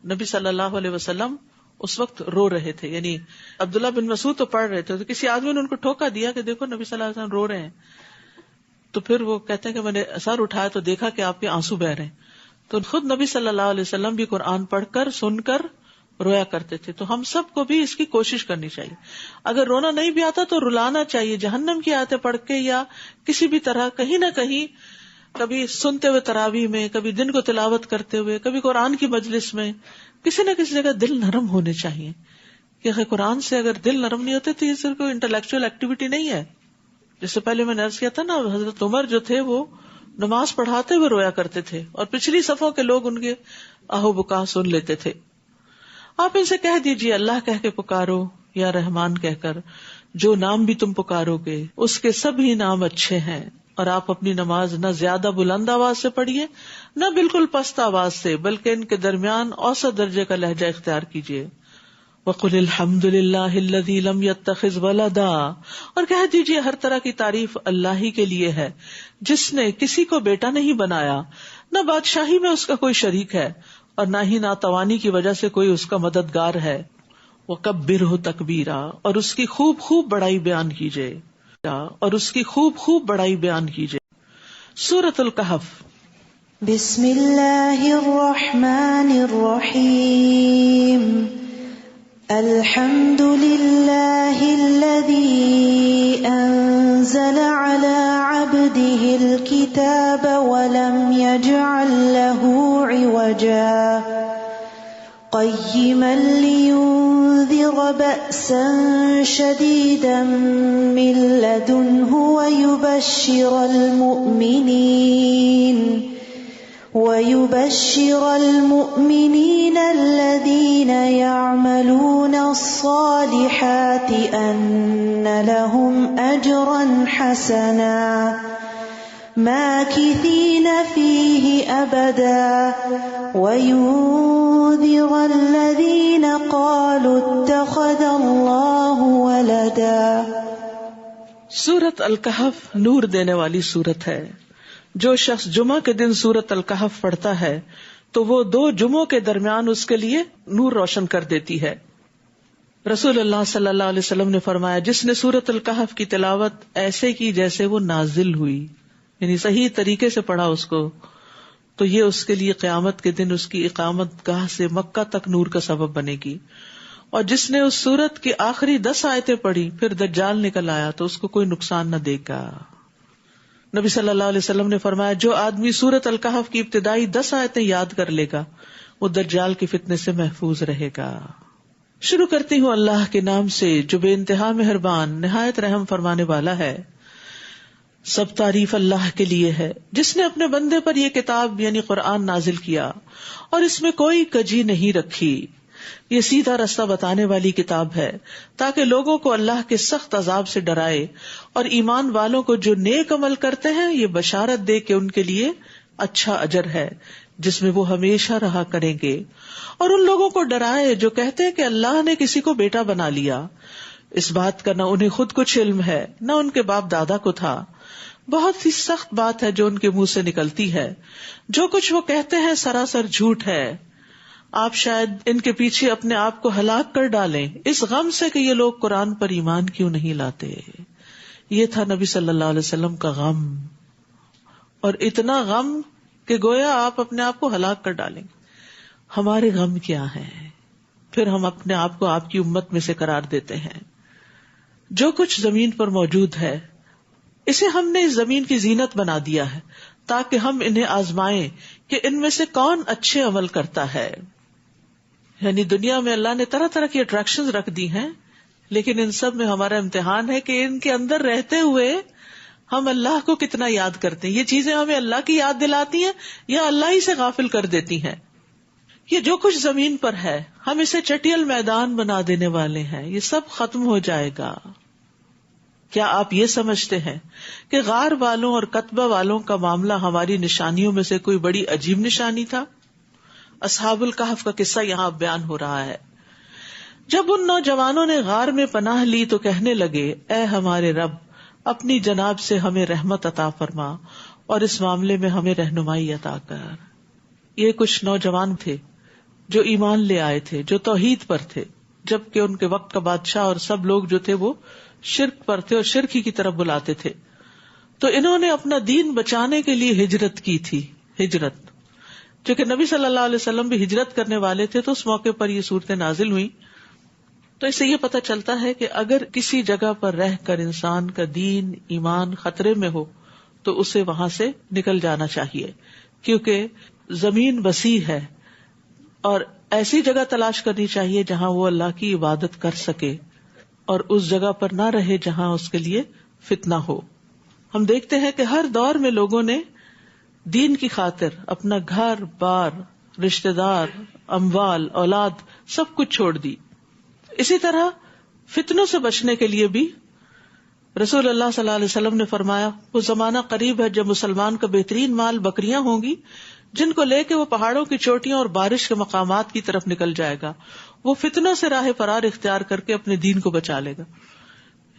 نبی صلی اللہ علیہ وسلم اس وقت رو رہے تھے، یعنی عبداللہ بن مسعود تو پڑھ رہے تھے، تو کسی آدمی نے ان کو ٹھوکا دیا کہ دیکھو نبی صلی اللہ علیہ وسلم رو رہے ہیں. تو پھر وہ کہتے ہیں کہ میں نے سر اٹھایا تو دیکھا کہ آپ کے آنسو بہ رہے ہیں. تو خود نبی صلی اللہ علیہ وسلم بھی قرآن پڑھ کر سن کر رویا کرتے تھے. تو ہم سب کو بھی اس کی کوشش کرنی چاہیے. اگر رونا نہیں بھی آتا تو رلانا چاہیے، جہنم کی آیتیں پڑھ کے یا کسی بھی طرح کہیں نہ کہیں، کبھی سنتے ہوئے تراویح میں، کبھی دن کو تلاوت کرتے ہوئے، کبھی قرآن کی مجلس میں، کسی نہ کسی جگہ دل نرم ہونے چاہیے. کہ قرآن سے اگر دل نرم نہیں ہوتے تو یہ صرف کوئی انٹلیکچوئل ایکٹیویٹی نہیں ہے. جس سے پہلے میں نے عرض کیا تھا نا، حضرت عمر جو تھے وہ نماز پڑھاتے ہوئے رویا کرتے تھے، اور پچھلی صفوں کے لوگ ان کے آہو بکا سن لیتے تھے. آپ ان سے کہہ دیجئے اللہ کہہ کے پکارو یا رحمان کہہ کر، جو نام بھی تم پکارو گے اس کے سبھی نام اچھے ہیں. اور آپ اپنی نماز نہ زیادہ بلند آواز سے پڑھیے نہ بالکل پست آواز سے، بلکہ ان کے درمیان اوسط درجے کا لہجہ اختیار کیجیے. وَقُلِ الْحَمْدُ لِلَّهِ الَّذِي لَمْ يَتَّخِذْ وَلَدًا، اور کہہ دیجیے ہر طرح کی تعریف اللہ ہی کے لیے ہے جس نے کسی کو بیٹا نہیں بنایا، نہ بادشاہی میں اس کا کوئی شریک ہے، اور نہ ہی ناتوانی کی وجہ سے کوئی اس کا مددگار ہے. وَكَبِّرْهُ تَكْبِيرًا، اور اس کی خوب خوب بڑائی بیان کیجیے، اور اس کی خوب خوب بڑائی بیان کیجیے. سورۃ الکہف. بسم اللہ الرحمن الرحیم. الحمد للہ الذی انزل علی عبده الکتاب ولم یجعل له عوجا قیما لینذر بأسا شدیدا من لدنہ ويبشر المؤمنين الذين يعملون الصالحات أن لهم أجرا حسنا ماكثين فيه أبدا وينذر الذين قالوا اتخذ الله ولدا. سورۃ الکہف نور دینے والی سورت ہے. جو شخص جمعہ کے دن سورۃ الکہف پڑھتا ہے تو وہ 2 جمعوں کے درمیان اس کے لیے نور روشن کر دیتی ہے. رسول اللہ صلی اللہ علیہ وسلم نے فرمایا، جس نے سورۃ الکہف کی تلاوت ایسے کی جیسے وہ نازل ہوئی، یعنی صحیح طریقے سے پڑھا اس کو، تو یہ اس کے لیے قیامت کے دن اس کی اقامت گاہ سے مکہ تک نور کا سبب بنے گی. اور جس نے اس سورت کی آخری 10 آیتیں پڑھی پھر دجال نکل آیا تو اس کو کوئی نقصان نہ دے گا. نبی صلی اللہ علیہ وسلم نے فرمایا جو آدمی سورت الکہف کی ابتدائی 10 آیتیں یاد کر لے گا وہ دجال کے فتنے سے محفوظ رہے گا. شروع کرتی ہوں اللہ کے نام سے جو بے انتہا مہربان نہایت رحم فرمانے والا ہے. سب تعریف اللہ کے لیے ہے جس نے اپنے بندے پر یہ کتاب یعنی قرآن نازل کیا اور اس میں کوئی کجی نہیں رکھی. یہ سیدھا رستہ بتانے والی کتاب ہے تاکہ لوگوں کو اللہ کے سخت عذاب سے ڈرائے اور ایمان والوں کو جو نیک عمل کرتے ہیں یہ بشارت دے کہ ان کے لیے اچھا اجر ہے جس میں وہ ہمیشہ رہا کریں گے، اور ان لوگوں کو ڈرائے جو کہتے ہیں کہ اللہ نے کسی کو بیٹا بنا لیا. اس بات کا نہ انہیں خود کچھ علم ہے نہ ان کے باپ دادا کو تھا. بہت ہی سخت بات ہے جو ان کے منہ سے نکلتی ہے. جو کچھ وہ کہتے ہیں سراسر جھوٹ ہے. آپ شاید ان کے پیچھے اپنے آپ کو ہلاک کر ڈالیں اس غم سے کہ یہ لوگ قرآن پر ایمان کیوں نہیں لاتے. یہ تھا نبی صلی اللہ علیہ وسلم کا غم، اور اتنا غم کہ گویا آپ اپنے آپ کو ہلاک کر ڈالیں. ہمارے غم کیا ہیں؟ پھر ہم اپنے آپ کو آپ کی امت میں سے قرار دیتے ہیں. جو کچھ زمین پر موجود ہے اسے ہم نے اس زمین کی زینت بنا دیا ہے تاکہ ہم انہیں آزمائیں کہ ان میں سے کون اچھے عمل کرتا ہے. یعنی دنیا میں اللہ نے طرح طرح کی اٹریکشنز رکھ دی ہیں، لیکن ان سب میں ہمارا امتحان ہے کہ ان کے اندر رہتے ہوئے ہم اللہ کو کتنا یاد کرتے ہیں. یہ چیزیں ہمیں اللہ کی یاد دلاتی ہیں یا اللہ ہی سے غافل کر دیتی ہیں. یہ جو کچھ زمین پر ہے ہم اسے چٹیل میدان بنا دینے والے ہیں، یہ سب ختم ہو جائے گا. کیا آپ یہ سمجھتے ہیں کہ غار والوں اور قطبہ والوں کا معاملہ ہماری نشانیوں میں سے کوئی بڑی عجیب نشانی تھا؟ اصحاب الکہف کا قصہ یہاں بیان ہو رہا ہے. جب ان نوجوانوں نے غار میں پناہ لی تو کہنے لگے اے ہمارے رب اپنی جناب سے ہمیں رحمت عطا فرما اور اس معاملے میں ہمیں رہنمائی عطا کر. یہ کچھ نوجوان تھے جو ایمان لے آئے تھے، جو توحید پر تھے، جبکہ ان کے وقت کا بادشاہ اور سب لوگ جو تھے وہ شرک پر تھے اور شرک ہی کی طرف بلاتے تھے. تو انہوں نے اپنا دین بچانے کے لیے ہجرت کی تھی. ہجرت چونکہ نبی صلی اللہ علیہ وسلم بھی ہجرت کرنے والے تھے تو اس موقع پر یہ صورتیں نازل ہوئی. تو اس سے یہ پتہ چلتا ہے کہ اگر کسی جگہ پر رہ کر انسان کا دین ایمان خطرے میں ہو تو اسے وہاں سے نکل جانا چاہیے، کیونکہ زمین وسیع ہے اور ایسی جگہ تلاش کرنی چاہیے جہاں وہ اللہ کی عبادت کر سکے اور اس جگہ پر نہ رہے جہاں اس کے لیے فتنہ ہو. ہم دیکھتے ہیں کہ ہر دور میں لوگوں نے دین کی خاطر اپنا گھر بار، رشتہ دار، اموال، اولاد سب کچھ چھوڑ دی. اسی طرح فتنوں سے بچنے کے لیے بھی رسول اللہ صلی اللہ علیہ وسلم نے فرمایا وہ زمانہ قریب ہے جب مسلمان کا بہترین مال بکریاں ہوں گی جن کو لے کے وہ پہاڑوں کی چوٹیوں اور بارش کے مقامات کی طرف نکل جائے گا. وہ فتنوں سے راہ فرار اختیار کر کے اپنے دین کو بچا لے گا.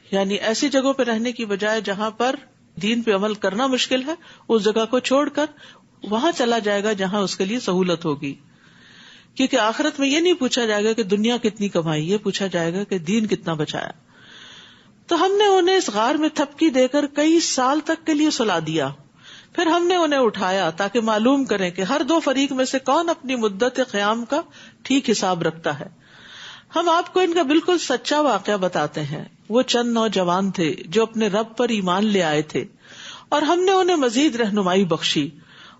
یعنی ایسی جگہوں پہ رہنے کی بجائے جہاں پر دین پہ عمل کرنا مشکل ہے اس جگہ کو چھوڑ کر وہاں چلا جائے گا جہاں اس کے لیے سہولت ہوگی. کیونکہ آخرت میں یہ نہیں پوچھا جائے گا کہ دنیا کتنی کمائی، یہ پوچھا جائے گا کہ دین کتنا بچایا. تو ہم نے انہیں اس غار میں تھپکی دے کر کئی سال تک کے لیے سلا دیا. پھر ہم نے انہیں اٹھایا تاکہ معلوم کریں کہ ہر دو فریق میں سے کون اپنی مدت قیام کا ٹھیک حساب رکھتا ہے. ہم آپ کو ان کا بالکل سچا واقعہ بتاتے ہیں. وہ چند نوجوان تھے جو اپنے رب پر ایمان لے آئے تھے اور ہم نے انہیں مزید رہنمائی بخشی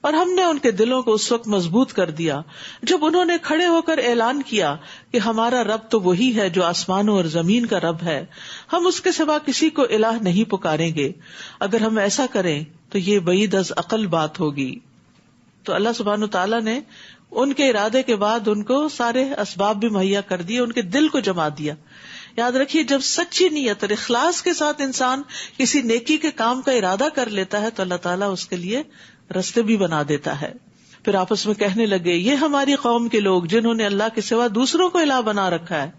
اور ہم نے ان کے دلوں کو اس وقت مضبوط کر دیا جب انہوں نے کھڑے ہو کر اعلان کیا کہ ہمارا رب تو وہی ہے جو آسمانوں اور زمین کا رب ہے، ہم اس کے سوا کسی کو الہ نہیں پکاریں گے. اگر ہم ایسا کریں تو یہ بعید از عقل بات ہوگی. تو اللہ سبحانہ تعالیٰ نے ان کے ارادے کے بعد ان کو سارے اسباب بھی مہیا کر دیے، ان کے دل کو جما دیا. یاد رکھیے جب سچی نیت اور اخلاص کے ساتھ انسان کسی نیکی کے کام کا ارادہ کر لیتا ہے تو اللہ تعالیٰ اس کے لیے رستے بھی بنا دیتا ہے. پھر آپس میں کہنے لگے یہ ہماری قوم کے لوگ جنہوں نے اللہ کے سوا دوسروں کو الہ بنا رکھا ہے،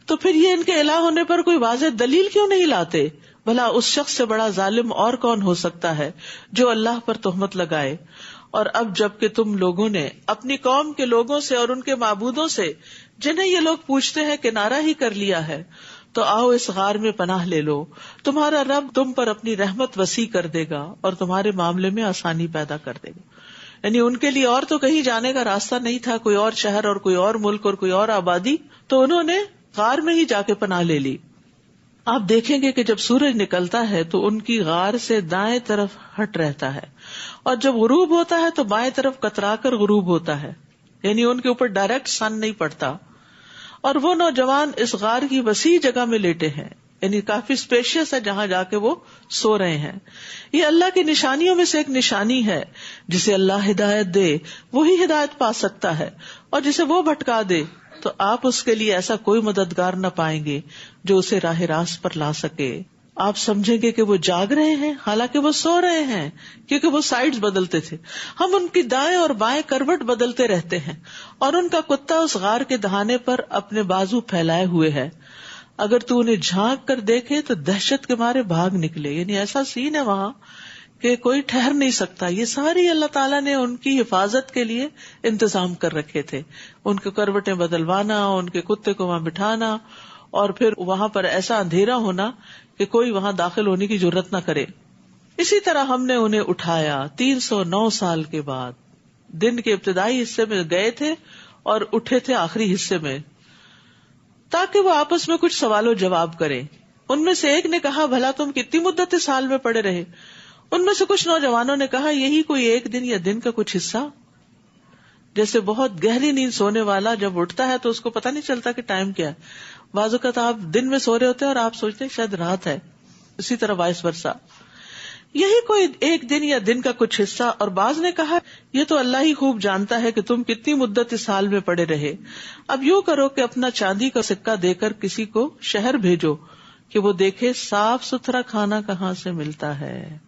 تو پھر یہ ان کے الہ ہونے پر کوئی واضح دلیل کیوں نہیں لاتے؟ بھلا اس شخص سے بڑا ظالم اور کون ہو سکتا ہے جو اللہ پر تہمت لگائے. اور اب جب کہ تم لوگوں نے اپنی قوم کے لوگوں سے اور ان کے معبودوں سے جنہیں یہ لوگ پوچھتے ہیں کنارہ ہی کر لیا ہے تو آؤ اس غار میں پناہ لے لو. تمہارا رب تم پر اپنی رحمت وسیع کر دے گا اور تمہارے معاملے میں آسانی پیدا کر دے گا. یعنی ان کے لیے اور تو کہیں جانے کا راستہ نہیں تھا، کوئی اور شہر اور کوئی اور ملک اور کوئی اور آبادی، تو انہوں نے غار میں ہی جا کے پناہ لے لی. آپ دیکھیں گے کہ جب سورج نکلتا ہے تو ان کی غار سے دائیں طرف ہٹ رہتا ہے، اور جب غروب ہوتا ہے تو بائیں طرف کترا کر غروب ہوتا ہے، یعنی ان کے اوپر ڈائریکٹ سن نہیں پڑتا. اور وہ نوجوان اس غار کی وسیع جگہ میں لیٹے ہیں، یعنی کافی اسپیشیس ہے جہاں جا کے وہ سو رہے ہیں. یہ اللہ کی نشانیوں میں سے ایک نشانی ہے. جسے اللہ ہدایت دے وہی ہدایت پا سکتا ہے، اور جسے وہ بھٹکا دے تو آپ اس کے لیے ایسا کوئی مددگار نہ پائیں گے جو اسے راہ راست پر لا سکے. آپ سمجھیں گے کہ وہ جاگ رہے ہیں حالانکہ وہ سو رہے ہیں، کیونکہ وہ سائیڈز بدلتے تھے. ہم ان کی دائیں اور بائیں کروٹ بدلتے رہتے ہیں، اور ان کا کتا اس غار کے دہانے پر اپنے بازو پھیلائے ہوئے ہے. اگر تو انہیں جھانک کر دیکھے تو دہشت کے مارے بھاگ نکلے. یعنی ایسا سین ہے وہاں کہ کوئی ٹھہر نہیں سکتا. یہ ساری اللہ تعالیٰ نے ان کی حفاظت کے لیے انتظام کر رکھے تھے. ان کے کروٹیں بدلوانا، ان کے کتے کو وہاں بٹھانا، اور پھر وہاں پر ایسا اندھیرا ہونا کہ کوئی وہاں داخل ہونے کی جرت نہ کرے. اسی طرح ہم نے انہیں اٹھایا 309 سال کے بعد. دن کے ابتدائی حصے میں گئے تھے اور اٹھے تھے آخری حصے میں، تاکہ وہ آپس میں کچھ سوال و جواب کریں. ان میں سے ایک نے کہا، بھلا تم کتنی مدت سال میں پڑے رہے؟ ان میں سے کچھ نوجوانوں نے کہا، یہی کوئی ایک دن یا دن کا کچھ حصہ. جیسے بہت گہری نیند سونے والا جب اٹھتا ہے تو اس کو پتہ نہیں چلتا کہ ٹائم کیا ہے. بعض اوقات آپ دن میں سو رہے ہوتے ہیں اور آپ سوچتے ہیں شاید رات ہے. اسی طرح وائس ورسا، یہی کوئی ایک دن یا دن کا کچھ حصہ. اور بعض نے کہا، یہ تو اللہ ہی خوب جانتا ہے کہ تم کتنی مدت اس حال میں پڑے رہے. اب یوں کرو کہ اپنا چاندی کا سکہ دے کر کسی کو شہر بھیجو کہ وہ دیکھے صاف ستھرا کھانا کہاں سے ملتا ہے.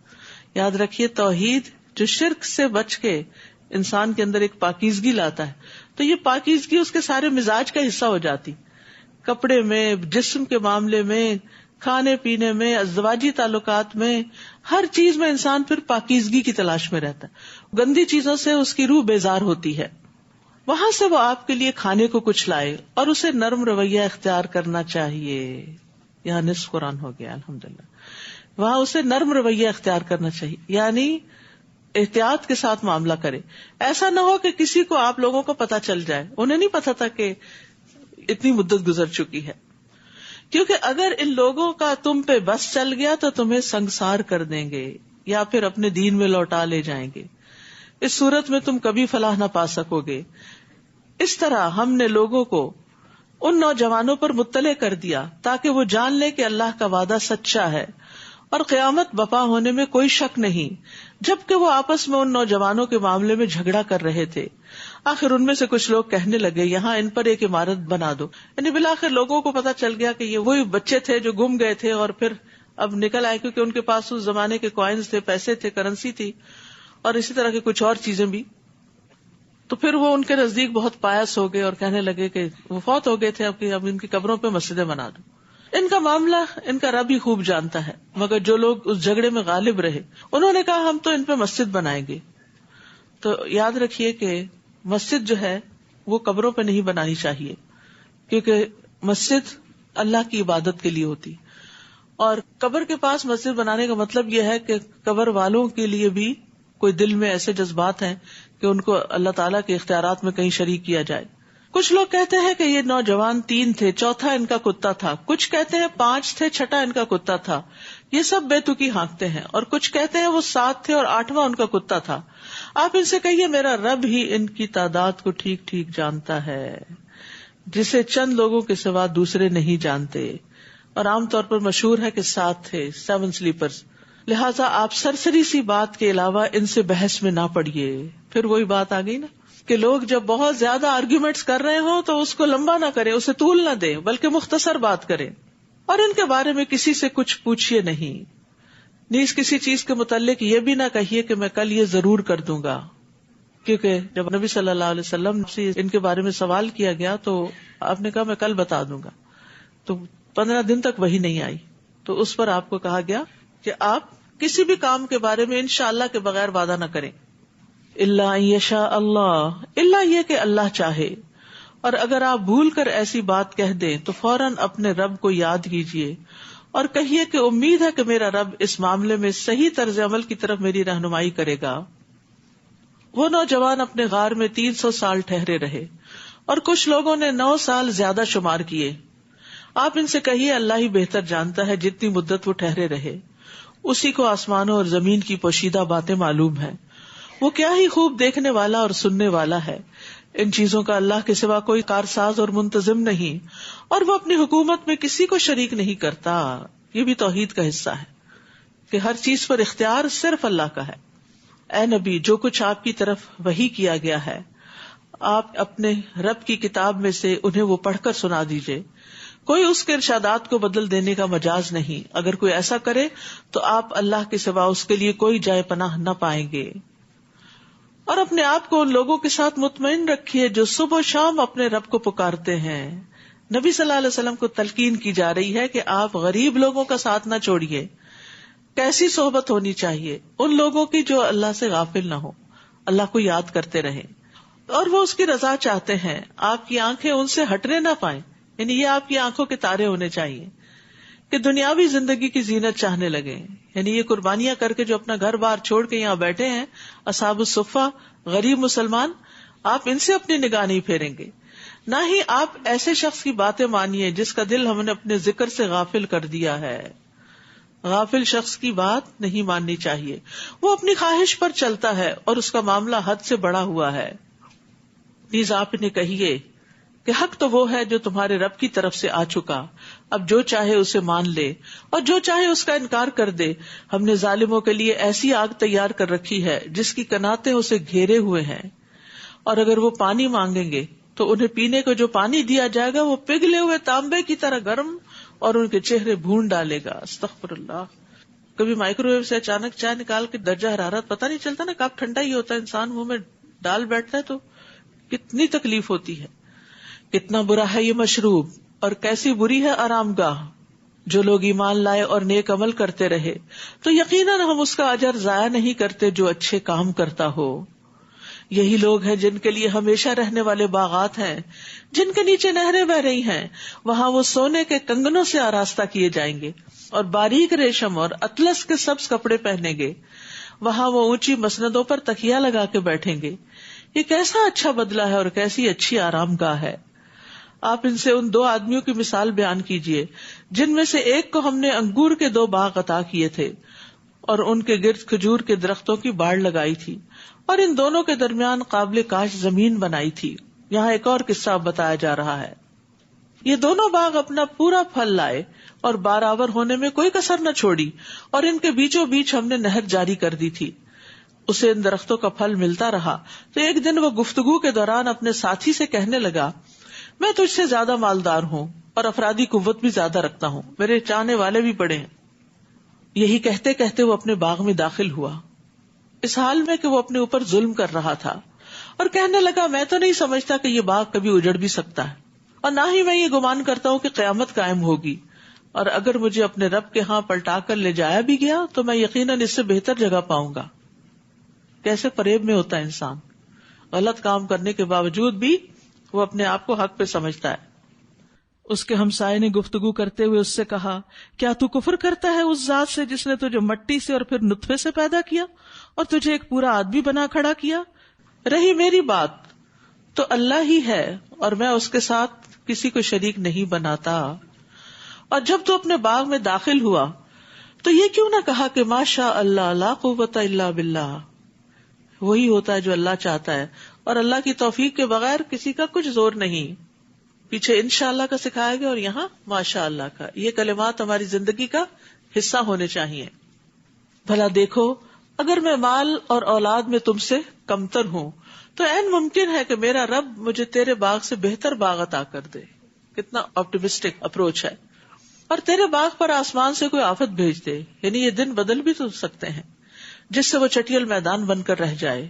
یاد رکھیے، توحید جو شرک سے بچ کے انسان کے اندر ایک پاکیزگی لاتا ہے، تو یہ پاکیزگی اس کے سارے مزاج کا حصہ ہو جاتی. کپڑے میں، جسم کے معاملے میں، کھانے پینے میں، ازدواجی تعلقات میں، ہر چیز میں انسان پھر پاکیزگی کی تلاش میں رہتا ہے. گندی چیزوں سے اس کی روح بیزار ہوتی ہے. وہاں سے وہ آپ کے لیے کھانے کو کچھ لائے، اور اسے نرم رویہ اختیار کرنا چاہیے. یہاں نصف قرآن ہو گیا الحمدللہ. وہاں اسے نرم رویہ اختیار کرنا چاہیے، یعنی احتیاط کے ساتھ معاملہ کرے. ایسا نہ ہو کہ کسی کو آپ لوگوں کو پتا چل جائے. انہیں نہیں پتا تھا کہ اتنی مدت گزر چکی ہے، کیونکہ اگر ان لوگوں کا تم پہ بس چل گیا تو تمہیں سنگسار کر دیں گے یا پھر اپنے دین میں لوٹا لے جائیں گے. اس صورت میں تم کبھی فلاح نہ پا سکو گے. اس طرح ہم نے لوگوں کو ان نوجوانوں پر مطلع کر دیا تاکہ وہ جان لے کہ اللہ کا وعدہ سچا ہے اور قیامت بپا ہونے میں کوئی شک نہیں. جبکہ وہ آپس میں ان نوجوانوں کے معاملے میں جھگڑا کر رہے تھے، آخر ان میں سے کچھ لوگ کہنے لگے، یہاں ان پر ایک عمارت بنا دو. یعنی بالآخر لوگوں کو پتا چل گیا کہ یہ وہی بچے تھے جو گم گئے تھے، اور پھر اب نکل آئے کیونکہ ان کے پاس اس زمانے کے کوائنز تھے، پیسے تھے، کرنسی تھی، اور اسی طرح کی کچھ اور چیزیں بھی. تو پھر وہ ان کے نزدیک بہت پایس ہو گئے اور کہنے لگے کہ وہ فوت ہو گئے تھے، اب ان کی قبروں پہ مسجدیں بنا دو. ان کا معاملہ ان کا رب ہی خوب جانتا ہے. مگر جو لوگ اس جھگڑے میں غالب رہے انہوں نے کہا، ہم تو ان پہ مسجد بنائیں گے. تو یاد رکھیے کہ مسجد جو ہے وہ قبروں پہ نہیں بنانی چاہیے، کیونکہ مسجد اللہ کی عبادت کے لیے ہوتی. اور قبر کے پاس مسجد بنانے کا مطلب یہ ہے کہ قبر والوں کے لیے بھی کوئی دل میں ایسے جذبات ہیں کہ ان کو اللہ تعالیٰ کے اختیارات میں کہیں شریک کیا جائے. کچھ لوگ کہتے ہیں کہ یہ نوجوان 3 تھے، چوتھا ان کا کتا تھا. کچھ کہتے ہیں 5 تھے، چھٹا ان کا کتا تھا. یہ سب بے تکی ہانکتے ہیں. اور کچھ کہتے ہیں وہ 7 تھے اور 8واں ان کا کتا تھا. آپ ان سے کہیے، میرا رب ہی ان کی تعداد کو ٹھیک ٹھیک جانتا ہے، جسے چند لوگوں کے سوا دوسرے نہیں جانتے. اور عام طور پر مشہور ہے کہ 7 تھے، 7 سلیپرز. لہٰذا آپ سرسری سی بات کے علاوہ ان سے بحث میں نہ پڑیے. پھر وہی بات آ گئی نا کہ لوگ جب بہت زیادہ آرگیومنٹس کر رہے ہوں تو اس کو لمبا نہ کرے، اسے طول نہ دے، بلکہ مختصر بات کرے. اور ان کے بارے میں کسی سے کچھ پوچھیے نہیں، نیز کسی چیز کے متعلق یہ بھی نہ کہیے کہ میں کل یہ ضرور کر دوں گا. کیونکہ جب نبی صلی اللہ علیہ وسلم سے ان کے بارے میں سوال کیا گیا تو آپ نے کہا میں کل بتا دوں گا. تو 15 دن تک وہی نہیں آئی. تو اس پر آپ کو کہا گیا کہ آپ کسی بھی کام کے بارے میں انشاءاللہ کے بغیر وعدہ نہ کریں. الا ان یشاء اللہ، الا یہ کہ اللہ چاہے. اور اگر آپ بھول کر ایسی بات کہہ دیں تو فوراً اپنے رب کو یاد کیجیے اور کہیے کہ امید ہے کہ میرا رب اس معاملے میں صحیح طرز عمل کی طرف میری رہنمائی کرے گا. وہ نوجوان اپنے غار میں 300 سال ٹھہرے رہے اور کچھ لوگوں نے 9 سال زیادہ شمار کیے. آپ ان سے کہیے اللہ ہی بہتر جانتا ہے جتنی مدت وہ ٹھہرے رہے، اسی کو آسمانوں اور زمین کی پوشیدہ باتیں معلوم ہیں. وہ کیا ہی خوب دیکھنے والا اور سننے والا ہے. ان چیزوں کا اللہ کے سوا کوئی کارساز اور منتظم نہیں، اور وہ اپنی حکومت میں کسی کو شریک نہیں کرتا. یہ بھی توحید کا حصہ ہے کہ ہر چیز پر اختیار صرف اللہ کا ہے. اے نبی، جو کچھ آپ کی طرف وحی کیا گیا ہے آپ اپنے رب کی کتاب میں سے انہیں وہ پڑھ کر سنا دیجئے. کوئی اس کے ارشادات کو بدل دینے کا مجاز نہیں. اگر کوئی ایسا کرے تو آپ اللہ کے سوا اس کے لیے کوئی جائے پناہ نہ پائیں گے. اور اپنے آپ کو ان لوگوں کے ساتھ مطمئن رکھیے جو صبح و شام اپنے رب کو پکارتے ہیں. نبی صلی اللہ علیہ وسلم کو تلقین کی جا رہی ہے کہ آپ غریب لوگوں کا ساتھ نہ چھوڑیے. کیسی صحبت ہونی چاہیے؟ ان لوگوں کی جو اللہ سے غافل نہ ہو، اللہ کو یاد کرتے رہیں اور وہ اس کی رضا چاہتے ہیں. آپ کی آنکھیں ان سے ہٹنے نہ پائیں، یعنی یہ آپ کی آنکھوں کے تارے ہونے چاہیے کہ دنیاوی زندگی کی زینت چاہنے لگے. یعنی یہ قربانیاں کر کے جو اپنا گھر بار چھوڑ کے یہاں بیٹھے ہیں اصحاب الصفہ، غریب مسلمان، آپ ان سے اپنی نگاہ نہیں پھیریں گے. نہ ہی آپ ایسے شخص کی باتیں مانیے جس کا دل ہم نے اپنے ذکر سے غافل کر دیا ہے. غافل شخص کی بات نہیں ماننی چاہیے. وہ اپنی خواہش پر چلتا ہے اور اس کا معاملہ حد سے بڑا ہوا ہے. نیز آپ نے کہیے کہ حق تو وہ ہے جو تمہارے رب کی طرف سے آ چکا. اب جو چاہے اسے مان لے اور جو چاہے اس کا انکار کر دے. ہم نے ظالموں کے لیے ایسی آگ تیار کر رکھی ہے جس کی کناتیں اسے گھیرے ہوئے ہیں، اور اگر وہ پانی مانگیں گے تو انہیں پینے کو جو پانی دیا جائے گا وہ پگھلے ہوئے تانبے کی طرح گرم اور ان کے چہرے بھون ڈالے گا. استغفر اللہ. کبھی مائکرو ویو سے اچانک چائے نکال کے درجہ حرارت پتہ نہیں چلتا نا، کب ٹھنڈا ہی ہوتا ہے، انسان منہ میں ڈال بیٹھتا ہے تو کتنی تکلیف ہوتی ہے. کتنا برا ہے یہ مشروب اور کیسی بری ہے آرام گاہ. جو لوگ ایمان لائے اور نیک عمل کرتے رہے تو یقیناً ہم اس کا اجر ضائع نہیں کرتے جو اچھے کام کرتا ہو. یہی لوگ ہیں جن کے لیے ہمیشہ رہنے والے باغات ہیں جن کے نیچے نہریں بہ رہی ہیں. وہاں وہ سونے کے کنگنوں سے آراستہ کیے جائیں گے اور باریک ریشم اور اطلس کے سبز کپڑے پہنیں گے. وہاں وہ اونچی مسندوں پر تکیہ لگا کے بیٹھیں گے. یہ کیسا اچھا بدلہ ہے اور کیسی اچھی آرام گاہ ہے. آپ ان سے ان 2 آدمیوں کی مثال بیان کیجئے جن میں سے ایک کو ہم نے انگور کے 2 باغ عطا کیے تھے اور ان کے گرد کھجور کے درختوں کی باڑ لگائی تھی اور ان دونوں کے درمیان قابل کاشت زمین بنائی تھی. یہاں ایک اور قصہ بتایا جا رہا ہے. یہ دونوں باغ اپنا پورا پھل لائے اور بارآور ہونے میں کوئی کسر نہ چھوڑی، اور ان کے بیچوں بیچ ہم نے نہر جاری کر دی تھی. اسے ان درختوں کا پھل ملتا رہا تو ایک دن وہ گفتگو کے دوران اپنے ساتھی سے کہنے لگا، میں تجھ سے زیادہ مالدار ہوں اور افرادی قوت بھی زیادہ رکھتا ہوں، میرے چاہنے والے بھی بڑے ہیں. یہی کہتے کہتے وہ اپنے باغ میں داخل ہوا، اس حال میں کہ وہ اپنے اوپر ظلم کر رہا تھا، اور کہنے لگا، میں تو نہیں سمجھتا کہ یہ باغ کبھی اجڑ بھی سکتا ہے، اور نہ ہی میں یہ گمان کرتا ہوں کہ قیامت قائم ہوگی، اور اگر مجھے اپنے رب کے ہاں پلٹا کر لے جایا بھی گیا تو میں یقیناً اس سے بہتر جگہ پاؤں گا. کیسے فریب میں ہوتا ہے انسان، غلط کام کرنے کے باوجود بھی وہ اپنے آپ کو حق پہ سمجھتا ہے. اس کے ہمسائے نے گفتگو کرتے ہوئے اس سے کہا، کیا تو کفر کرتا ہے اس ذات سے جس نے تجھے مٹی سے اور پھر نطفے سے پیدا کیا اور تجھے ایک پورا آدمی بنا کھڑا کیا؟ رہی میری بات تو اللہ ہی ہے اور میں اس کے ساتھ کسی کو شریک نہیں بناتا. اور جب تو اپنے باغ میں داخل ہوا تو یہ کیوں نہ کہا کہ ماشاء اللہ لا قوت الا باللہ. وہی ہوتا ہے جو اللہ چاہتا ہے، اور اللہ کی توفیق کے بغیر کسی کا کچھ زور نہیں. پیچھے انشاءاللہ کا سکھایا گیا اور یہاں ماشاء اللہ کا. یہ کلمات ہماری زندگی کا حصہ ہونے چاہیے. بھلا دیکھو، اگر میں مال اور اولاد میں تم سے کمتر ہوں تو عین ممکن ہے کہ میرا رب مجھے تیرے باغ سے بہتر باغ عطا کر دے. کتنا آپٹیمسٹک اپروچ ہے. اور تیرے باغ پر آسمان سے کوئی آفت بھیج دے، یعنی یہ دن بدل بھی تو سکتے ہیں، جس سے وہ چٹیل میدان بن کر رہ جائے،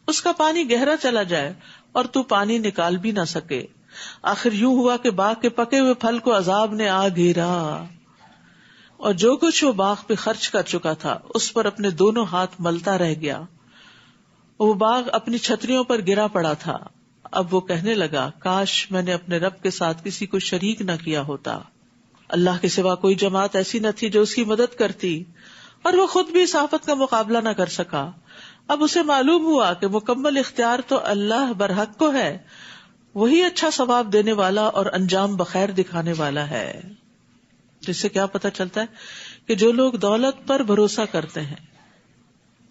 اس کا پانی گہرا چلا جائے اور تو پانی نکال بھی نہ سکے. آخر یوں ہوا کہ باغ کے پکے ہوئے پھل کو عذاب نے آ گھیرا، اور جو کچھ وہ باغ پہ خرچ کر چکا تھا اس پر اپنے دونوں ہاتھ ملتا رہ گیا. وہ باغ اپنی چھتریوں پر گرا پڑا تھا. اب وہ کہنے لگا، کاش میں نے اپنے رب کے ساتھ کسی کو شریک نہ کیا ہوتا. اللہ کے سوا کوئی جماعت ایسی نہ تھی جو اس کی مدد کرتی، اور وہ خود بھی اس آفت کا مقابلہ نہ کر سکا. اب اسے معلوم ہوا کہ مکمل اختیار تو اللہ برحق کو ہے، وہی اچھا ثواب دینے والا اور انجام بخیر دکھانے والا ہے. جس سے کیا پتہ چلتا ہے کہ جو لوگ دولت پر بھروسہ کرتے ہیں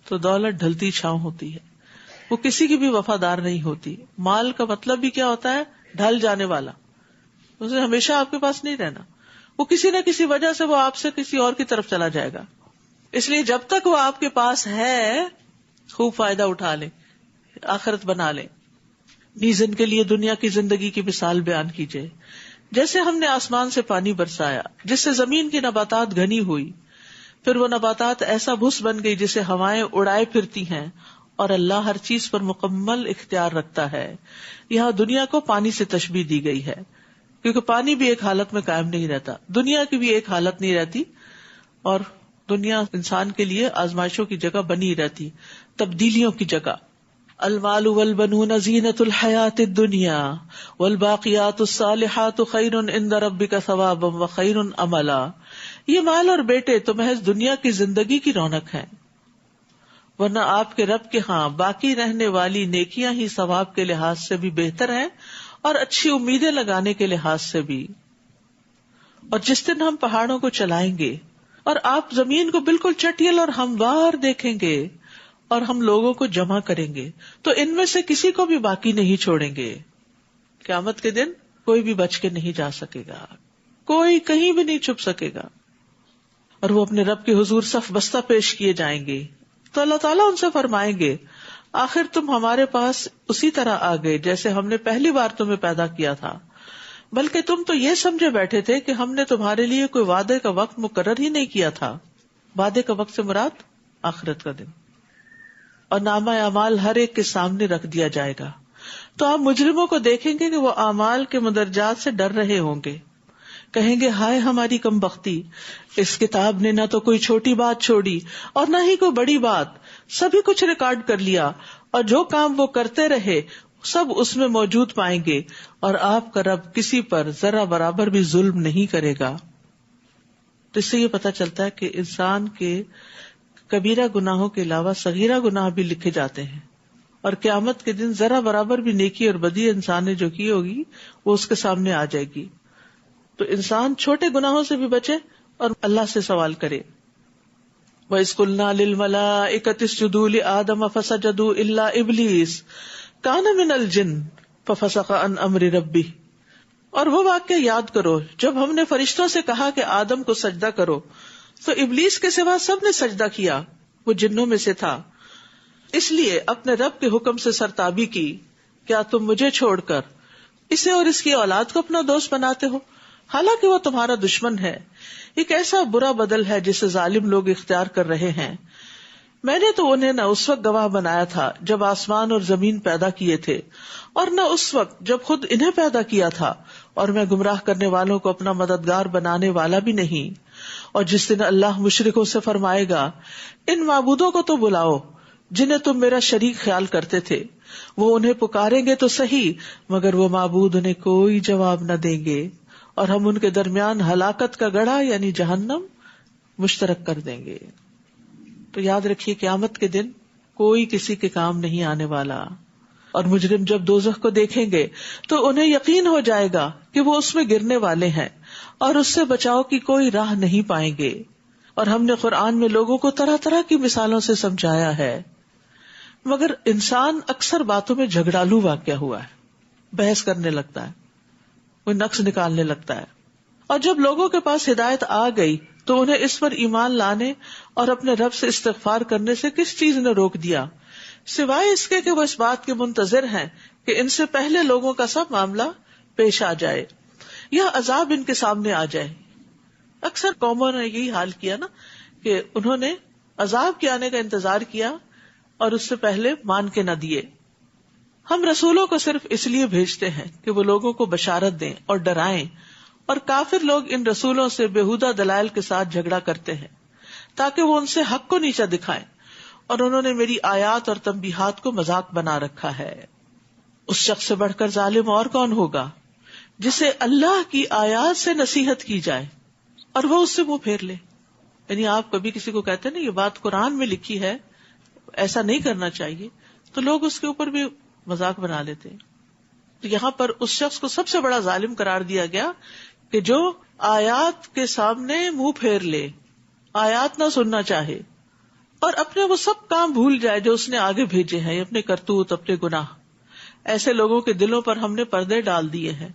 تو دولت ڈھلتی چھاؤں ہوتی ہے، وہ کسی کی بھی وفادار نہیں ہوتی. مال کا مطلب بھی کیا ہوتا ہے؟ ڈھل جانے والا. اسے ہمیشہ آپ کے پاس نہیں رہنا، وہ کسی نہ کسی وجہ سے وہ آپ سے کسی اور کی طرف چلا جائے گا. اس لیے جب تک وہ آپ کے پاس ہے خوب فائدہ اٹھا لیں، آخرت بنا لیں. نیز ان کے لیے دنیا کی زندگی کی مثال بیان کیجیے. جیسے ہم نے آسمان سے پانی برسایا جس سے زمین کی نباتات گھنی ہوئی، پھر وہ نباتات ایسا بھس بن گئی جسے ہوائیں اڑائے پھرتی ہیں، اور اللہ ہر چیز پر مکمل اختیار رکھتا ہے. یہاں دنیا کو پانی سے تشبیہ دی گئی ہے کیونکہ پانی بھی ایک حالت میں قائم نہیں رہتا، دنیا کی بھی ایک حالت نہیں رہتی، اور دنیا انسان کے لیے آزمائشوں کی جگہ بنی رہتی، تبدیلیوں کی جگہ. المال والبنون زینۃ الحیات الدنیا والباقیات الصالحات خیر عند ربک ثوابا وخیر املا. یہ مال اور بیٹے تو محض دنیا کی زندگی کی رونق ہیں، ورنہ آپ کے رب کے ہاں باقی رہنے والی نیکیاں ہی ثواب کے لحاظ سے بھی بہتر ہیں اور اچھی امیدیں لگانے کے لحاظ سے بھی. اور جس دن ہم پہاڑوں کو چلائیں گے اور آپ زمین کو بالکل چٹیل اور ہموار دیکھیں گے اور ہم لوگوں کو جمع کریں گے تو ان میں سے کسی کو بھی باقی نہیں چھوڑیں گے. قیامت کے دن کوئی بھی بچ کے نہیں جا سکے گا، کوئی کہیں بھی نہیں چھپ سکے گا، اور وہ اپنے رب کے حضور صف بستہ پیش کیے جائیں گے. تو اللہ تعالیٰ ان سے فرمائیں گے آخر تم ہمارے پاس اسی طرح آ گئے جیسے ہم نے پہلی بار تمہیں پیدا کیا تھا، بلکہ تم تو یہ سمجھے بیٹھے تھے کہ ہم نے تمہارے لیے کوئی وعدے کا وقت مقرر ہی نہیں کیا تھا. وعدے کا وقت سے مراد آخرت کا دن. اور نامہ اعمال ہر ایک کے سامنے رکھ دیا جائے گا تو آپ مجرموں کو دیکھیں گے کہ وہ اعمال کے مدرجات سے ڈر رہے ہوں گے، کہیں گے ہائے ہماری کم بختی، اس کتاب نے نہ تو کوئی چھوٹی بات چھوڑی اور نہ ہی کوئی بڑی بات، سبھی کچھ ریکارڈ کر لیا، اور جو کام وہ کرتے رہے سب اس میں موجود پائیں گے، اور آپ کا رب کسی پر ذرا برابر بھی ظلم نہیں کرے گا. تو اس سے یہ پتہ چلتا ہے کہ انسان کے کبیرہ گناہوں کے علاوہ صغیرہ گناہ بھی لکھے جاتے ہیں، اور قیامت کے دن ذرا برابر بھی نیکی اور بدی انسان نے جو کی ہوگی وہ اس کے سامنے آ جائے گی. تو انسان چھوٹے گناہوں سے بھی بچے اور اللہ سے سوال کرے. وَإِذْ قُلْنَا لِلْمَلَائِكَةِ اسْجُدُوا لِآدَمَ فَسَجَدُوا إِلَّا إِبْلِيسَ كَانَ مِنَ الْجِنِّ فَفَسَقَ عَنْ أَمْرِ رَبِّهِ. اور وہ واقعہ یاد کرو جب ہم نے فرشتوں سے کہا کہ آدم کو سجدہ کرو تو ابلیس کے سوا سب نے سجدہ کیا، وہ جنوں میں سے تھا. اس لیے اپنے رب کے حکم سے سرتابی کی، کیا تم مجھے چھوڑ کر اسے اور اس کی اولاد کو اپنا دوست بناتے ہو، حالانکہ وہ تمہارا دشمن ہے. ایک ایسا برا بدل ہے جسے ظالم لوگ اختیار کر رہے ہیں. میں نے تو انہیں نہ اس وقت گواہ بنایا تھا جب آسمان اور زمین پیدا کیے تھے، اور نہ اس وقت جب خود انہیں پیدا کیا تھا، اور میں گمراہ کرنے والوں کو اپنا مددگار بنانے والا بھی نہیں. اور جس دن اللہ مشرکوں سے فرمائے گا ان معبودوں کو تو بلاؤ جنہیں تم میرا شریک خیال کرتے تھے، وہ انہیں پکاریں گے تو صحیح مگر وہ معبود انہیں کوئی جواب نہ دیں گے، اور ہم ان کے درمیان ہلاکت کا گڑھا یعنی جہنم مشترک کر دیں گے. تو یاد رکھیے قیامت کے دن کوئی کسی کے کام نہیں آنے والا. اور مجرم جب دوزخ کو دیکھیں گے تو انہیں یقین ہو جائے گا کہ وہ اس میں گرنے والے ہیں اور اس سے بچاؤ کی کوئی راہ نہیں پائیں گے. اور ہم نے قرآن میں لوگوں کو طرح طرح کی مثالوں سے سمجھایا ہے، مگر انسان اکثر باتوں میں جھگڑالو واقع ہوا ہے، بحث کرنے لگتا ہے، کوئی نقص نکالنے لگتا ہے. اور جب لوگوں کے پاس ہدایت آ گئی تو انہیں اس پر ایمان لانے اور اپنے رب سے استغفار کرنے سے کس چیز نے روک دیا، سوائے اس کے کہ وہ اس بات کے منتظر ہیں کہ ان سے پہلے لوگوں کا سب معاملہ پیش آ جائے یا عذاب ان کے سامنے آ جائے. اکثر قوموں نے یہی حال کیا نا کہ انہوں نے عذاب کے آنے کا انتظار کیا اور اس سے پہلے مان کے نہ دیے. ہم رسولوں کو صرف اس لیے بھیجتے ہیں کہ وہ لوگوں کو بشارت دیں اور ڈرائیں، اور کافر لوگ ان رسولوں سے بےہودہ دلائل کے ساتھ جھگڑا کرتے ہیں تاکہ وہ ان سے حق کو نیچا دکھائیں، اور انہوں نے میری آیات اور تنبیہات کو مذاق بنا رکھا ہے. اس شخص سے بڑھ کر ظالم اور کون ہوگا جسے اللہ کی آیات سے نصیحت کی جائے اور وہ اس سے منہ پھیر لے. یعنی آپ کبھی کسی کو کہتے ہیں نا یہ بات قرآن میں لکھی ہے، ایسا نہیں کرنا چاہیے تو لوگ اس کے اوپر بھی مذاق بنا لیتے ہیں. تو یہاں پر اس شخص کو سب سے بڑا ظالم قرار دیا گیا کہ جو آیات کے سامنے منہ پھیر لے, آیات نہ سننا چاہے اور اپنے وہ سب کام بھول جائے جو اس نے آگے بھیجے ہیں, اپنے کرتوت, اپنے گناہ. ایسے لوگوں کے دلوں پر ہم نے پردے ڈال دیے ہیں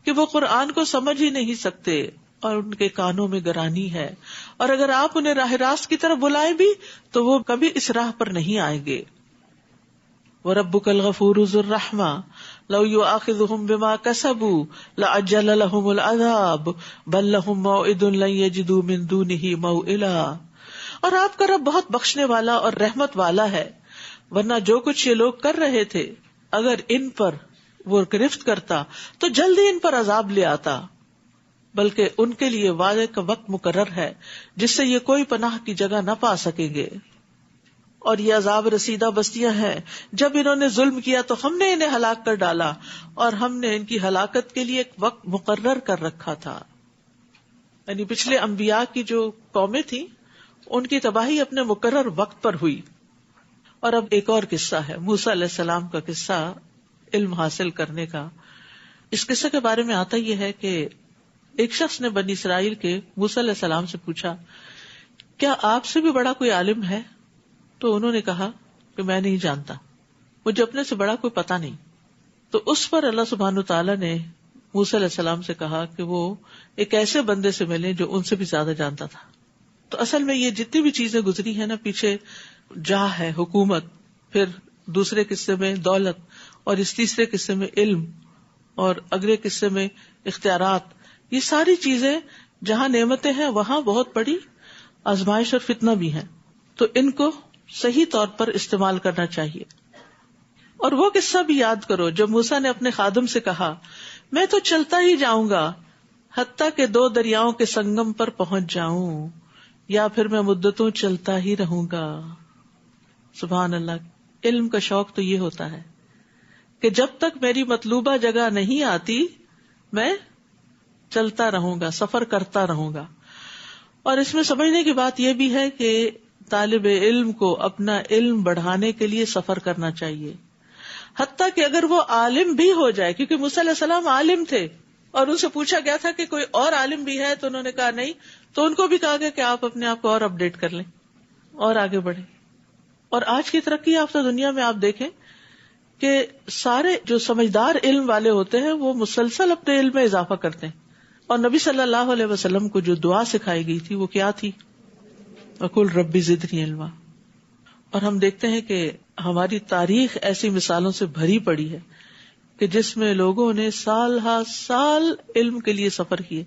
کہ وہ قرآن کو سمجھ ہی نہیں سکتے اور ان کے کانوں میں گرانی ہے, اور اگر آپ انہیں راہ راست کی طرف بلائیں بھی تو وہ کبھی اس راہ پر نہیں آئیں گے. وَرَبُّكَ الْغَفُورُ ذُو الرَّحْمَةِ لَوْ يُؤَاخِذُهُم بِمَا كَسَبُوا لَعَجَّلَ لَهُمُ الْعَذَابَ بَل لَّهُم مَّوْعِدٌ لَّن يَجِدُوا مِن دُونِهِ مَوْئِلًا. اور آپ کا رب بہت بخشنے والا اور رحمت والا ہے, ورنہ جو کچھ یہ لوگ کر رہے تھے اگر ان پر وہ گرفت کرتا تو جلدی ان پر عذاب لے آتا, بلکہ ان کے لیے وعدے کا وقت مقرر ہے جس سے یہ کوئی پناہ کی جگہ نہ پا سکیں گے. اور یہ عذاب رسیدہ بستیاں ہیں, جب انہوں نے ظلم کیا تو ہم نے انہیں ہلاک کر ڈالا اور ہم نے ان کی ہلاکت کے لیے ایک وقت مقرر کر رکھا تھا. یعنی پچھلے انبیاء کی جو قومیں تھیں ان کی تباہی اپنے مقرر وقت پر ہوئی. اور اب ایک اور قصہ ہے, موسیٰ علیہ السلام کا قصہ, علم حاصل کرنے کا. اس قصے کے بارے میں آتا یہ ہے کہ ایک شخص نے بنی اسرائیل کے موسیٰ علیہ السلام سے پوچھا, کیا آپ سے بھی بڑا کوئی عالم ہے؟ تو انہوں نے کہا کہ میں نہیں جانتا, مجھے اپنے سے بڑا کوئی پتا نہیں. تو اس پر اللہ سبحانہ تعالیٰ نے موسیٰ علیہ السلام سے کہا کہ وہ ایک ایسے بندے سے ملیں جو ان سے بھی زیادہ جانتا تھا. تو اصل میں یہ جتنی بھی چیزیں گزری ہیں نا, پیچھے جاہ ہے, حکومت, پھر دوسرے قصے میں دولت, اور اس تیسرے قصے میں علم, اور اگلے قصے میں اختیارات, یہ ساری چیزیں جہاں نعمتیں ہیں وہاں بہت بڑی آزمائش اور فتنہ بھی ہیں. تو ان کو صحیح طور پر استعمال کرنا چاہیے. اور وہ قصہ بھی یاد کرو جب موسیٰ نے اپنے خادم سے کہا, میں تو چلتا ہی جاؤں گا حتیٰ کہ 2 دریاؤں کے سنگم پر پہنچ جاؤں, یا پھر میں مدتوں چلتا ہی رہوں گا. سبحان اللہ. علم کا شوق تو یہ ہوتا ہے کہ جب تک میری مطلوبہ جگہ نہیں آتی میں چلتا رہوں گا, سفر کرتا رہوں گا. اور اس میں سمجھنے کی بات یہ بھی ہے کہ طالب علم کو اپنا علم بڑھانے کے لیے سفر کرنا چاہیے, حتیٰ کہ اگر وہ عالم بھی ہو جائے, کیونکہ موسیٰ علیہ السلام عالم تھے اور ان سے پوچھا گیا تھا کہ کوئی اور عالم بھی ہے, تو انہوں نے کہا نہیں, تو ان کو بھی کہا گیا کہ آپ اپنے آپ کو اور اپڈیٹ کر لیں اور آگے بڑھیں. اور آج کی ترقی یافتہ دنیا میں آپ دیکھیں کہ سارے جو سمجھدار علم والے ہوتے ہیں وہ مسلسل اپنے علم میں اضافہ کرتے ہیں. اور نبی صلی اللہ علیہ وسلم کو جو دعا سکھائی گئی تھی وہ کیا تھی؟ وَقُلْ رَبِّ زِدْنِي عِلْمًا. اور ہم دیکھتے ہیں کہ ہماری تاریخ ایسی مثالوں سے بھری پڑی ہے کہ جس میں لوگوں نے سال ہا سال علم کے لیے سفر کیے.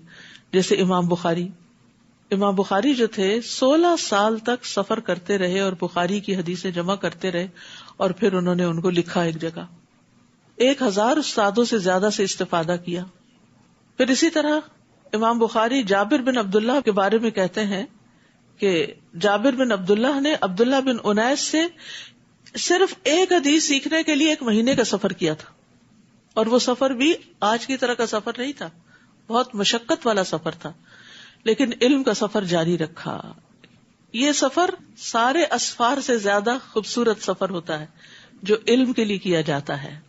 جیسے امام بخاری جو تھے 16 سال تک سفر کرتے رہے اور بخاری کی حدیثیں جمع کرتے رہے, اور پھر انہوں نے ان کو لکھا ایک جگہ. 1000 استادوں سے زیادہ سے استفادہ کیا. پھر اسی طرح امام بخاری جابر بن عبداللہ کے بارے میں کہتے ہیں کہ جابر بن عبداللہ نے عبداللہ بن انیس سے صرف ایک حدیث سیکھنے کے لیے 1 مہینے کا سفر کیا تھا, اور وہ سفر بھی آج کی طرح کا سفر نہیں تھا, بہت مشقت والا سفر تھا, لیکن علم کا سفر جاری رکھا. یہ سفر سارے اسفار سے زیادہ خوبصورت سفر ہوتا ہے جو علم کے لیے کیا جاتا ہے.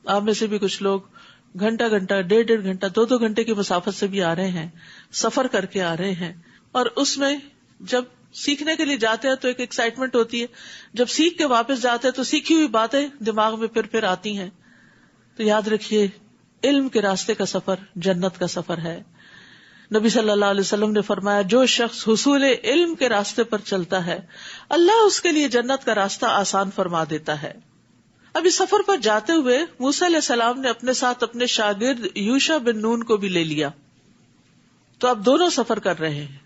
آپ میں سے بھی کچھ لوگ گھنٹہ 1.5 گھنٹہ 2 گھنٹے کی مسافت سے بھی آ رہے ہیں, سفر کر کے آ رہے ہیں, اور اس میں جب سیکھنے کے لیے جاتے ہیں تو ایک ایکسائٹمنٹ ہوتی ہے, جب سیکھ کے واپس جاتے ہیں تو سیکھی ہوئی باتیں دماغ میں پھر آتی ہیں. تو یاد رکھیے علم کے راستے کا سفر جنت کا سفر ہے. نبی صلی اللہ علیہ وسلم نے فرمایا, جو شخص حصول علم کے راستے پر چلتا ہے اللہ اس کے لیے جنت کا راستہ آسان فرما دیتا ہے. اب اس سفر پر جاتے ہوئے موسیٰ علیہ السلام نے اپنے ساتھ اپنے شاگرد یوشع بن نون کو بھی لے لیا. تو اب دونوں سفر کر رہے ہیں.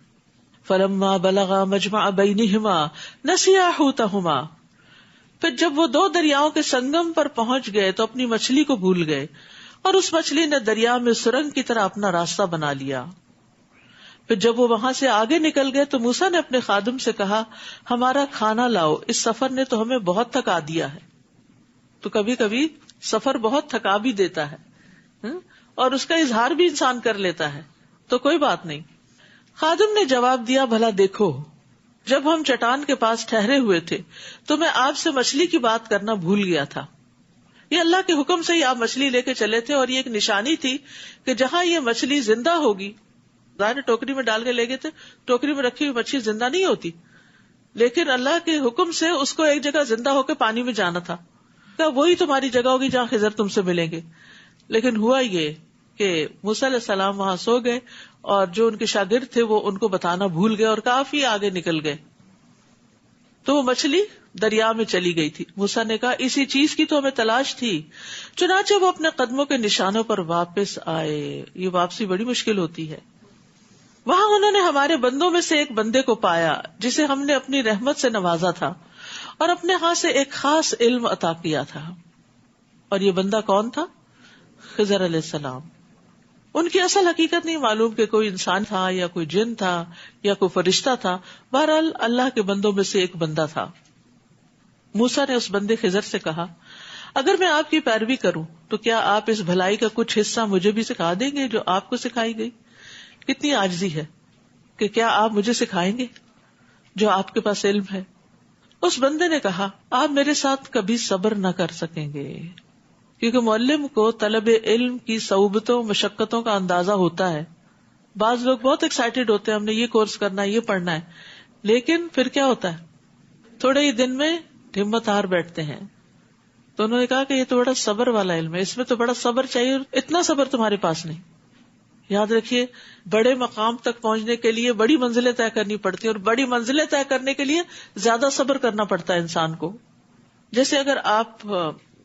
فلما بلغا مجمع بینہما نسیا حوتہما. پھر جب وہ 2 دریاؤں کے سنگم پر پہنچ گئے تو اپنی مچھلی کو بھول گئے, اور اس مچھلی نے دریا میں سرنگ کی طرح اپنا راستہ بنا لیا. پھر جب وہ وہاں سے آگے نکل گئے تو موسیٰ نے اپنے خادم سے کہا, ہمارا کھانا لاؤ, اس سفر نے تو ہمیں بہت تھکا دیا ہے. تو کبھی کبھی سفر بہت تھکا بھی دیتا ہے اور اس کا اظہار بھی انسان کر لیتا ہے, تو کوئی بات نہیں. خادم نے جواب دیا, بھلا دیکھو جب ہم چٹان کے پاس ٹھہرے ہوئے تھے تو میں آپ سے مچھلی کی بات کرنا بھول گیا تھا. یہ اللہ کے حکم سے ہی آپ مچھلی لے کے چلے تھے، اور یہ ایک نشانی تھی کہ جہاں یہ مچھلی زندہ ہوگی، ظاہر ٹوکری میں ڈال کے لے گئے تھے، ٹوکری میں رکھی ہوئی مچھلی زندہ نہیں ہوتی، لیکن اللہ کے حکم سے اس کو ایک جگہ زندہ ہو کے پانی میں جانا تھا. کہ وہی تمہاری جگہ ہوگی جہاں خضر تم سے ملیں گے. لیکن ہوا یہ کہ موسیٰ علیہ السلام وہاں سو گئے، اور جو ان کے شاگرد تھے وہ ان کو بتانا بھول گئے اور کافی آگے نکل گئے. تو وہ مچھلی دریا میں چلی گئی تھی. موسیٰ نے کہا اسی چیز کی تو ہمیں تلاش تھی. چنانچہ وہ اپنے قدموں کے نشانوں پر واپس آئے. یہ واپسی بڑی مشکل ہوتی ہے. وہاں انہوں نے ہمارے بندوں میں سے ایک بندے کو پایا جسے ہم نے اپنی رحمت سے نوازا تھا اور اپنے ہاتھ سے ایک خاص علم عطا کیا تھا. اور یہ بندہ کون تھا؟ خضر علیہ السلام. ان کی اصل حقیقت نہیں معلوم کہ کوئی انسان تھا یا کوئی جن تھا یا کوئی فرشتہ تھا. بہرحال اللہ کے بندوں میں سے ایک بندہ تھا. موسیٰ نے اس بندے خضر سے کہا اگر میں آپ کی پیروی کروں تو کیا آپ اس بھلائی کا کچھ حصہ مجھے بھی سکھا دیں گے جو آپ کو سکھائی گئی؟ کتنی عاجزی ہے کہ کیا آپ مجھے سکھائیں گے جو آپ کے پاس علم ہے. اس بندے نے کہا آپ میرے ساتھ کبھی صبر نہ کر سکیں گے، کیونکہ معلم کو طلب علم کی صعوبتوں مشقتوں کا اندازہ ہوتا ہے. بعض لوگ بہت ایکسائٹیڈ ہوتے ہیں ہم نے یہ کورس کرنا ہے، یہ پڑھنا ہے، لیکن پھر کیا ہوتا ہے تھوڑے ہی دن میں ہمت ہار بیٹھتے ہیں. تو انہوں نے کہا کہ یہ تو بڑا صبر والا علم ہے، اس میں تو بڑا صبر چاہیے، اور اتنا صبر تمہارے پاس نہیں. یاد رکھیے بڑے مقام تک پہنچنے کے لیے بڑی منزلیں طے کرنی پڑتی ہیں، اور بڑی منزلیں طے کرنے کے لیے زیادہ صبر کرنا پڑتا ہے انسان کو. جیسے اگر آپ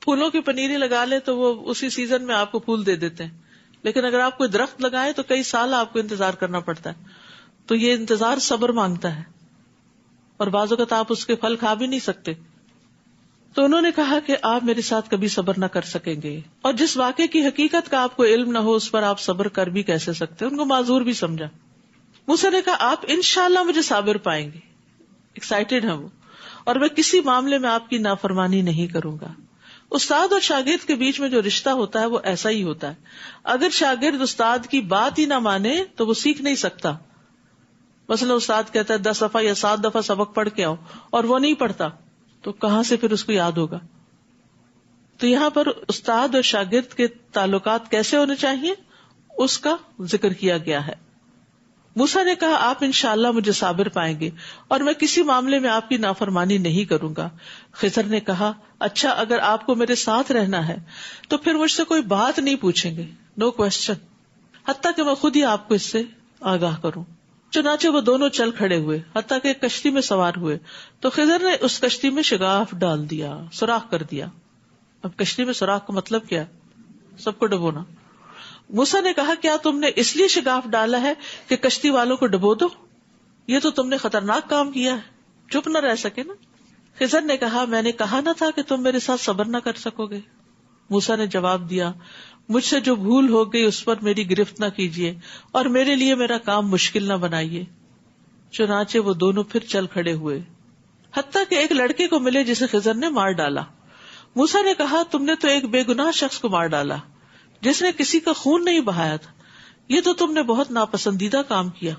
پھولوں کی پنیری لگا لیں تو وہ اسی سیزن میں آپ کو پھول دے دیتے ہیں، لیکن اگر آپ کوئی درخت لگائیں تو کئی سال آپ کو انتظار کرنا پڑتا ہے. تو یہ انتظار صبر مانگتا ہے، اور بعض اوقات آپ اس کے پھل کھا بھی نہیں سکتے. تو انہوں نے کہا کہ آپ میرے ساتھ کبھی صبر نہ کر سکیں گے، اور جس واقعے کی حقیقت کا آپ کو علم نہ ہو اس پر آپ صبر کر بھی کیسے سکتے. ان کو معذور بھی سمجھا. موسیٰ نے کہا آپ انشاءاللہ مجھے صابر پائیں گے. ایکسائٹیڈ ہیں وہ، اور میں کسی معاملے میں آپ کی نافرمانی نہیں کروں گا. استاد اور شاگرد کے بیچ میں جو رشتہ ہوتا ہے وہ ایسا ہی ہوتا ہے. اگر شاگرد استاد کی بات ہی نہ مانے تو وہ سیکھ نہیں سکتا. مثلا استاد کہتا ہے 10 دفعہ یا 7 دفعہ سبق پڑھ کے آؤ، اور وہ نہیں پڑھتا، تو کہاں سے پھر اس کو یاد ہوگا. تو یہاں پر استاد اور شاگرد کے تعلقات کیسے ہونے چاہیے اس کا ذکر کیا گیا ہے. موسیٰ نے کہا آپ انشاءاللہ مجھے صابر پائیں گے، اور میں کسی معاملے میں آپ کی نافرمانی نہیں کروں گا. خضر نے کہا اچھا اگر آپ کو میرے ساتھ رہنا ہے تو پھر مجھ سے کوئی بات نہیں پوچھیں گے، نو کوشچن، حتیٰ کہ میں خود ہی آپ کو اس سے آگاہ کروں. چنانچہ وہ دونوں چل کھڑے ہوئے حتیٰ کہ ایک کشتی میں سوار ہوئے. تو خضر نے اس کشتی میں شگاف ڈال دیا، سوراخ کر دیا. اب کشتی میں سوراخ کا مطلب کیا؟ سب کو ڈبونا. موسیٰ نے کہا کیا تم نے اس لیے شگاف ڈالا ہے کہ کشتی والوں کو ڈبو دو؟ یہ تو تم نے خطرناک کام کیا ہے، چپ نہ رہ سکے نا. خضر نے کہا میں نے کہا نہ تھا کہ تم میرے ساتھ صبر نہ کر سکو گے. موسیٰ نے جواب دیا مجھ سے جو بھول ہو گئی اس پر میری گرفت نہ کیجیے، اور میرے لیے میرا کام مشکل نہ بنائیے. چنانچہ وہ دونوں پھر چل کھڑے ہوئے حتیٰ کہ ایک لڑکے کو ملے جسے خضر نے مار ڈالا. موسیٰ نے کہا تم نے تو ایک بے گناہ شخص کو مار ڈالا جس نے کسی کا خون نہیں بہایا تھا، یہ تو تم نے بہت ناپسندیدہ کام کیا.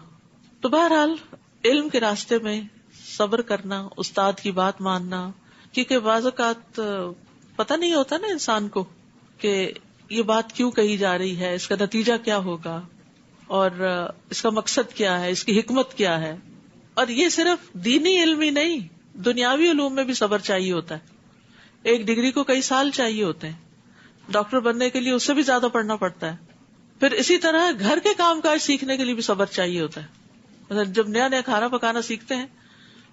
تو بہرحال علم کے راستے میں صبر کرنا، استاد کی بات ماننا، کیونکہ بعض اوقات پتہ نہیں ہوتا نا انسان کو کہ یہ بات کیوں کہی جا رہی ہے، اس کا نتیجہ کیا ہوگا، اور اس کا مقصد کیا ہے، اس کی حکمت کیا ہے. اور یہ صرف دینی علم ہی نہیں، دنیاوی علوم میں بھی صبر چاہیے ہوتا ہے. ایک ڈگری کو کئی سال چاہیے ہوتے ہیں، ڈاکٹر بننے کے لیے اس سے بھی زیادہ پڑھنا پڑتا ہے. پھر اسی طرح گھر کے کام کاج سیکھنے کے لیے بھی صبر چاہیے ہوتا ہے. مطلب جب نیا نیا کھانا پکانا سیکھتے ہیں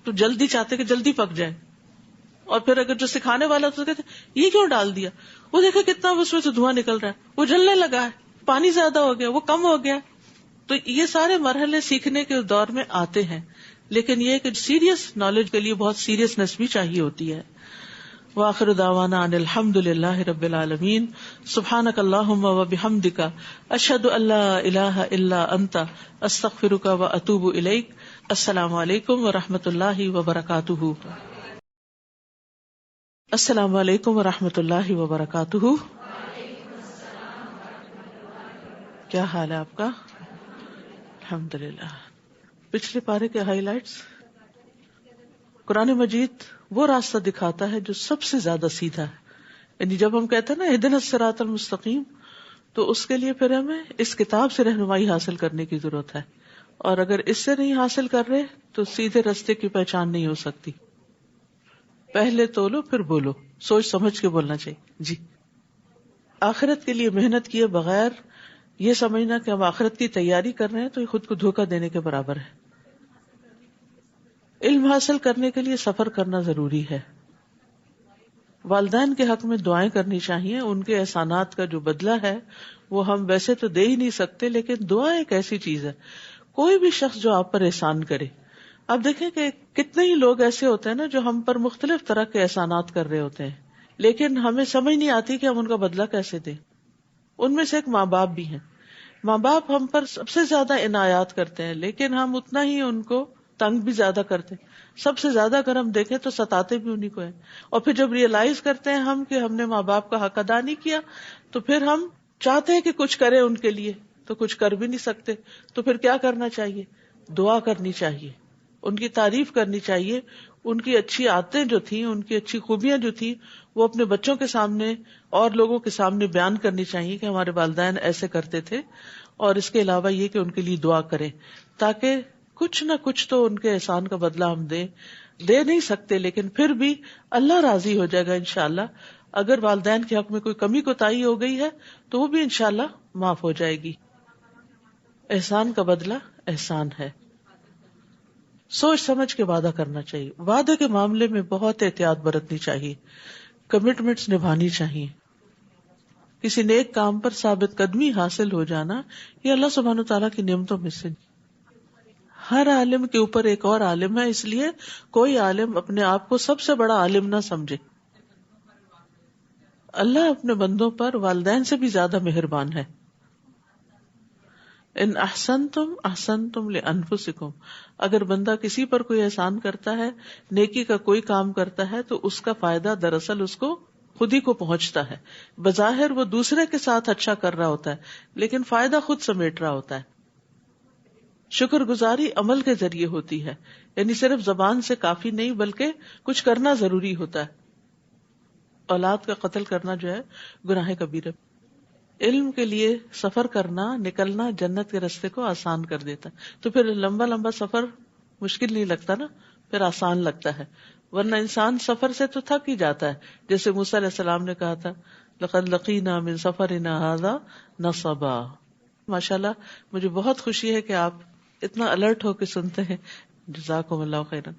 تو جلدی چاہتے کہ جلدی پک جائے، اور پھر اگر جو سکھانے والا تو کہتے یہ کیوں ڈال دیا، وہ دیکھا کتنا اس میں سے دھواں نکل رہا ہے، وہ جلنے لگا ہے، پانی زیادہ ہو گیا، وہ کم ہو گیا. تو یہ سارے مرحلے سیکھنے کے دور میں آتے ہیں، لیکن یہ کہ سیریس نالج کے لیے بہت سیریسنس بھی چاہیے ہوتی ہے. وآخر دعوانا ان الحمد للہ رب العالمین. سبحانک اللہم و بحمدک، اشہد ان لا الہ الا انت، استغفرک و اتوب الیک. السلام علیکم و رحمۃ اللہ وبرکاتہ. السلام علیکم و رحمۃ اللہ وبرکاتہ. کیا حال ہے آپ کا؟ الحمدللہ. پچھلے پارے کے ہائی لائٹس قرآن مجید وہ راستہ دکھاتا ہے جو سب سے زیادہ سیدھا ہے. یعنی جب ہم کہتے ہیں نا اہدنا الصراط المستقیم، تو اس کے لیے پھر ہمیں اس کتاب سے رہنمائی حاصل کرنے کی ضرورت ہے، اور اگر اس سے نہیں حاصل کر رہے تو سیدھے راستے کی پہچان نہیں ہو سکتی. پہلے تولو پھر بولو، سوچ سمجھ کے بولنا چاہیے. جی. آخرت کے لیے محنت کیے بغیر یہ سمجھنا کہ ہم آخرت کی تیاری کر رہے ہیں تو یہ خود کو دھوکہ دینے کے برابر ہے. علم حاصل کرنے کے لیے سفر کرنا ضروری ہے. والدین کے حق میں دعائیں کرنی چاہیے. ان کے احسانات کا جو بدلہ ہے وہ ہم ویسے تو دے ہی نہیں سکتے، لیکن دعا ایک ایسی چیز ہے. کوئی بھی شخص جو آپ پر احسان کرے، آپ دیکھیں کہ کتنے ہی لوگ ایسے ہوتے ہیں نا جو ہم پر مختلف طرح کے احسانات کر رہے ہوتے ہیں، لیکن ہمیں سمجھ نہیں آتی کہ ہم ان کا بدلہ کیسے دیں. ان میں سے ایک ماں باپ بھی ہیں. ماں باپ ہم پر سب سے زیادہ عنایات کرتے ہیں، لیکن ہم اتنا ہی ان کو تنگ بھی زیادہ کرتے ہیں. سب سے زیادہ اگر ہم دیکھیں تو ستاتے بھی انہیں کو ہیں. اور پھر جب ریئلائز کرتے ہیں ہم کہ ہم نے ماں باپ کا حق ادا نہیں کیا، تو پھر ہم چاہتے ہیں کہ کچھ کریں ان کے لیے، تو کچھ کر بھی نہیں سکتے. تو پھر کیا کرنا چاہیے؟ دعا کرنی چاہیے، ان کی تعریف کرنی چاہیے. ان کی اچھی عادتیں جو تھیں، ان کی اچھی خوبیاں جو تھیں، وہ اپنے بچوں کے سامنے اور لوگوں کے سامنے بیان کرنی چاہیے کہ ہمارے والدین ایسے کرتے تھے. اور اس کے علاوہ یہ کہ ان کے لیے دعا کریں، تاکہ کچھ نہ کچھ تو ان کے احسان کا بدلہ ہم دے نہیں سکتے، لیکن پھر بھی اللہ راضی ہو جائے گا انشاءاللہ. اگر والدین کے حق میں کوئی کمی کوتاہی ہو گئی ہے تو وہ بھی انشاءاللہ معاف ہو جائے گی. احسان کا بدلہ احسان ہے. سوچ سمجھ کے وعدہ کرنا چاہیے. وعدے کے معاملے میں بہت احتیاط برتنی چاہیے. کمٹمنٹس نبھانی چاہیے. کسی نیک کام پر ثابت قدمی حاصل ہو جانا یہ اللہ سبحانہ وتعالیٰ کی نعمتوں میں سے. ہر عالم کے اوپر ایک اور عالم ہے، اس لیے کوئی عالم اپنے آپ کو سب سے بڑا عالم نہ سمجھے. اللہ اپنے بندوں پر والدین سے بھی زیادہ مہربان ہے. ان احسنتم احسنتم لانفسکم، اگر بندہ کسی پر کوئی احسان کرتا ہے، نیکی کا کوئی کام کرتا ہے، تو اس کا فائدہ دراصل اس کو خود ہی کو پہنچتا ہے. بظاہر وہ دوسرے کے ساتھ اچھا کر رہا ہوتا ہے، لیکن فائدہ خود سمیٹ رہا ہوتا ہے. شکر گزاری عمل کے ذریعے ہوتی ہے، یعنی صرف زبان سے کافی نہیں بلکہ کچھ کرنا ضروری ہوتا ہے. اولاد کا قتل کرنا جو ہے گناہ کبیرہ. علم کے لیے سفر کرنا، نکلنا جنت کے راستے کو آسان کر دیتا ہے. تو پھر لمبا لمبا سفر مشکل نہیں لگتا نا، پھر آسان لگتا ہے. ورنہ انسان سفر سے تو تھک ہی جاتا ہے. جیسے موسیٰ علیہ السلام نے کہا تھا لقد لقینا من سفرنا ھذا نصبا. ماشاءاللہ مجھے بہت خوشی ہے کہ آپ اتنا الرٹ ہو کے سنتے ہیں. جزاکم اللہ خیرا.